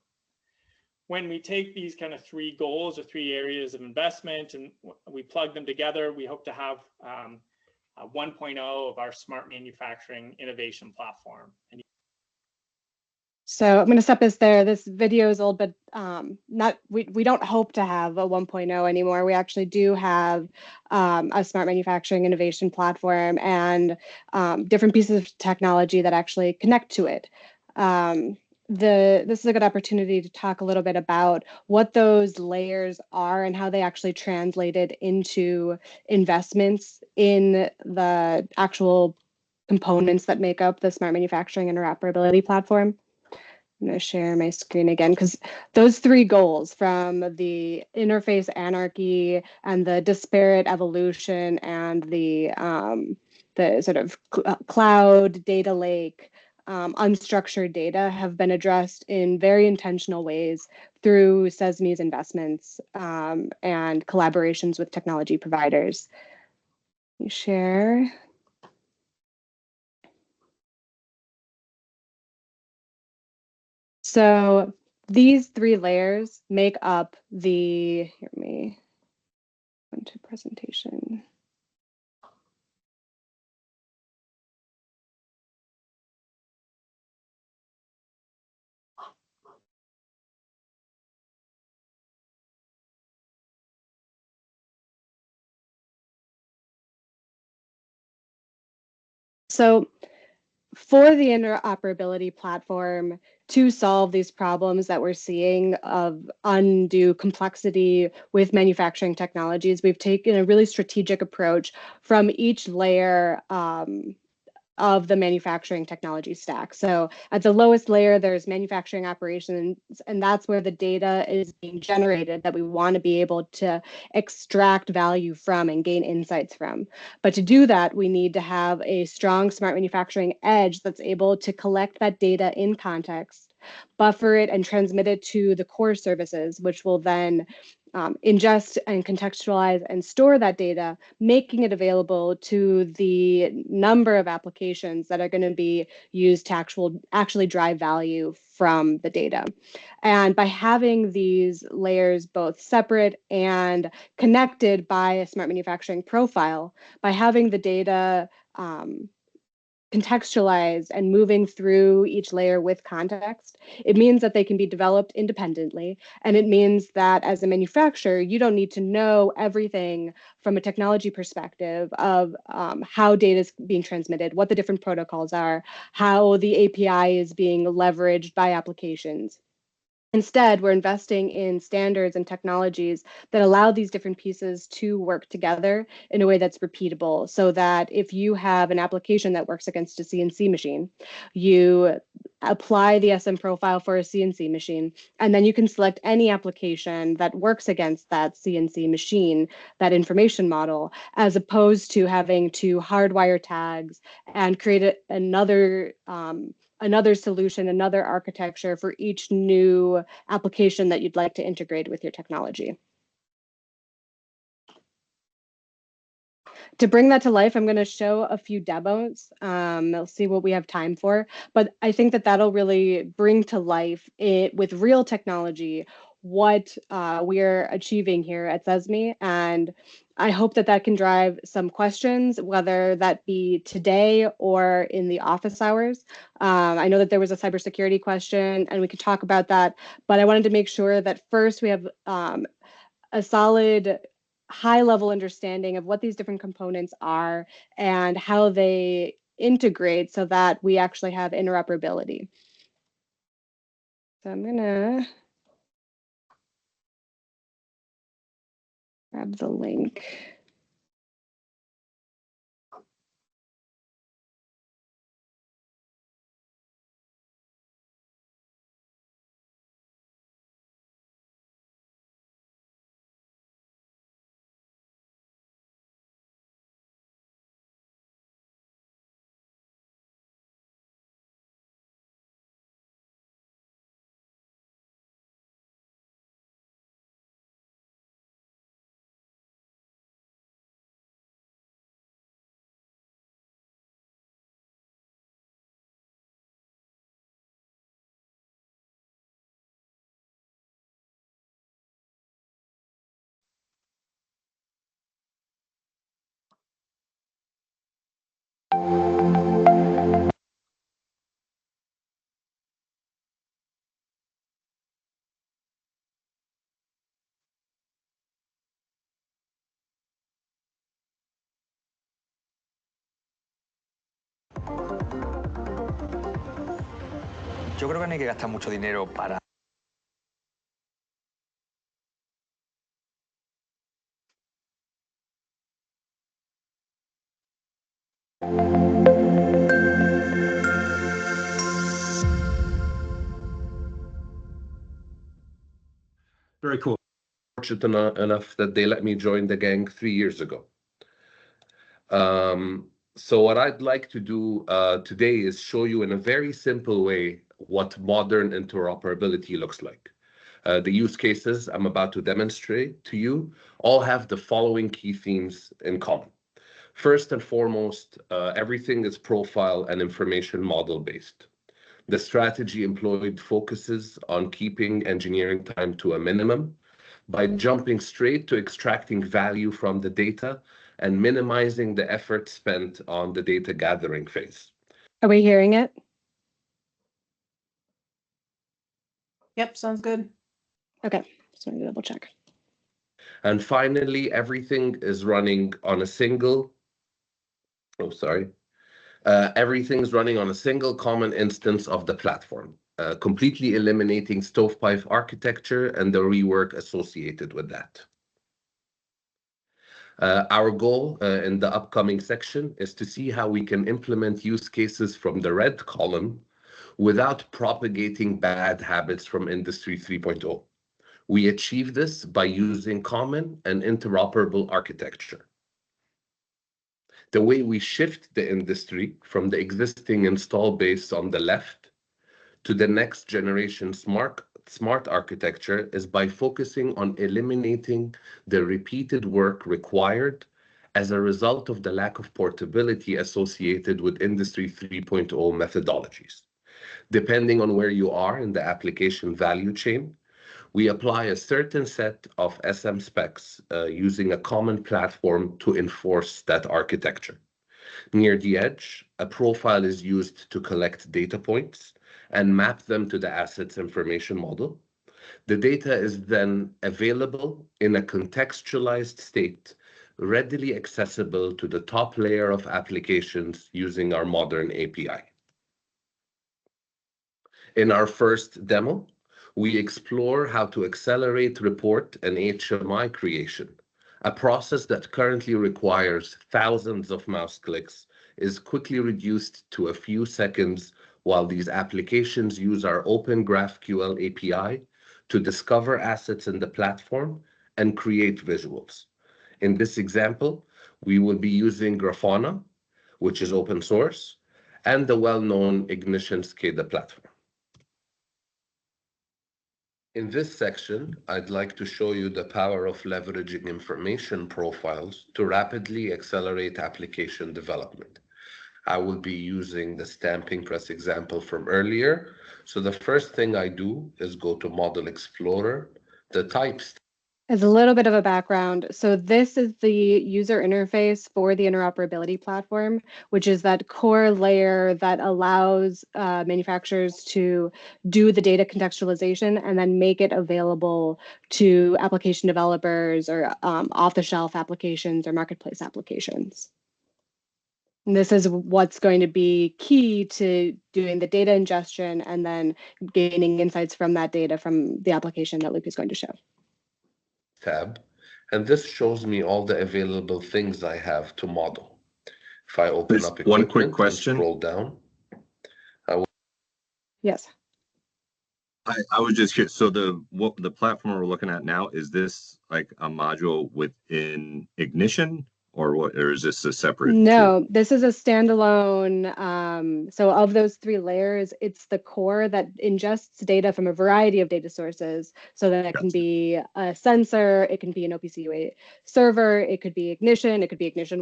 When we take these kind of three goals or three areas of investment and we plug them together, we hope to have 1.0 of our smart manufacturing innovation platform. So I'm going to stop this there. This video is old, but we don't hope to have a 1.0 anymore. We actually do have a smart manufacturing innovation platform and different pieces of technology that actually connect to it. This is a good opportunity to talk a little bit about what those layers are and how they actually translated into investments in the actual components that make up the smart manufacturing interoperability platform. I'm going to share my screen again because those three goals, from the interface anarchy and the disparate evolution and the sort of cloud data lake, unstructured data, have been addressed in very intentional ways through CESMII's investments and collaborations with technology providers. Let me share. So these three layers make up the, here me, go into presentation. So for the interoperability platform to solve these problems that we're seeing of undue complexity with manufacturing technologies, we've taken a really strategic approach from each layer of the manufacturing technology stack. So at the lowest layer, there's manufacturing operations, and that's where the data is being generated that we want to be able to extract value from and gain insights from. But to do that, we need to have a strong smart manufacturing edge that's able to collect that data in context, buffer it, and transmit it to the core services, which will then ingest and contextualize and store that data, making it available to the number of applications that are going to be used to actually drive value from the data. And by having these layers both separate and connected by a smart manufacturing profile, by having the data contextualized and moving through each layer with context, it means that they can be developed independently. And it means that as a manufacturer, you don't need to know everything from a technology perspective of how data is being transmitted, what the different protocols are, how the API is being leveraged by applications. Instead, we're investing in standards and technologies that allow these different pieces to work together in a way that's repeatable, so that if you have an application that works against a CNC machine, you apply the SM profile for a CNC machine, and then you can select any application that works against that CNC machine, that information model, as opposed to having to hardwire tags and create another another solution, another architecture for each new application that you'd like to integrate with your technology. To bring that to life, I'm going to show a few demos. We'll see what we have time for, but I think that that'll really bring to life with real technology what we're achieving here at CESMII, and I hope that that can drive some questions, whether that be today or in the office hours. I know that there was a cybersecurity question, and we could talk about that, but I wanted to make sure that first we have a solid high-level understanding of what these different components are and how they integrate so that we actually have interoperability. So I'm gonna grab the link. Yo creo que no hay que gastar mucho dinero para... Very cool. Fortunate enough that they let me join the gang 3 years ago. So what I'd like to do today is show you in a very simple way what modern interoperability looks like. The use cases I'm about to demonstrate to you all have the following key themes in common. First and foremost, everything is profile and information model based. The strategy employed focuses on keeping engineering time to a minimum by jumping straight to extracting value from the data and minimizing the effort spent on the data gathering phase. Are we hearing it? Yep, sounds good. Okay, just want to double check. And finally, everything is running on a single, everything's running on a single common instance of the platform, completely eliminating stovepipe architecture and the rework associated with that. Our goal in the upcoming section is to see how we can implement use cases from the red column without propagating bad habits from Industry 3.0. We achieve this by using common and interoperable architecture. The way we shift the industry from the existing install base on the left to the next generation smart architecture is by focusing on eliminating the repeated work required as a result of the lack of portability associated with Industry 3.0 methodologies. Depending on where you are in the application value chain, we apply a certain set of SM specs using a common platform to enforce that architecture. Near the edge, a profile is used to collect data points and map them to the assets information model. The data is then available in a contextualized state, readily accessible to the top layer of applications using our modern API. In our first demo, we explore how to accelerate report and HMI creation. A process that currently requires thousands of mouse clicks is quickly reduced to a few seconds while these applications use our Open GraphQL API to discover assets in the platform and create visuals. In this example, we will be using Grafana, which is open source, and the well-known Ignition SCADA platform. In this section, I'd like to show you the power of leveraging information profiles to rapidly accelerate application development. I will be using the stamping press example from earlier. So the first thing I do is go to Model Explorer, the types. As a little bit of a background, so this is the user interface for the interoperability platform, which is that core layer that allows manufacturers to do the data contextualization and then make it available to application developers or off-the-shelf applications or marketplace applications. And this is what's going to be key to doing the data ingestion and then gaining insights from that data from the application that Luke is going to show. Tab, and this shows me all the available things I have to model. If I open up one quick question, scroll down. Yes. I was just curious. So the platform we're looking at now, is this like a module within Ignition, or what? Or is this a separate? No, this is a standalone. So of those three layers, it's the core that ingests data from a variety of data sources. So that it can be a sensor, it can be an OPC UA server, it could be Ignition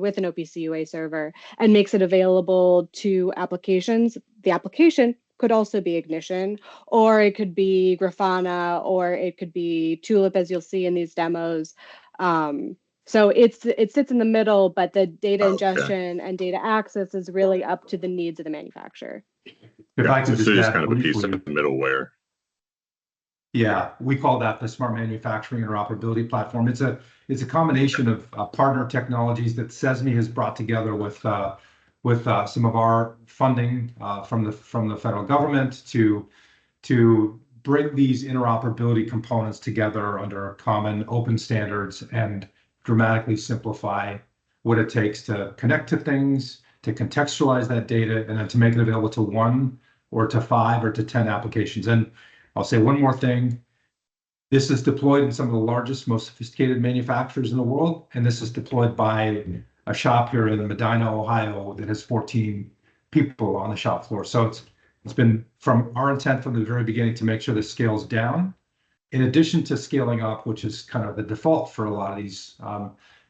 with an OPC UA server, and makes it available to applications. The application could also be Ignition, or it could be Grafana, or it could be Tulip, as you'll see in these demos. So it sits in the middle, but the data ingestion and data access is really up to the needs of the manufacturer. If I could just add kind of a piece of briefly. middleware. Yeah, we call that the Smart Manufacturing Interoperability Platform. It's a combination of partner technologies that CESMII has brought together with some of our funding from the federal government to bring these interoperability components together under common open standards and dramatically simplify what it takes to connect to things, to contextualize that data, and then to make it available to 1 or to 5 or to 10 applications. And I'll say one more thing. This is deployed in some of the largest, most sophisticated manufacturers in the world, and this is deployed by a shop here in Medina, Ohio, that has 14 people on the shop floor. So it's been from our intent from the very beginning to make sure this scales down, in addition to scaling up, which is kind of the default for a lot of these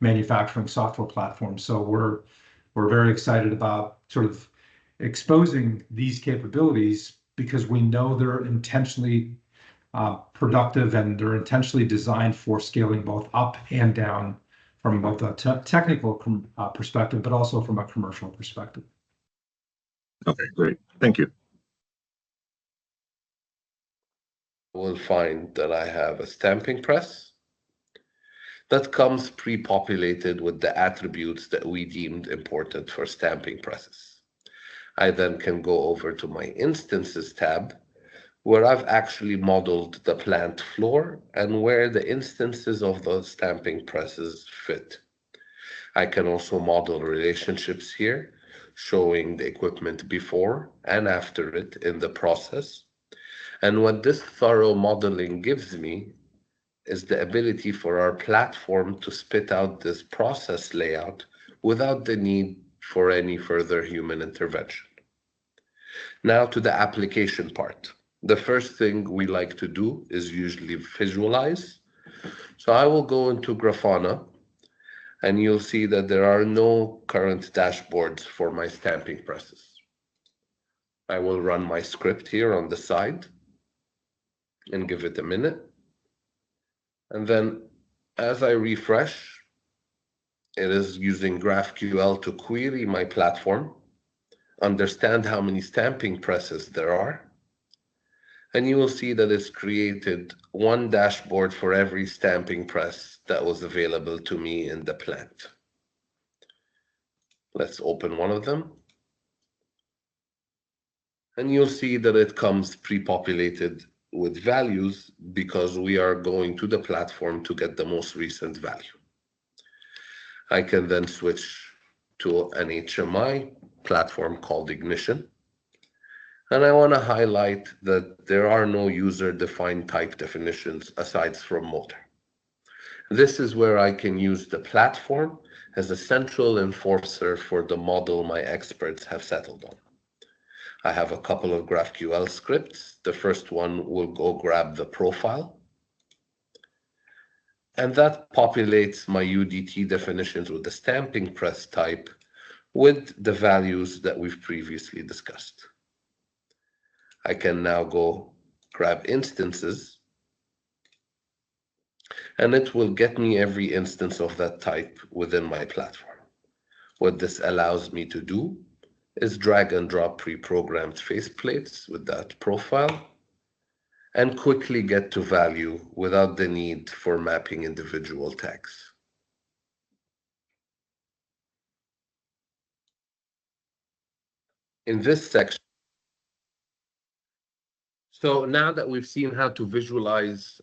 manufacturing software platforms. So we're very excited about sort of exposing these capabilities because we know they're intentionally productive and they're intentionally designed for scaling both up and down from both a technical perspective, but also from a commercial perspective. Okay, great. Thank you. Will find that I have a stamping press that comes pre-populated with the attributes that we deemed important for stamping presses. I then can go over to my Instances tab, where I've actually modeled the plant floor and where the instances of those stamping presses fit. I can also model relationships here, showing the equipment before and after it in the process. And what this thorough modeling gives me is the ability for our platform to spit out this process layout without the need for any further human intervention. Now to the application part. The first thing we like to do is usually visualize. So I will go into Grafana, and you'll see that there are no current dashboards for my stamping presses. I will run my script here on the side and give it a minute. And then as I refresh, it is using GraphQL to query my platform, understand how many stamping presses there are, and you will see that it's created one dashboard for every stamping press that was available to me in the plant. Let's open one of them. And you'll see that it comes pre-populated with values because we are going to the platform to get the most recent value. I can then switch to an HMI platform called Ignition. And I want to highlight that there are no user-defined type definitions aside from motor. This is where I can use the platform as a central enforcer for the model my experts have settled on. I have a couple of GraphQL scripts. The first one will go grab the profile. And that populates my UDT definitions with the stamping press type with the values that we've previously discussed. I can now go grab instances, and it will get me every instance of that type within my platform. What this allows me to do is drag and drop pre-programmed faceplates with that profile and quickly get to value without the need for mapping individual tags. In this section, so now that we've seen how to visualize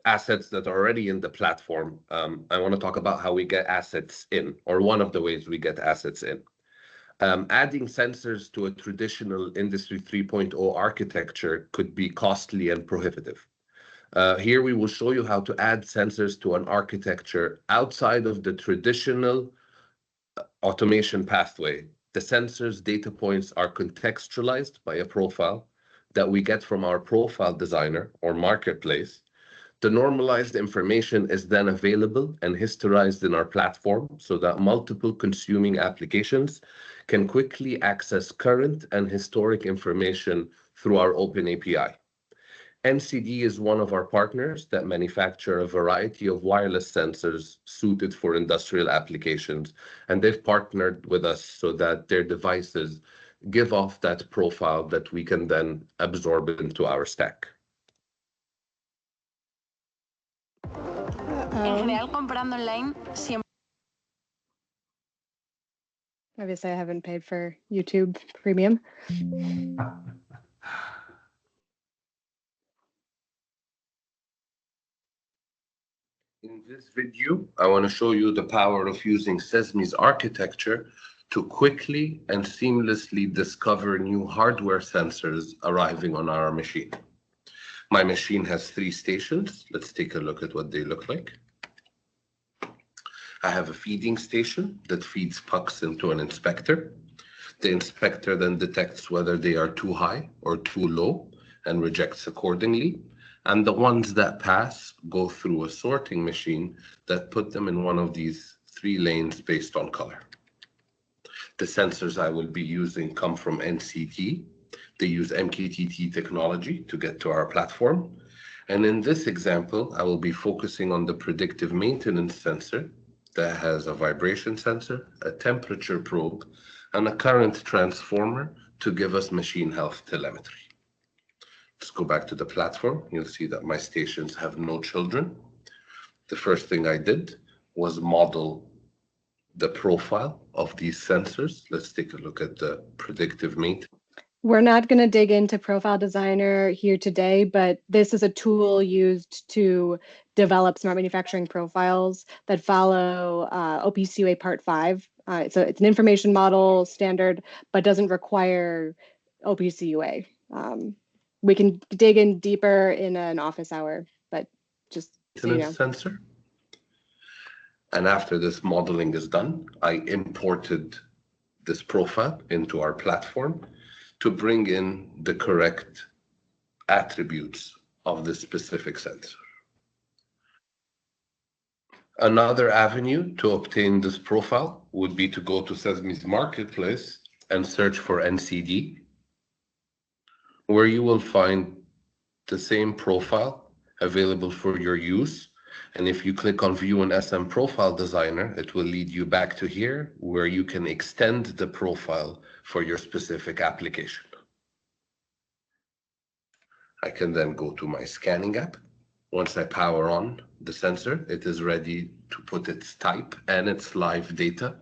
assets that are already in the platform, I want to talk about how we get assets in, or one of the ways we get assets in. Adding sensors to a traditional Industry 3.0 architecture could be costly and prohibitive. Here we will show you how to add sensors to an architecture outside of the traditional automation pathway. The sensors data points are contextualized by a profile that we get from our profile designer or marketplace. The normalized information is then available and historized in our platform so that multiple consuming applications can quickly access current and historic information through our open API. NCD is one of our partners that manufacture a variety of wireless sensors suited for industrial applications, and they've partnered with us so that their devices give off that profile that we can then absorb into our stack. Obviously, I haven't paid for YouTube Premium. In this video, I want to show you the power of using CESMII's architecture to quickly and seamlessly discover new hardware sensors arriving on our machine. My machine has 3 stations. Let's take a look at what they look like. I have a feeding station that feeds pucks into an inspector. The inspector then detects whether they are too high or too low and rejects accordingly. And the ones that pass go through a sorting machine that put them in one of these 3 lanes based on color. The sensors I will be using come from NCT. They use MQTT technology to get to our platform. And in this example, I will be focusing on the predictive maintenance sensor that has a vibration sensor, a temperature probe, and a current transformer to give us machine health telemetry. Let's go back to the platform. You'll see that my stations have no children. The first thing I did was model the profile of these sensors. Let's take a look at the predictive maintenance. We're not going to dig into Profile Designer here today, but this is a tool used to develop smart manufacturing profiles that follow OPC-UA Part 5. So it's an information model standard, but doesn't require OPC-UA. We can dig in deeper in an office hour, but just so you know. Sensor. And after this modeling is done, I imported this profile into our platform to bring in the correct attributes of the specific sensor. Another avenue to obtain this profile would be to go to CESMII's marketplace and search for NCD, where you will find the same profile available for your use. And if you click on View an SM Profile Designer, it will lead you back to here, where you can extend the profile for your specific application. I can then go to my scanning app. Once I power on the sensor, it is ready to put its type and its live data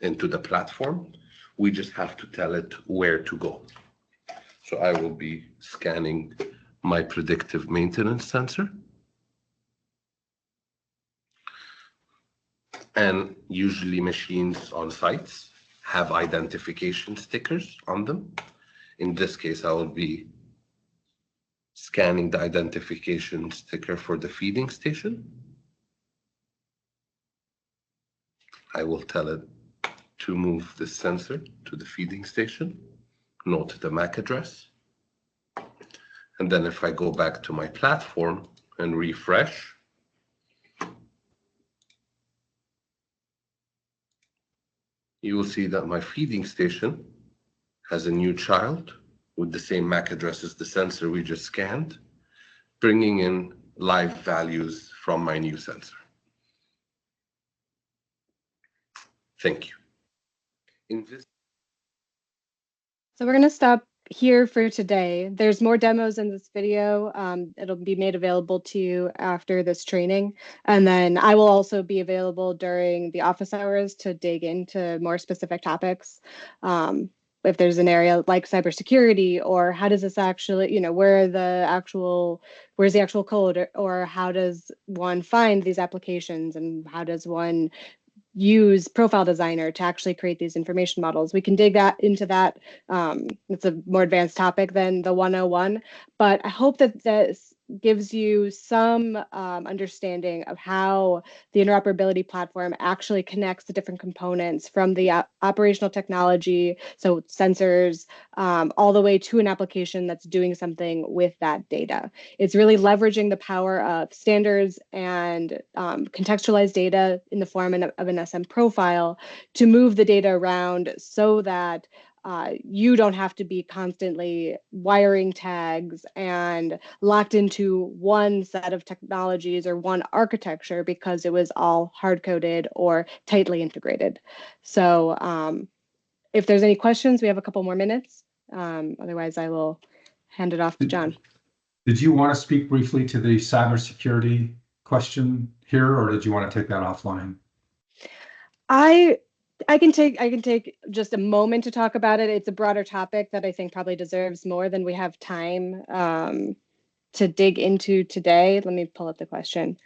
into the platform. We just have to tell it where to go. So I will be scanning my predictive maintenance sensor. And usually machines on sites have identification stickers on them. In this case, I will be scanning the identification sticker for the feeding station. I will tell it to move the sensor to the feeding station. note the MAC address. And then if I go back to my platform and refresh, you will see that my feeding station has a new child with the same MAC address as the sensor we just scanned, bringing in live values from my new sensor. Thank you. So we're going to stop here for today. There's more demos in this video. It'll be made available to you after this training. And then I will also be available during the office hours to dig into more specific topics. If there's an area like cybersecurity, or how does this actually, where's the actual code, or how does one find these applications, and how does one use Profile Designer to actually create these information models. We can dig into that. It's a more advanced topic than the 101, but I hope that this gives you some understanding of how the interoperability platform actually connects the different components from the operational technology, so sensors, all the way to an application that's doing something with that data. It's really leveraging the power of standards and contextualized data in the form of an SM profile to move the data around so that you don't have to be constantly wiring tags and locked into one set of technologies or one architecture because it was all hard-coded or tightly integrated. So if there's any questions, we have a couple more minutes. Otherwise, I will hand it off to John. Did you want to speak briefly to the cybersecurity question here, or did you want to take that offline? I can take just a moment to talk about it. It's a broader topic that I think probably deserves more than we have time to dig into today. Let me pull up the question.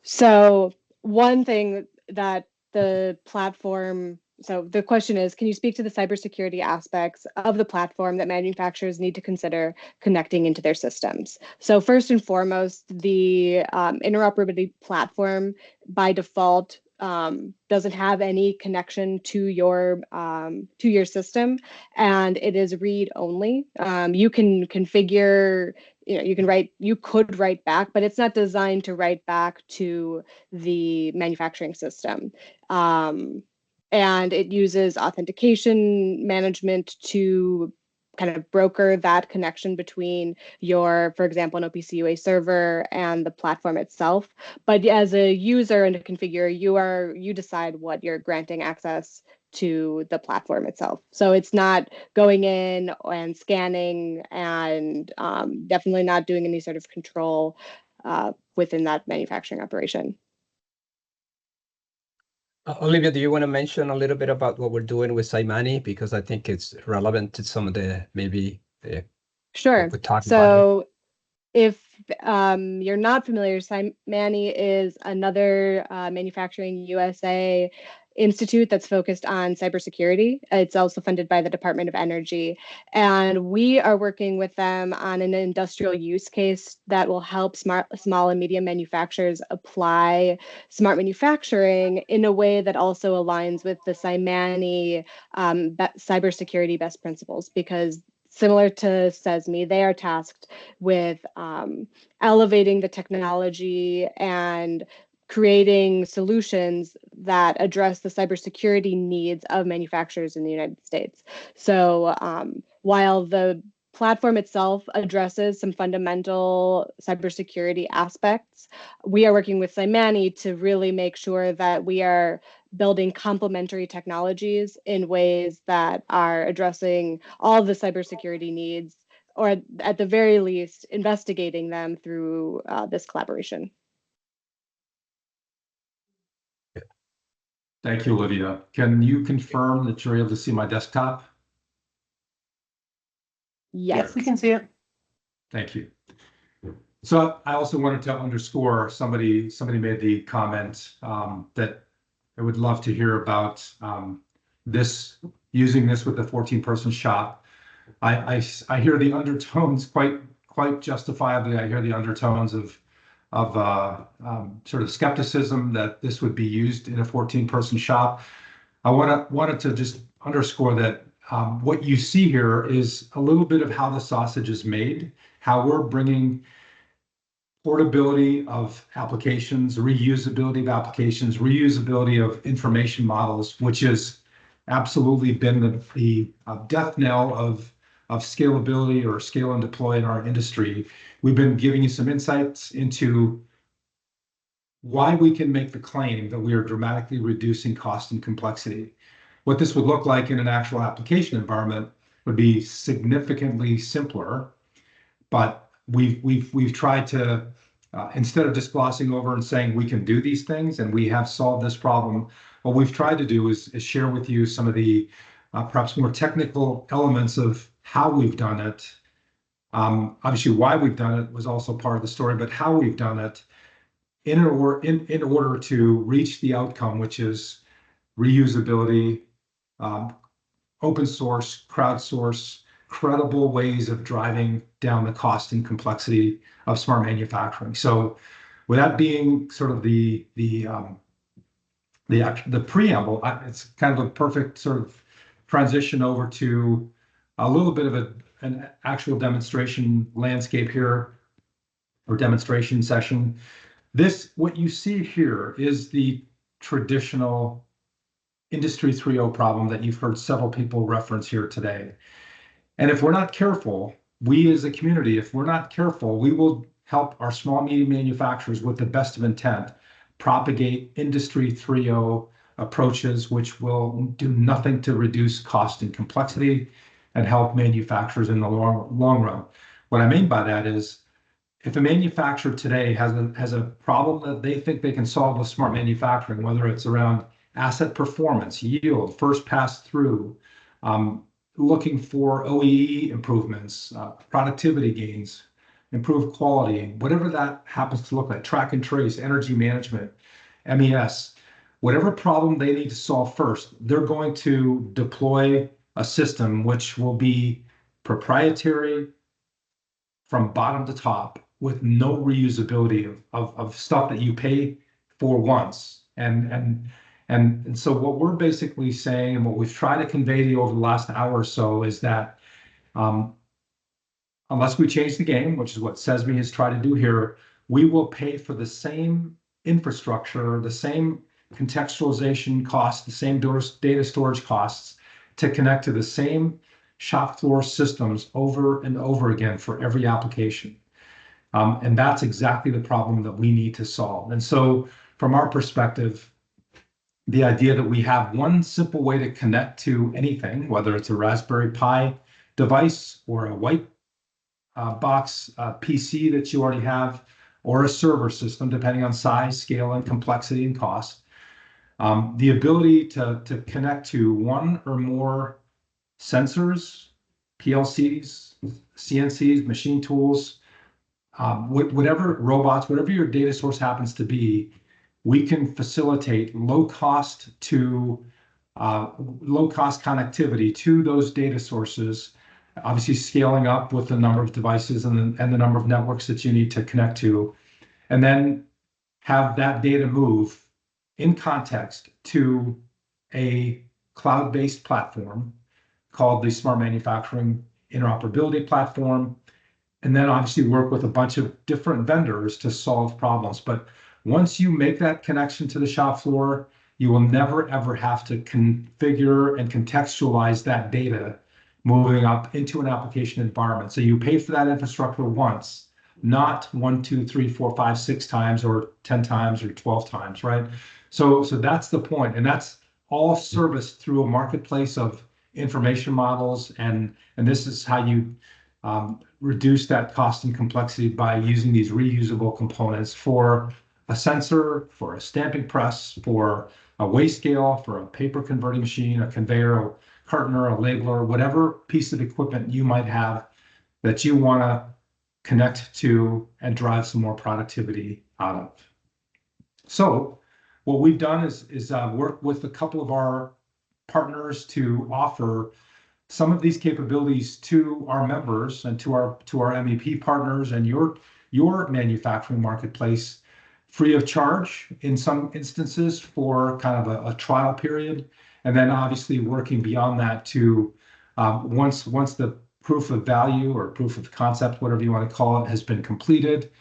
So one thing that the platform, so the question is, can you speak to the cybersecurity aspects of the platform that manufacturers need to consider connecting into their systems? So first and foremost, the interoperability platform by default doesn't have any connection to your system, and it is read only. You can configure, you could write back, but it's not designed to write back to the manufacturing system. And it uses authentication management to kind of broker that connection between your, for example, an OPC UA server and the platform itself. But as a user and a configurer, you decide what you're granting access to the platform itself. So it's not going in and scanning, and definitely not doing any sort of control within that manufacturing operation. Olivia, do you want to mention a little bit about what we're doing with CESMII? Because I think it's relevant to some of the Sure. So if you're not familiar, CESMII is another manufacturing USA institute that's focused on cybersecurity. It's also funded by the Department of Energy. And we are working with them on an industrial use case that will help small and medium manufacturers apply smart manufacturing in a way that also aligns with the CESMII cybersecurity best principles, because similar to CESMII, they are tasked with elevating the technology and creating solutions that address the cybersecurity needs of manufacturers in the United States. So while the platform itself addresses some fundamental cybersecurity aspects, we are working with CESMII to really make sure that we are building complementary technologies in ways that are addressing all the cybersecurity needs, or at the very least, investigating them through this collaboration. Thank you, Olivia. Can you confirm that you're able to see my desktop? Yes, we can see it. Thank you. So I also wanted to underscore, somebody made the comment that I would love to hear about using this with the 14-person shop. I hear the undertones quite justifiably. I hear the undertones of sort of skepticism that this would be used in a 14-person shop. I wanted to just underscore that what you see here is a little bit of how the sausage is made, how we're bringing portability of applications, reusability of applications, reusability of information models, which has absolutely been the death knell of scalability or scale and deploy in our industry. We've been giving you some insights into why we can make the claim that we are dramatically reducing cost and complexity. What this would look like in an actual application environment would be significantly simpler, but we've tried to, instead of just glossing over and saying we can do these things and we have solved this problem, what we've tried to do is share with you some of the perhaps more technical elements of how we've done it. Obviously, why we've done it was also part of the story, but how we've done it in order to reach the outcome, which is reusability, open source, crowdsource, credible ways of driving down the cost and complexity of smart manufacturing. So, with that being sort of the preamble, it's kind of a perfect sort of transition over to a little bit of an actual demonstration landscape here, or demonstration session. What you see here is the traditional Industry 3.0 problem that you've heard several people reference here today. And if we're not careful, we as a community, if we're not careful, we will help our small medium manufacturers with the best of intent propagate Industry 3.0 approaches, which will do nothing to reduce cost and complexity and help manufacturers in the long run. What I mean by that is, if a manufacturer today has a problem that they think they can solve with smart manufacturing, whether it's around asset performance, yield, first pass through, looking for OEE improvements, productivity gains, improved quality, whatever that happens to look like, track and trace, energy management, MES, whatever problem they need to solve first, they're going to deploy a system which will be proprietary from bottom to top with no reusability of stuff that you pay for once. And so what we're basically saying, and what we've tried to convey to you over the last hour or so, is that unless we change the game, which is what CESMII has tried to do here, we will pay for the same infrastructure, the same contextualization costs, the same data storage costs to connect to the same shop floor systems over and over again for every application. And that's exactly the problem that we need to solve. And so from our perspective, the idea that we have one simple way to connect to anything, whether it's a Raspberry Pi device or a white box PC that you already have, or a server system, depending on size, scale, and complexity and cost, the ability to connect to one or more sensors, PLCs, CNCs, machine tools, whatever robots, whatever your data source happens to be, we can facilitate low-cost connectivity to those data sources, obviously scaling up with the number of devices and the number of networks that you need to connect to, and then have that data move in context to a cloud-based platform called the Smart Manufacturing Interoperability Platform, and then obviously work with a bunch of different vendors to solve problems. But once you make that connection to the shop floor, you will never, ever have to configure and contextualize that data moving up into an application environment. So you pay for that infrastructure once, not 1, 2, 3, 4, 5, 6 times, or 10 times, or 12 times, right? So that's the point. And that's all serviced through a marketplace of information models. And this is how you reduce that cost and complexity, by using these reusable components for a sensor, for a stamping press, for a weigh scale, for a paper converting machine, a conveyor, a cartoner, a labeler, whatever piece of equipment you might have that you want to connect to and drive some more productivity out of. So what we've done is work with a couple of our partners to offer some of these capabilities to our members and to our MEP partners and your manufacturing marketplace, free of charge in some instances for kind of a trial period, And then obviously working beyond that to once the proof of value or proof of concept, whatever you want to call it, has been completed,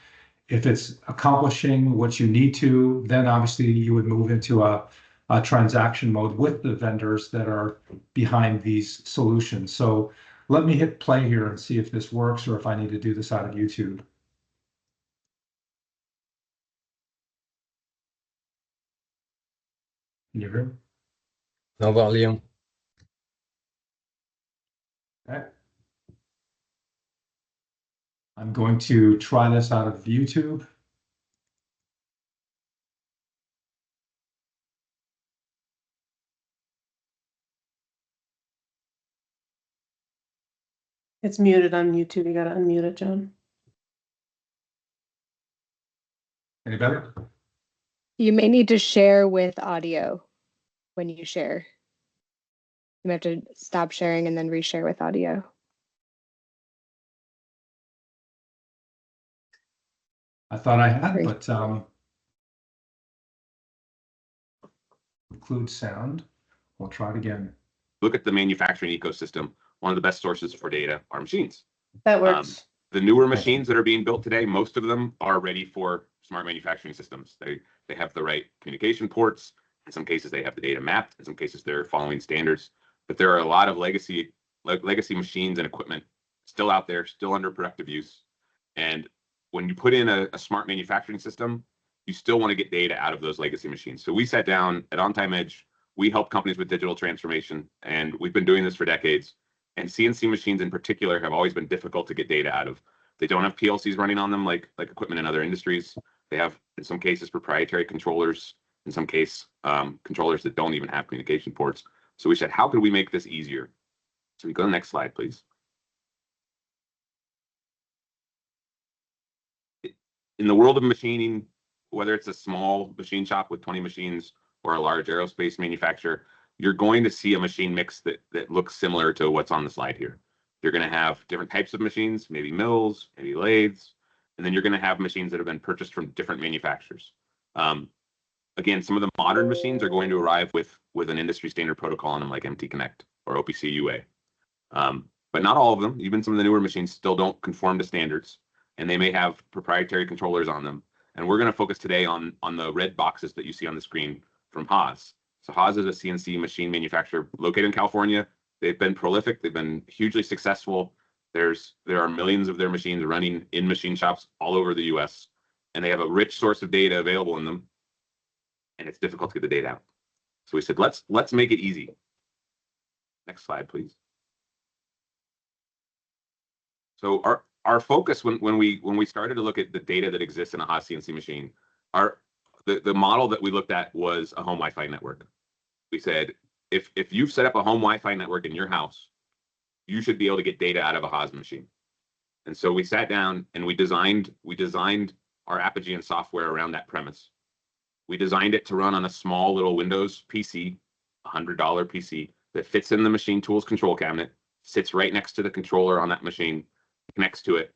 if it's accomplishing what you need to, then obviously you would move into a transaction mode with the vendors that are behind these solutions. So let me hit play here and see if this works or if I need to do this out of YouTube. Can you hear me? No volume. Okay. I'm going to try this out of YouTube. It's muted on YouTube. You gotta unmute it, John. Any better? You may need to share with audio when you share. You may have to stop sharing and then reshare with audio. I thought I had, but include sound. We'll try it again. Look at the manufacturing ecosystem. One of the best sources for data are machines. That works. The newer machines that are being built today, most of them are ready for smart manufacturing systems. They have the right communication ports. In some cases, they have the data mapped. In some cases, they're following standards. But there are a lot of legacy machines and equipment still out there, still under productive use. And when you put in a smart manufacturing system, you still want to get data out of those legacy machines. So we sat down at OnTime Edge. We help companies with digital transformation, and we've been doing this for decades. And CNC machines in particular have always been difficult to get data out of. They don't have PLCs running on them like equipment in other industries. They have, in some cases, proprietary controllers, in some case, controllers that don't even have communication ports. So we said, how could we make this easier? So we go to the next slide, please. In the world of machining, whether it's a small machine shop with 20 machines or a large aerospace manufacturer, you're going to see a machine mix that looks similar to what's on the slide here. You're going to have different types of machines, maybe mills, maybe lathes, and then you're going to have machines that have been purchased from different manufacturers. Again, some of the modern machines are going to arrive with an industry standard protocol on them like MT Connect or OPC UA. But not all of them. Even some of the newer machines still don't conform to standards, and they may have proprietary controllers on them. And we're going to focus today on the red boxes that you see on the screen from Haas. So Haas is a CNC machine manufacturer located in California. They've been prolific. They've been hugely successful. There are millions of their machines running in machine shops all over the US, and they have a rich source of data available in them, and it's difficult to get the data out. So we said, let's make it easy. Next slide, please. So our focus when we started to look at the data that exists in a Haas CNC machine, the model that we looked at was a home Wi-Fi network. We said, if you've set up a home Wi-Fi network in your house, you should be able to get data out of a Haas machine. And so we sat down and we designed our Apogee software around that premise. We designed it to run on a small little Windows PC, $100 PC that fits in the machine tools control cabinet, sits right next to the controller on that machine, connects to it,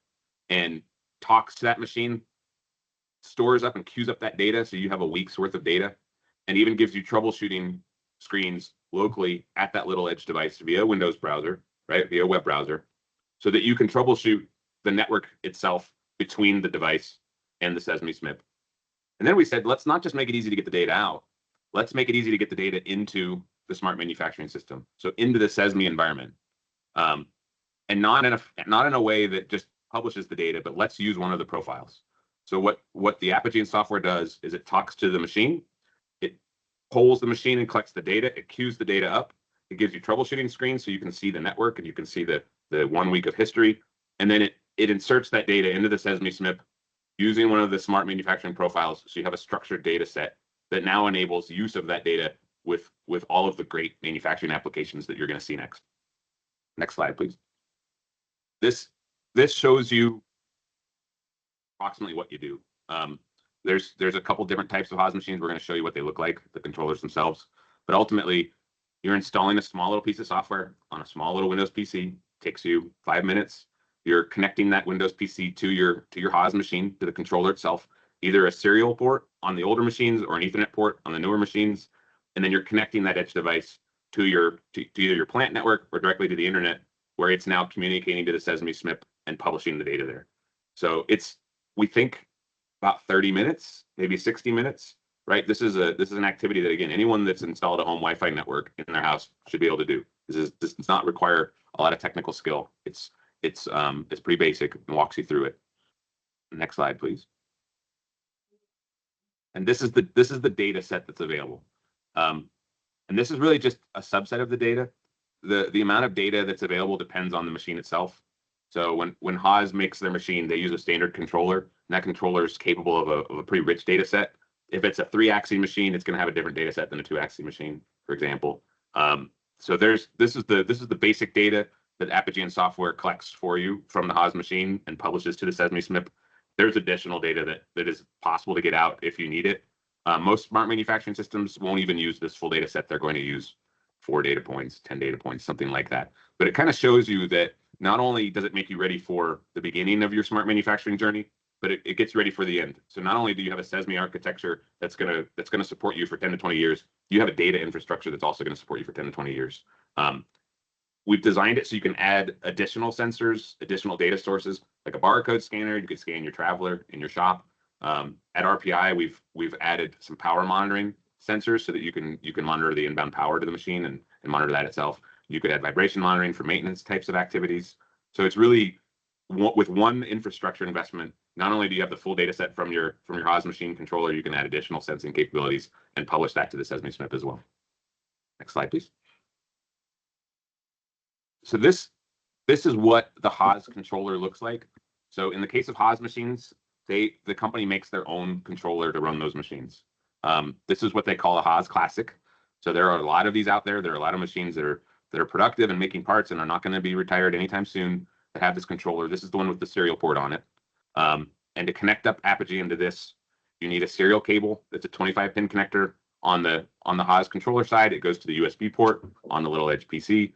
and talks to that machine, stores up and queues up that data so you have a week's worth of data, and even gives you troubleshooting screens locally at that little edge device via Windows browser, right, via web browser, so that you can troubleshoot the network itself between the device and the CESMII SMLP. And then we said, let's not just make it easy to get the data out, let's make it easy to get the data into the smart manufacturing system, so into the CESMII environment, and not in a way that just publishes the data, but let's use one of the profiles. So what the Apogee software does is it talks to the machine, it polls the machine and collects the data, it queues the data up, it gives you troubleshooting screens so you can see the network and you can see the 1 week of history, and then it inserts that data into the CESMII SMLP using one of the smart manufacturing profiles, so you have a structured data set that now enables use of that data with all of the great manufacturing applications that you're going to see next. Next slide, please. This shows you approximately what you do. There's a couple different types of Haas machines. We're going to show you what they look like, the controllers themselves. But ultimately, you're installing a small little piece of software on a small little Windows PC. Takes you 5 minutes. You're connecting that Windows PC to your Haas machine, to the controller itself, either a serial port on the older machines or an Ethernet port on the newer machines. And then you're connecting that edge device to either your plant network or directly to the internet, where it's now communicating to the SESMII SMIP and publishing the data there. So we think about 30 minutes, maybe 60 minutes, right? This is an activity that, again, anyone that's installed a home Wi-Fi network in their house should be able to do. This does not require a lot of technical skill. It's pretty basic and walks you through it. Next slide, please. And this is the data set that's available. And this is really just a subset of the data. The amount of data that's available depends on the machine itself. So when Haas makes their machine, they use a standard controller, and that controller is capable of a pretty rich data set. If it's a 3-axis machine, it's going to have a different data set than a 2-axis machine, for example. So this is the basic data that Apogee software collects for you from the Haas machine and publishes to the SESMII SMIP. There's additional data that is possible to get out if you need it. Most smart manufacturing systems won't even use this full data set. They're going to use 4 data points, 10 data points, something like that. But it kind of shows you that not only does it make you ready for the beginning of your smart manufacturing journey, but it gets ready for the end. So not only do you have a SESMII architecture that's gonna support you for 10 to 20 years, you have a data infrastructure that's also going to support you for 10 to 20 years. We've designed it so you can add additional sensors, additional data sources, like a barcode scanner. You could scan your traveler in your shop. At RPI, we've added some power monitoring sensors so that you can monitor the inbound power to the machine and monitor that itself. You could add vibration monitoring for maintenance types of activities. So it's really, with one infrastructure investment, not only do you have the full data set from your Haas machine controller, you can add additional sensing capabilities and publish that to the SESMII SMIP as well. Next slide, please. So this is what the Haas controller looks like. So in the case of Haas machines, the company makes their own controller to run those machines. This is what they call a Haas Classic. So there are a lot of these out there. There are a lot of machines that are productive and making parts and are not going to be retired anytime soon that have this controller. This is the one with the serial port on it. And to connect up Apogee into this, you need a serial cable. That's a 25-pin connector on the Haas controller side. It goes to the USB port on the little edge PC.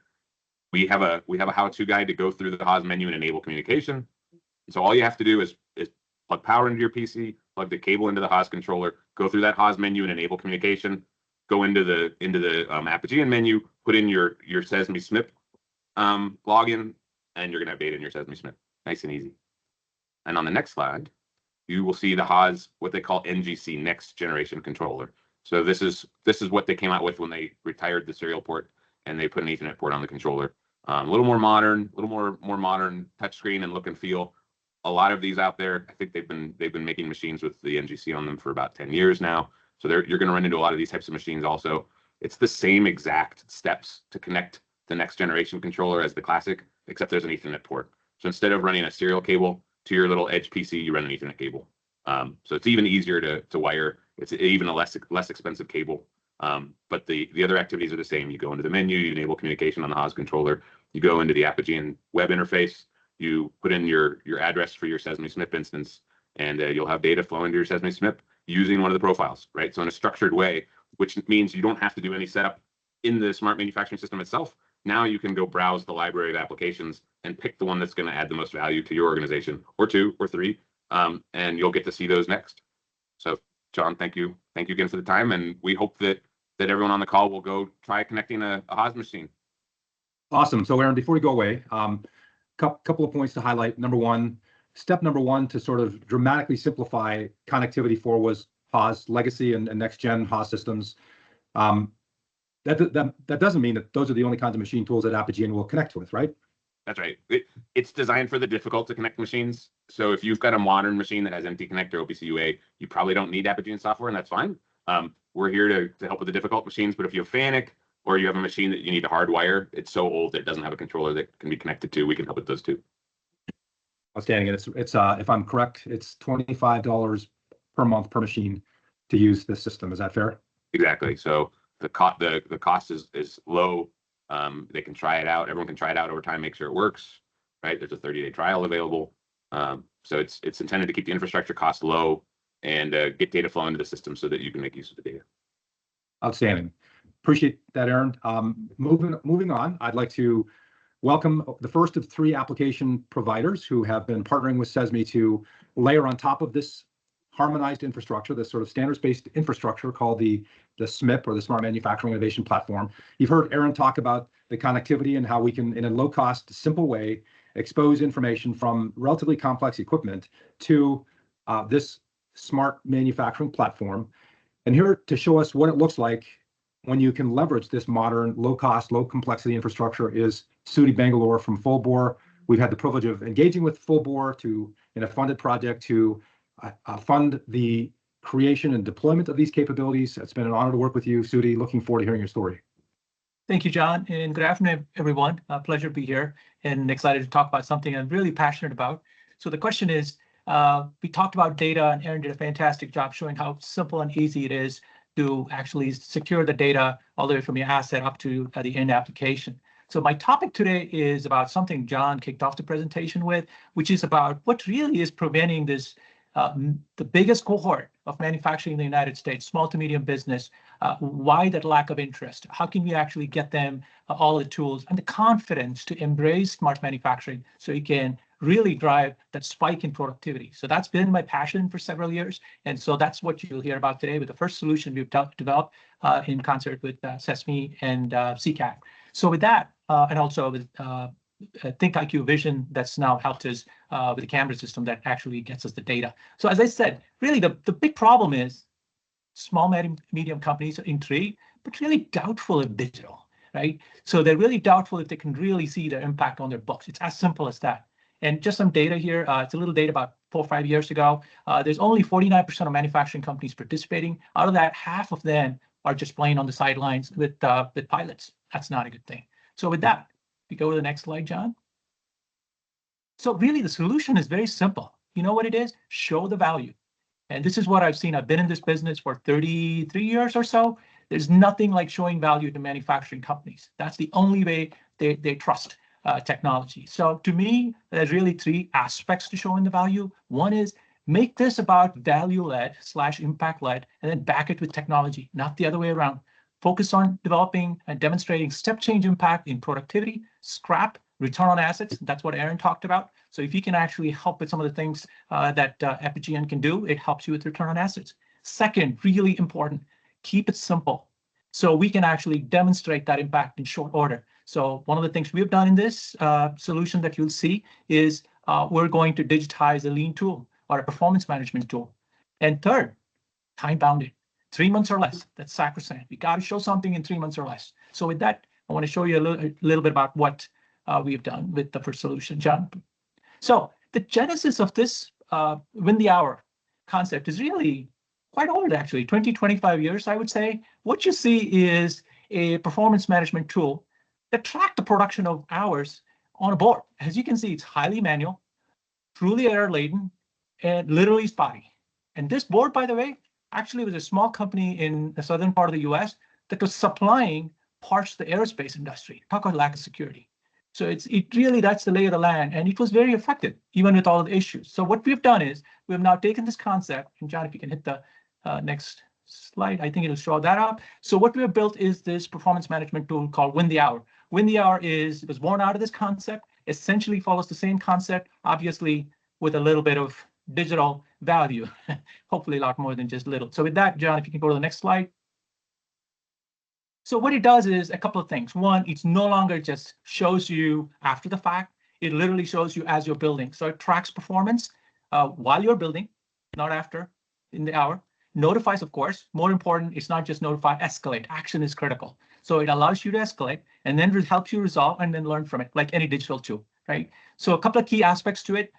We have a how-to guide to go through the Haas menu and enable communication. So all you have to do is plug power into your PC, plug the cable into the Haas controller, go through that Haas menu and enable communication, go into the Apogee menu, put in your SESMII SMIP login, and you're gonna have data in your SESMII SMIP. Nice and easy. And on the next slide, you will see the Haas, what they call NGC, next generation controller. So this is what they came out with when they retired the serial port and they put an Ethernet port on the controller. A little more modern, more modern touchscreen and look and feel. A lot of these out there, I think they've been making machines with the NGC on them for about 10 years now. So you're going to run into a lot of these types of machines also. It's the same exact steps to connect the next generation controller as the classic, except there's an Ethernet port. So instead of running a serial cable to your little edge PC, you run an Ethernet cable. So it's even easier to wire. It's even a less expensive cable. But the other activities are the same. You go into the menu, you enable communication on the Haas controller. You go into the Apogee web interface. You put in your address for your SESMII SMIP instance, and you'll have data flow into your SESMII SMIP using one of the profiles, right? So in a structured way, which means you don't have to do any setup in the smart manufacturing system itself. Now you can go browse the library of applications and pick the one that's going to add the most value to your organization, or 2 or 3, and you'll get to see those next. So John, thank you again for the time, and we hope that everyone on the call will go try connecting a Haas machine. Awesome. So Aaron, before we go away, couple of points to highlight. Step number one to sort of dramatically simplify connectivity for was Haas legacy and next gen Haas systems. That doesn't mean that those are the only kinds of machine tools that Apogee will connect with, right? That's right. It's designed for the difficult to connect machines. So if you've got a modern machine that has MT connector, OPC UA, you probably don't need Apogee software, and that's fine. We're here to help with the difficult machines, but if you have FANUC or you have a machine that you need to hardwire, it's so old that it doesn't have a controller that can be connected to, we can help with those too. Outstanding. And it's if I'm correct, it's $25 per month per machine to use this system. Is that fair? Exactly. So the cost is low. They can try it out. Everyone can try it out over time, make sure it works, right? There's a 30-day trial available. So it's intended to keep the infrastructure cost low and get data flow into the system so that you can make use of the data. Outstanding. Appreciate that, Aaron. Moving on, I'd like to welcome the first of 3 application providers who have been partnering with SESMII to layer on top of this harmonized infrastructure, this sort of standards-based infrastructure called the SMIP, or the Smart Manufacturing Innovation Platform. You've heard Aaron talk about the connectivity and how we can, in a low-cost, simple way, expose information from relatively complex equipment to this smart manufacturing platform. And here to show us what it looks like when you can leverage this modern, low-cost, low-complexity infrastructure is Sudhi Bangalore from Fullbore. We've had the privilege of engaging with Fullbore in a funded project to fund the creation and deployment of these capabilities. It's been an honor to work with you, Sudhi. Looking forward to hearing your story. Thank you, John, and good afternoon, everyone. Pleasure to be here and excited to talk about something I'm really passionate about. So the question is, we talked about data, and Aaron did a fantastic job showing how simple and easy it is to actually secure the data all the way from your asset up to the end application. So my topic today is about something John kicked off the presentation with, which is about what really is preventing this, the biggest cohort of manufacturing in the United States, small to medium business. Why that lack of interest? How can we actually get them all the tools and the confidence to embrace smart manufacturing so you can really drive that spike in productivity? So that's been my passion for several years. And so that's what you'll hear about today with the first solution we've developed in concert with CESMII and CCAC. So with that, and also with ThinkIQ Vision, that's now helped us with the camera system that actually gets us the data. So as I said, really the big problem is small, medium companies are intrigued, but really doubtful of digital, right? So they're really doubtful if they can really see their impact on their books. It's as simple as that. And just some data here, it's a little data about 4 or 5 years ago. There's only 49% of manufacturing companies participating. Out of that, half of them are just playing on the sidelines with pilots. That's not a good thing. So with that, we go to the next slide, John. So really the solution is very simple. You know what it is? Show the value. And this is what I've seen. I've been in this business for 33 years or so. There's nothing like showing value to manufacturing companies. That's the only way they trust technology. So to me, there's really 3 aspects to showing the value. One is make this about value-led / impact-led, and then back it with technology, not the other way around. Focus on developing and demonstrating step change impact in productivity, scrap, return on assets. That's what Aaron talked about. So if you can actually help with some of the things that Epign can do, it helps you with return on assets. Second, really important, keep it simple. So we can actually demonstrate that impact in short order. So one of the things we've done in this solution that you'll see is we're going to digitize a lean tool or a performance management tool. And third, time bounded, 3 months or less. That's sacrosanct. We got to show something in 3 months or less. So with that, I want to show you a little bit about what we've done with the first solution, John. So the genesis of this win the hour concept is really quite old, actually, 20, 25 years, I would say. What you see is a performance management tool that tracked the production of hours on a board. As you can see, it's highly manual, truly error-laden, and literally spotty. And this board, by the way, actually was a small company in the southern part of the US that was supplying parts to the aerospace industry. Talk about lack of security. So it really, that's the lay of the land, and it was very effective, even with all of the issues. So what we've done is we've now taken this concept, and John, if you can hit the next slide, I think it'll show that up. So what we have built is this performance management tool called Win the Hour. Win the Hour was born out of this concept, essentially follows the same concept, obviously with a little bit of digital value, hopefully a lot more than just little. So with that, John, if you can go to the next slide. So what it does is a couple of things. One, it's no longer just shows you after the fact. It literally shows you as you're building. So it tracks performance while you're building, not after, in the hour. Notifies, of course. More important, it's not just notify, escalate. Action is critical. So it allows you to escalate and then helps you resolve and then learn from it, like any digital tool, right? So a couple of key aspects to it.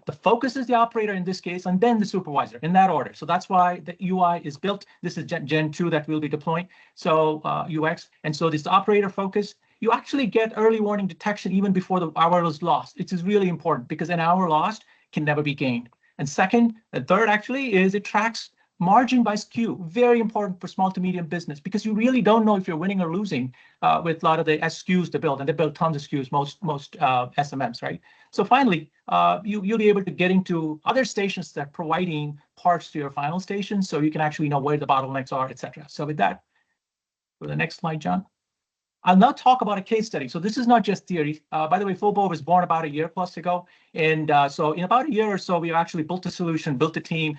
The focus is the operator in this case, and then the supervisor in that order. So that's why the UI is built. This is Gen 2 that we'll be deploying. So UX, and so this operator focus, you actually get early warning detection even before the hour is lost. It is really important because an hour lost can never be gained. And second, and third actually is it tracks margin by SKU, very important for small to medium business because you really don't know if you're winning or losing with a lot of the SKUs to build, and they build tons of SKUs, most SMMs, right? So finally, you'll be able to get into other stations that are providing parts to your final station, so you can actually know where the bottlenecks are, etc. So with that, go to the next slide, John. I'll now talk about a case study. So this is not just theory. By the way, FOBO was born about a year plus ago. And so in about a year or so, we actually built a solution, built a team,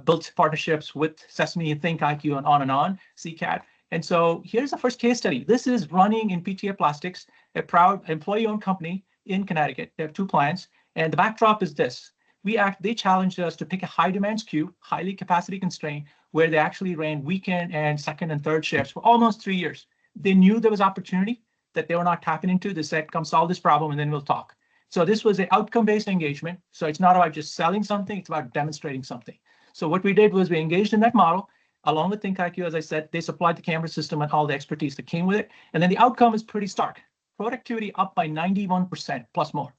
built partnerships with SESMII and ThinkIQ and on, CCAT. And so here's the first case study. This is running in PTA Plastics, a proud employee-owned company in Connecticut. They have 2 plants. And the backdrop is this. They challenged us to pick a high demand SKU, highly capacity constrained, where they actually ran weekend and second and third shifts for almost 3 years. They knew there was opportunity that they were not tapping into. They said, come solve this problem and then we'll talk. So this was an outcome-based engagement. So it's not about just selling something, it's about demonstrating something. So what we did was we engaged in that model along with ThinkIQ. As I said, they supplied the camera system and all the expertise that came with it. And then the outcome is pretty stark. Productivity up by 91% plus more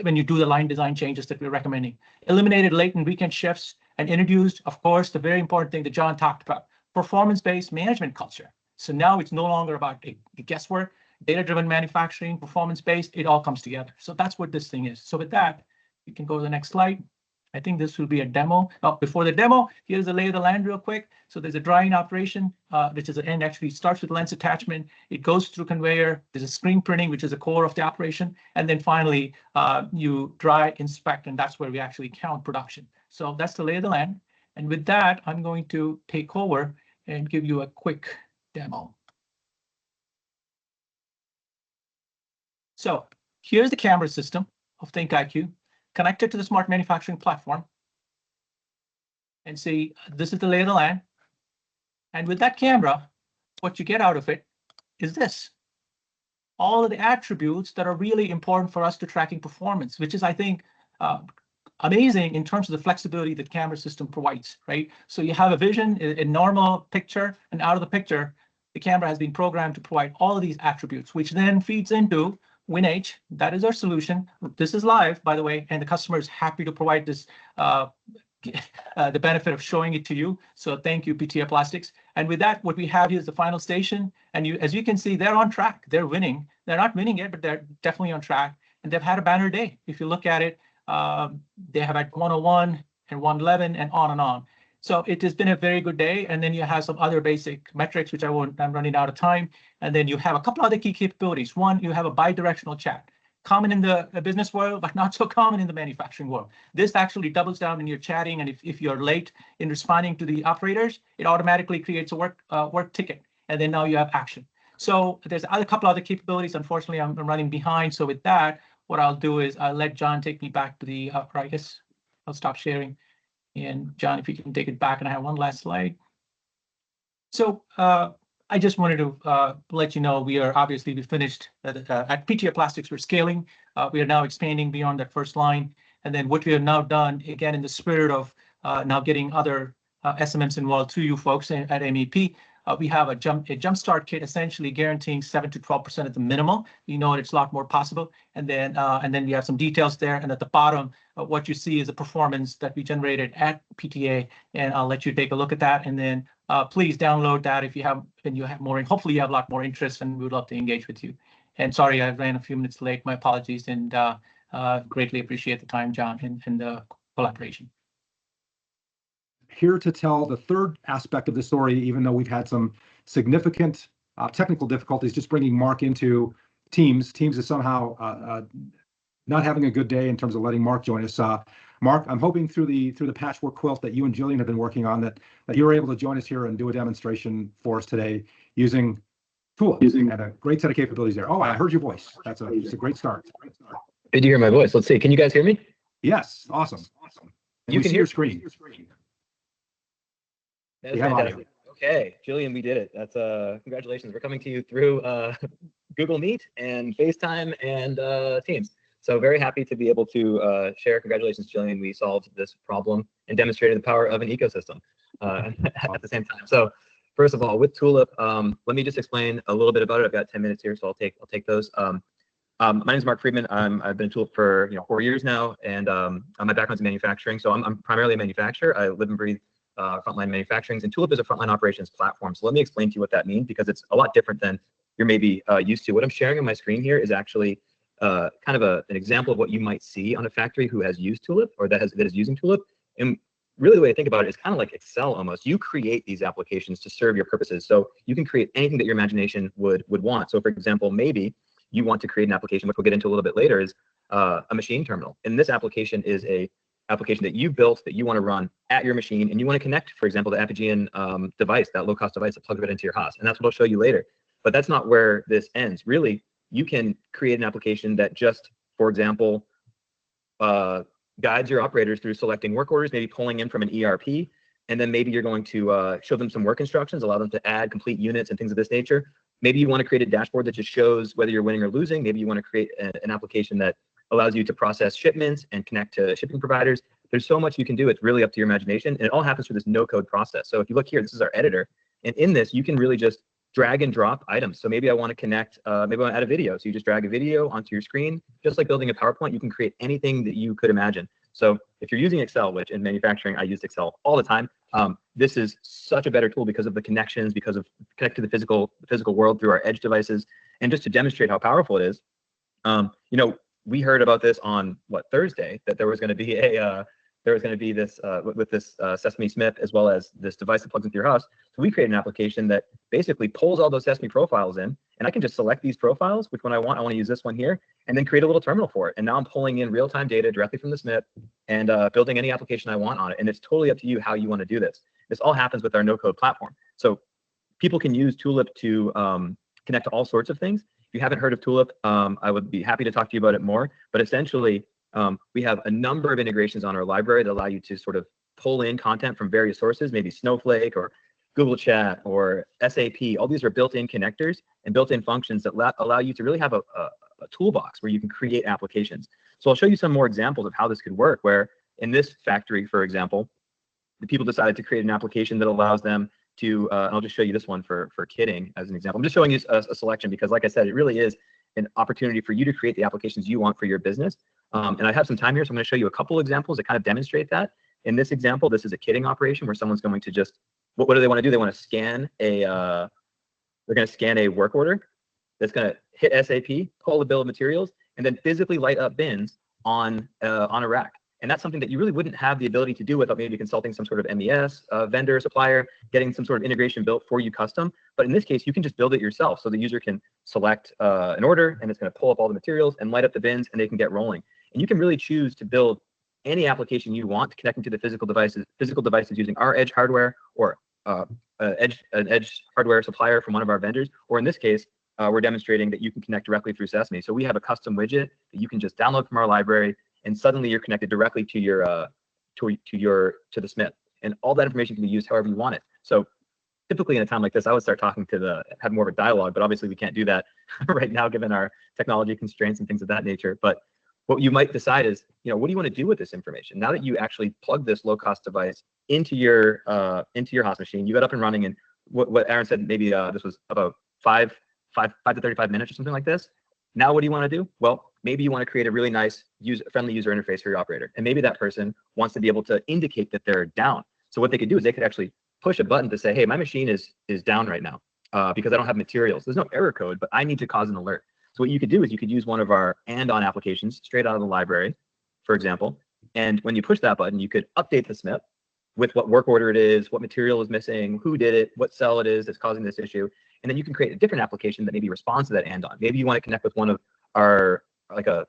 when you do the line design changes that we're recommending. Eliminated late and weekend shifts and introduced, of course, the very important thing that John talked about, performance-based management culture. So now it's no longer about guesswork, data-driven manufacturing, performance-based, it all comes together. So that's what this thing is. So with that, we can go to the next slide. I think this will be a demo. Oh, before the demo, here's the lay of the land real quick. So there's a drying operation, which is and actually starts with lens attachment. It goes through conveyor. There's a screen printing, which is the core of the operation. And then finally, you dry, inspect, and that's where we actually count production. So that's the lay of the land. And with that, I'm going to take over and give you a quick demo. So here's the camera system of ThinkIQ connected to the smart manufacturing platform. And see, this is the lay of the land. And with that camera, what you get out of it is this. All of the attributes that are really important for us to tracking performance, which is, I think, amazing in terms of the flexibility that camera system provides, right? So you have a vision, a normal picture, and out of the picture, the camera has been programmed to provide all of these attributes, which then feeds into WinH. That is our solution. This is live, by the way, and the customer is happy to provide this, the benefit of showing it to you. So thank you, PTA Plastics. And with that, what we have here is the final station. And as you can see, they're on track. They're winning. They're not winning yet, but they're definitely on track. And they've had a banner day. If you look at it, they have at 101 and 111 and on. So it has been a very good day. And then you have some other basic metrics, which I'm running out of time. And then you have a couple other key capabilities. One, you have a bi-directional chat, common in the business world, but not so common in the manufacturing world. This actually doubles down when you're chatting. And if you're late in responding to the operators, it automatically creates a work ticket. And then now you have action. So there's a couple other capabilities. Unfortunately, I'm running behind. So with that, what I'll do is I'll let John take me back to the, I guess I'll stop sharing. And John, if you can take it back, and I have one last slide. So I just wanted to let you know we finished at PTA Plastics. We're scaling. We are now expanding beyond that first line. And then what we have now done, again, in the spirit of now getting other SMMs involved through you folks at MEP, we have a jumpstart kit essentially guaranteeing 7 to 12% at the minimum. You know, it's a lot more possible. And then we have some details there. And at the bottom, what you see is the performance that we generated at PTA. And I'll let you take a look at that. And then please download that if you have, and you have more, and hopefully you have a lot more interest, and we would love to engage with you. And sorry, I ran a few minutes late. My apologies, and greatly appreciate the time, John, and the collaboration. Here to tell the third aspect of the story, even though we've had some significant technical difficulties just bringing Mark into Teams. Teams is somehow not having a good day in terms of letting Mark join us. Mark, I'm hoping through the patchwork quilt that you and Jillian have been working on that you were able to join us here and do a demonstration for us today using Tulip, and a great set of capabilities there. Oh, I heard your voice. It's a great start. Good to hear my voice. Let's see. Can you guys hear me? Yes. Awesome. And you we can see hear your screen. That's fantastic. Okay, Jillian, we did it. That's congratulations. We're coming to you through Google Meet and FaceTime and Teams. So very happy to be able to share. Congratulations, Jillian. We solved this problem and demonstrated the power of an ecosystem at the same time. So first of all, with Tulip, let me just explain a little bit about it. I've got 10 minutes here, so I'll take those. My name is Mark Friedman. I've been in Tulip for 4 years now, and my background's in manufacturing. So I'm primarily a manufacturer. I live and breathe frontline manufacturing, and Tulip is a frontline operations platform. So let me explain to you what that means, because it's a lot different than you're maybe used to. What I'm sharing on my screen here is actually kind of an example of what you might see on a factory who has used Tulip or that is using Tulip. And really the way to think about it is kind of like Excel almost. You create these applications to serve your purposes. So you can create anything that your imagination would want. So for example, maybe you want to create an application, which we'll get into a little bit later, is a machine terminal. And this application is a application that you built that you want to run at your machine, and you want to connect, for example, the Apigeian device, that low-cost device that plugs right into your HOS. And that's what I'll show you later. But that's not where this ends. Really, you can create an application that just, for example, guides your operators through selecting work orders, maybe pulling in from an ERP, and then maybe you're going to show them some work instructions, allow them to add complete units and things of this nature. Maybe you want to create a dashboard that just shows whether you're winning or losing. Maybe you want to create an application that allows you to process shipments and connect to shipping providers. There's so much you can do. It's really up to your imagination, and it all happens through this no-code process. So if you look here, this is our editor, and in this, you can really just drag and drop items. So maybe I want to connect, maybe I want to add a video. So you just drag a video onto your screen. Just like building a PowerPoint, you can create anything that you could imagine. So if you're using Excel, which in manufacturing, I use Excel all the time, this is such a better tool because of the connections, because of connect to the physical world through our edge devices. And just to demonstrate how powerful it is, you know, we heard about this on Thursday, that there was going to be this with this SESMII SMLP, as well as this device that plugs into your house. So we created an application that basically pulls all those SESMII profiles in, and I can just select these profiles, which one I want to use this one here, and then create a little terminal for it. And now I'm pulling in real-time data directly from the SMLP and building any application I want on it. And it's totally up to you how you want to do this. This all happens with our no-code platform. So people can use Tulip to connect to all sorts of things. If you haven't heard of Tulip, I would be happy to talk to you about it more. But essentially, we have a number of integrations on our library that allow you to sort of pull in content from various sources, maybe Snowflake or Google Chat or SAP. All these are built-in connectors and built-in functions that allow you to really have a toolbox where you can create applications. So I'll show you some more examples of how this could work, where in this factory, for example, the people decided to create an application that allows them to, and I'll just show you this one for kitting as an example. I'm just showing you a selection because, like I said, it really is an opportunity for you to create the applications you want for your business. And I have some time here, so I'm going to show you a couple examples that kind of demonstrate that. In this example, this is a kitting operation where someone's going to just, what do they want to do? They want to scan they're going to scan a work order that's going to hit SAP, pull the bill of materials, and then physically light up bins on a rack. And that's something that you really wouldn't have the ability to do without maybe consulting some sort of MES vendor, supplier, getting some sort of integration built for you custom. But in this case, you can just build it yourself. So the user can select an order, and it's going to pull up all the materials and light up the bins, and they can get rolling. And you can really choose to build any application you want connecting to the physical devices using our edge hardware or an edge hardware supplier from one of our vendors. Or in this case, we're demonstrating that you can connect directly through SESMII. So we have a custom widget that you can just download from our library, and suddenly you're connected directly to your to the SMLP. And all that information can be used however you want it. So typically in a time like this, I would start talking to have more of a dialogue, but obviously we can't do that right now given our technology constraints and things of that nature. But what you might decide is, you know, what do you want to do with this information? Now that you actually plug this low-cost device into your HOS machine, you got up and running, and what Aaron said, maybe this was about 5 to 35 minutes or something like this. Now what do you want to do? Well, maybe you want to create a really nice friendly user interface for your operator. And maybe that person wants to be able to indicate that they're down. So what they could do is they could actually push a button to say, hey, my machine is down right now because I don't have materials. There's no error code, but I need to cause an alert. So what you could do is you could use one of our and-on applications straight out of the library, for example. And when you push that button, you could update the SMLP with what work order it is, what material is missing, who did it, what cell it is that's causing this issue. And then you can create a different application that maybe responds to that and-on. Maybe you want to connect with one of our, like a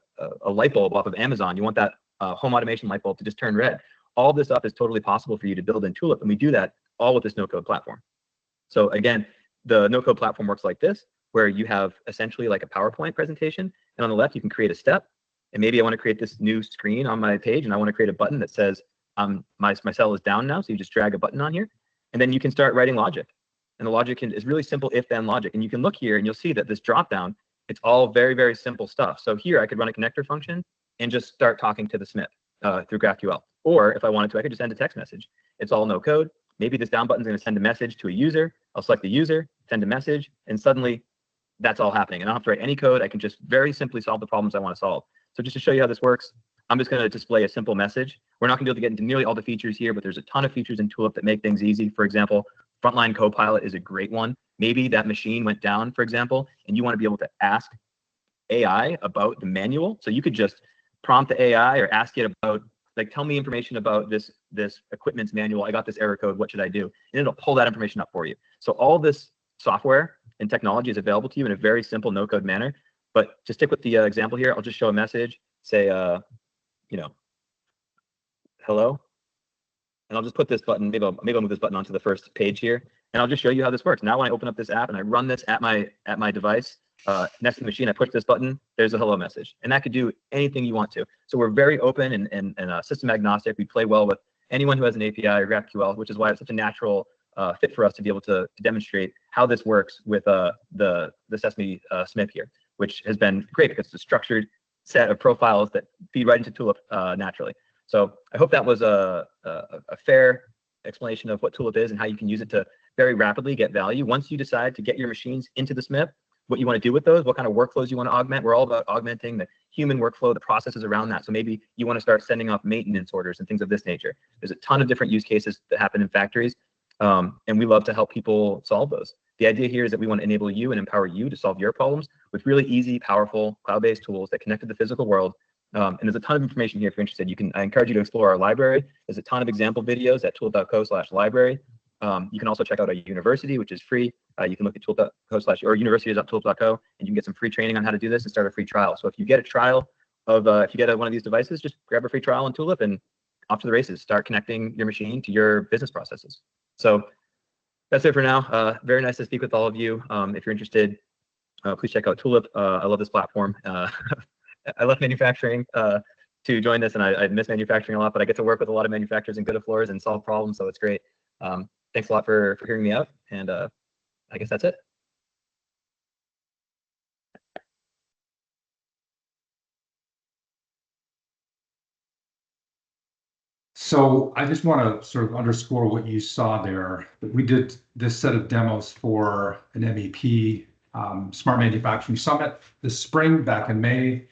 light bulb off of Amazon. You want that home automation light bulb to just turn red. All this stuff is totally possible for you to build in Tulip. And we do that all with this no-code platform. So again, the no-code platform works like this, where you have essentially like a PowerPoint presentation. And on the left, you can create a step. And maybe I want to create this new screen on my page, and I want to create a button that says my cell is down now. So you just drag a button on here, and then you can start writing logic. And the logic is really simple if-then logic. And you can look here and you'll see that this dropdown, it's all very, very simple stuff. So here I could run a connector function and just start talking to the SMLP through GraphQL. Or if I wanted to, I could just send a text message. It's all no code. Maybe this down button is going to send a message to a user. I'll select the user, send a message, and suddenly that's all happening. And I don't have to write any code. I can just very simply solve the problems I want to solve. So just to show you how this works, I'm just going to display a simple message. We're not going to be able to get into nearly all the features here, but there's a ton of features in Tulip that make things easy. For example, Frontline Copilot is a great one. Maybe that machine went down, for example, and you want to be able to ask AI about the manual. So you could just prompt the AI or ask it about like, tell me information about this equipment's manual. I got this error code. What should I do? And it'll pull that information up for you. So all this software and technology is available to you in a very simple no-code manner. But to stick with the example here, I'll just show a message, say, you know, hello. And I'll just put this button, maybe I'll move this button onto the first page here, and I'll just show you how this works. Now, when I open up this app and I run this at my device, next to the machine, I push this button, there's a hello message. And that could do anything you want to. So we're very open and system agnostic. We play well with anyone who has an API or GraphQL, which is why it's such a natural fit for us to be able to demonstrate how this works with the SESMII SMLP here, which has been great because it's a structured set of profiles that feed right into Tulip naturally. So I hope that was a fair explanation of what Tulip is and how you can use it to very rapidly get value. Once you decide to get your machines into the SMLP, what you want to do with those, what kind of workflows you want to augment. We're all about augmenting the human workflow, the processes around that. So maybe you want to start sending off maintenance orders and things of this nature. There's a ton of different use cases that happen in factories, and we love to help people solve those. The idea here is that we want to enable you and empower you to solve your problems with really easy, powerful, cloud-based tools that connect to the physical world. And there's a ton of information here if you're interested. I encourage you to explore our library. There's a ton of example videos at tulip.co/library. You can also check out our university, which is free. You can look at tulip.co/ or universities.tulip.co, and you can get some free training on how to do this and start a free trial. So if you get a trial of, if you get one of these devices, just grab a free trial on Tulip and off to the races. Start connecting your machine to your business processes. So that's it for now. Very nice to speak with all of you. If you're interested, please check out Tulip. I love this platform. I left manufacturing to join this, and I miss manufacturing a lot, but I get to work with a lot of manufacturers and good at floors and solve problems, so it's great. Thanks a lot for hearing me out, and I guess that's it. So I just want to sort of underscore what you saw there. We did this set of demos for an MEP Smart Manufacturing Summit this spring back in May,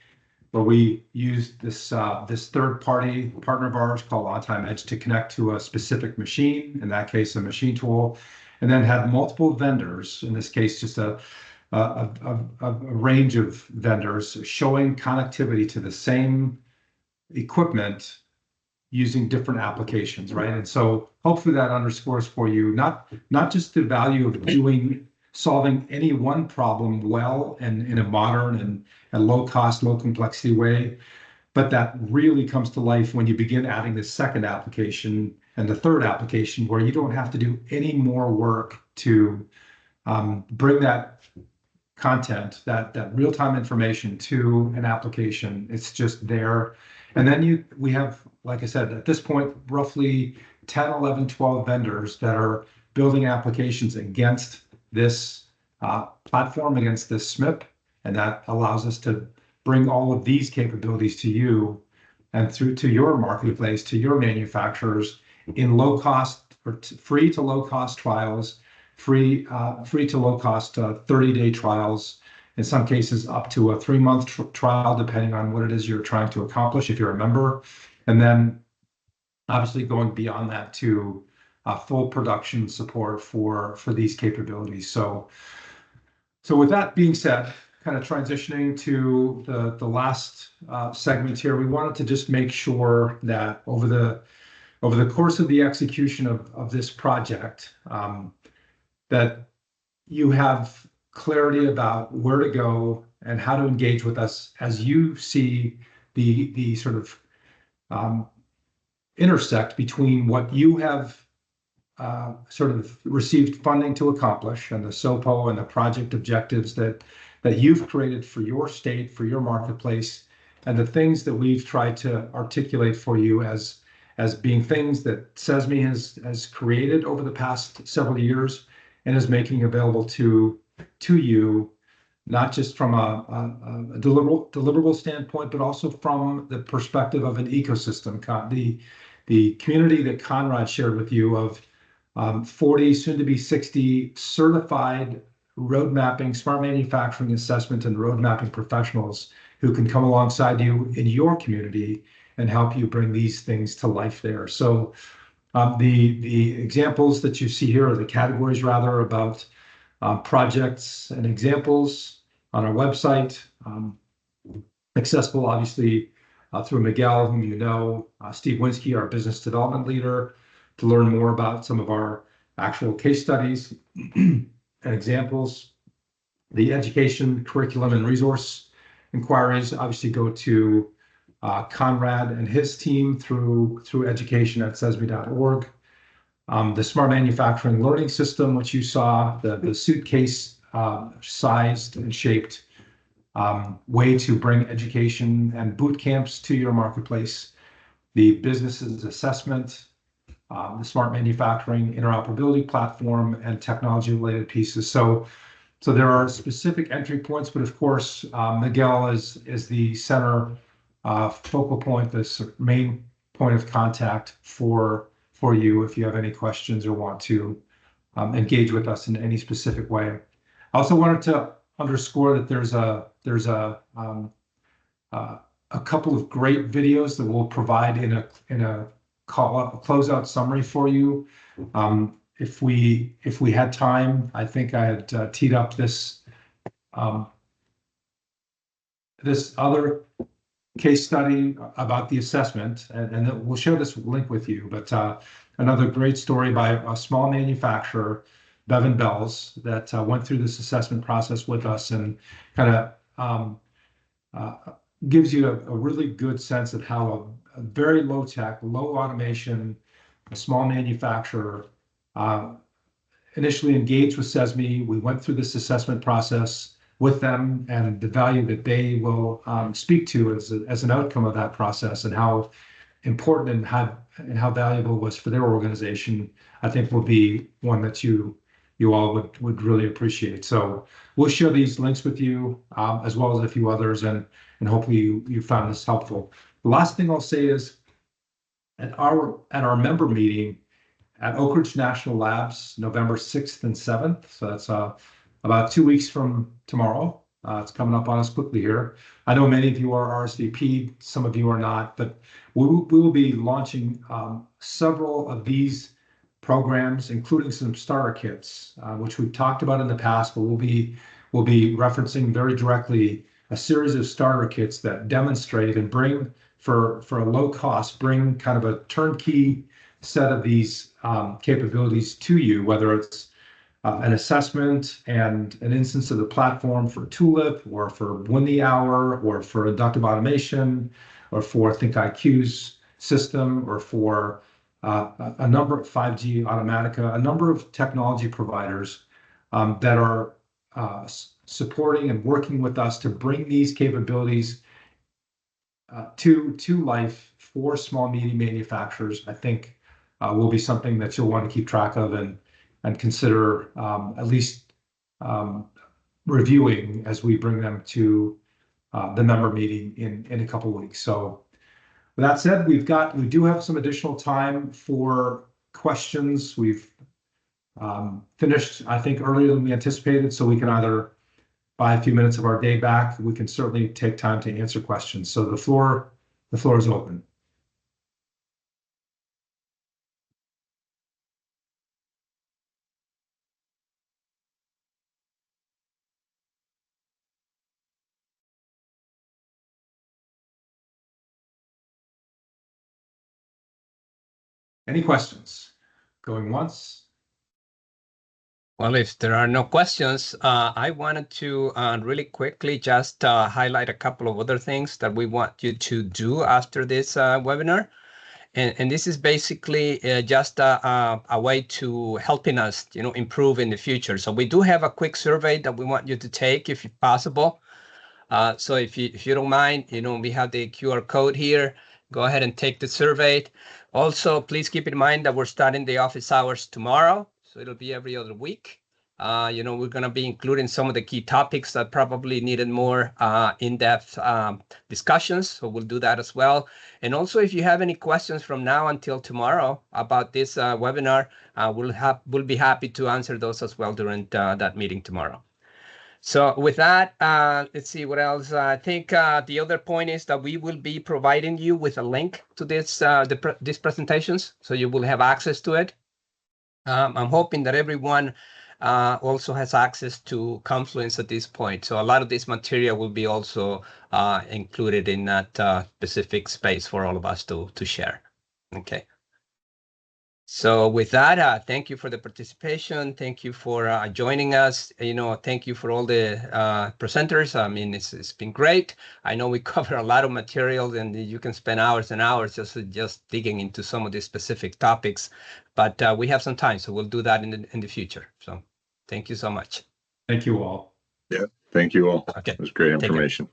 where we used this third-party partner of ours called On-Time Edge to connect to a specific machine, in that case, a machine tool, and then had multiple vendors, in this case, just a range of vendors showing connectivity to the same equipment using different applications, right? And so hopefully that underscores for you, not just the value of solving any one problem well and in a modern and low cost, low complexity way, but that really comes to life when you begin adding the second application and the third application, where you don't have to do any more work to bring that content, that real-time information to an application. It's just there. And then we have, like I said, at this point, roughly 10, 11, 12 vendors that are building applications against this platform, against this SMLP, and that allows us to bring all of these capabilities to you and through to your marketplace, to your manufacturers in low cost or free to low cost trials, free to low cost 30-day trials, in some cases up to a 3-month trial, depending on what it is you're trying to accomplish if you're a member. And then obviously going beyond that to full production support for these capabilities. So with that being said, kind of transitioning to the last segment here, we wanted to just make sure that over the course of the execution of this project, that you have clarity about where to go and how to engage with us as you see the sort of intersect between what you have sort of received funding to accomplish and the SOPO and the project objectives that you've created for your state, for your marketplace, and the things that we've tried to articulate for you as being things that CESMII has created over the past several years and is making available to you, not just from a deliverable standpoint, but also from the perspective of an ecosystem. The community that Conrad shared with you of 40, soon to be 60 certified road mapping, smart manufacturing assessment, and road mapping professionals who can come alongside you in your community and help you bring these things to life there. So the examples that you see here, or the categories rather, about projects and examples on our website, accessible obviously through Miguel, whom you know, Steve Winsky, our business development leader, to learn more about some of our actual case studies and examples. The education, curriculum, and resource inquiries obviously go to Conrad and his team through education at CESMII.org. The smart manufacturing learning system, which you saw, the suitcase sized and shaped way to bring education and boot camps to your marketplace. The businesses assessment, the smart manufacturing interoperability platform, and technology related pieces. So there are specific entry points, but of course, Miguel is the center focal point, the main point of contact for you if you have any questions or want to engage with us in any specific way. I also wanted to underscore that there's a couple of great videos that we'll provide in a closeout summary for you. If we had time, I think I had teed up this this other case study about the assessment, and we'll share this link with you. But another great story by a small manufacturer, Bevan Bells, that went through this assessment process with us, and kind of gives you a really good sense of how a very low tech, low automation, a small manufacturer initially engaged with CESMII. We went through this assessment process with them, and the value that they will speak to as an outcome of that process, and how important and how valuable it was for their organization, I think will be one that you all would really appreciate. So we'll share these links with you as well as a few others, and hopefully you found this helpful. The last thing I'll say is at our member meeting at Oak Ridge National Labs, November 6th and 7th. So that's about 2 weeks from tomorrow. It's coming up on us quickly here. I know many of you are RSVP'd, some of you are not, but we will be launching several of these programs, including some starter kits, which we've talked about in the past, but we'll be referencing very directly a series of starter kits that demonstrate and bring for a low cost, bring kind of a turnkey set of these capabilities to you, whether it's an assessment and an instance of the platform for Tulip, or for Win the Hour, or for inductive automation, or for ThinkIQ's system, or for a number of 5G Automatica, a number of technology providers that are supporting and working with us to bring these capabilities to life for small, medium manufacturers. I think will be something that you'll want to keep track of and consider at least reviewing as we bring them to the member meeting in a couple of weeks. So with that said, we do have some additional time for questions. We've finished, I think, earlier than we anticipated, so we can either buy a few minutes of our day back. We can certainly take time to answer questions. So the floor is open. Any questions? Going once? Well, if there are no questions, I wanted to really quickly just highlight a couple of other things that we want you to do after this webinar. And this is basically just a way to helping us, improve in the future. So we do have a quick survey that we want you to take if possible. So if you don't mind, we have the QR code here. Go ahead and take the survey. Also, please keep in mind that we're starting the office hours tomorrow. So it'll be every other week. We're going to be including some of the key topics that probably needed more in-depth discussions. So we'll do that as well. And also, if you have any questions from now until tomorrow about this webinar, we'll be happy to answer those as well during that meeting tomorrow. So with that, let's see what else. I think the other point is that we will be providing you with a link to these presentations, so you will have access to it. I'm hoping that everyone also has access to Confluence at this point. So a lot of this material will be also included in that specific space for all of us to share. Okay. So with that, thank you for the participation. Thank you for joining us. Thank you for all the presenters. I mean, it's been great. I know we cover a lot of materials, and you can spend hours and hours just digging into some of these specific topics. But we have some time, so we'll do that in the future. So thank you so much. Thank you all. Yeah, thank you all. Okay. It was great information.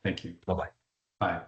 Thank you. Bye-bye. Bye.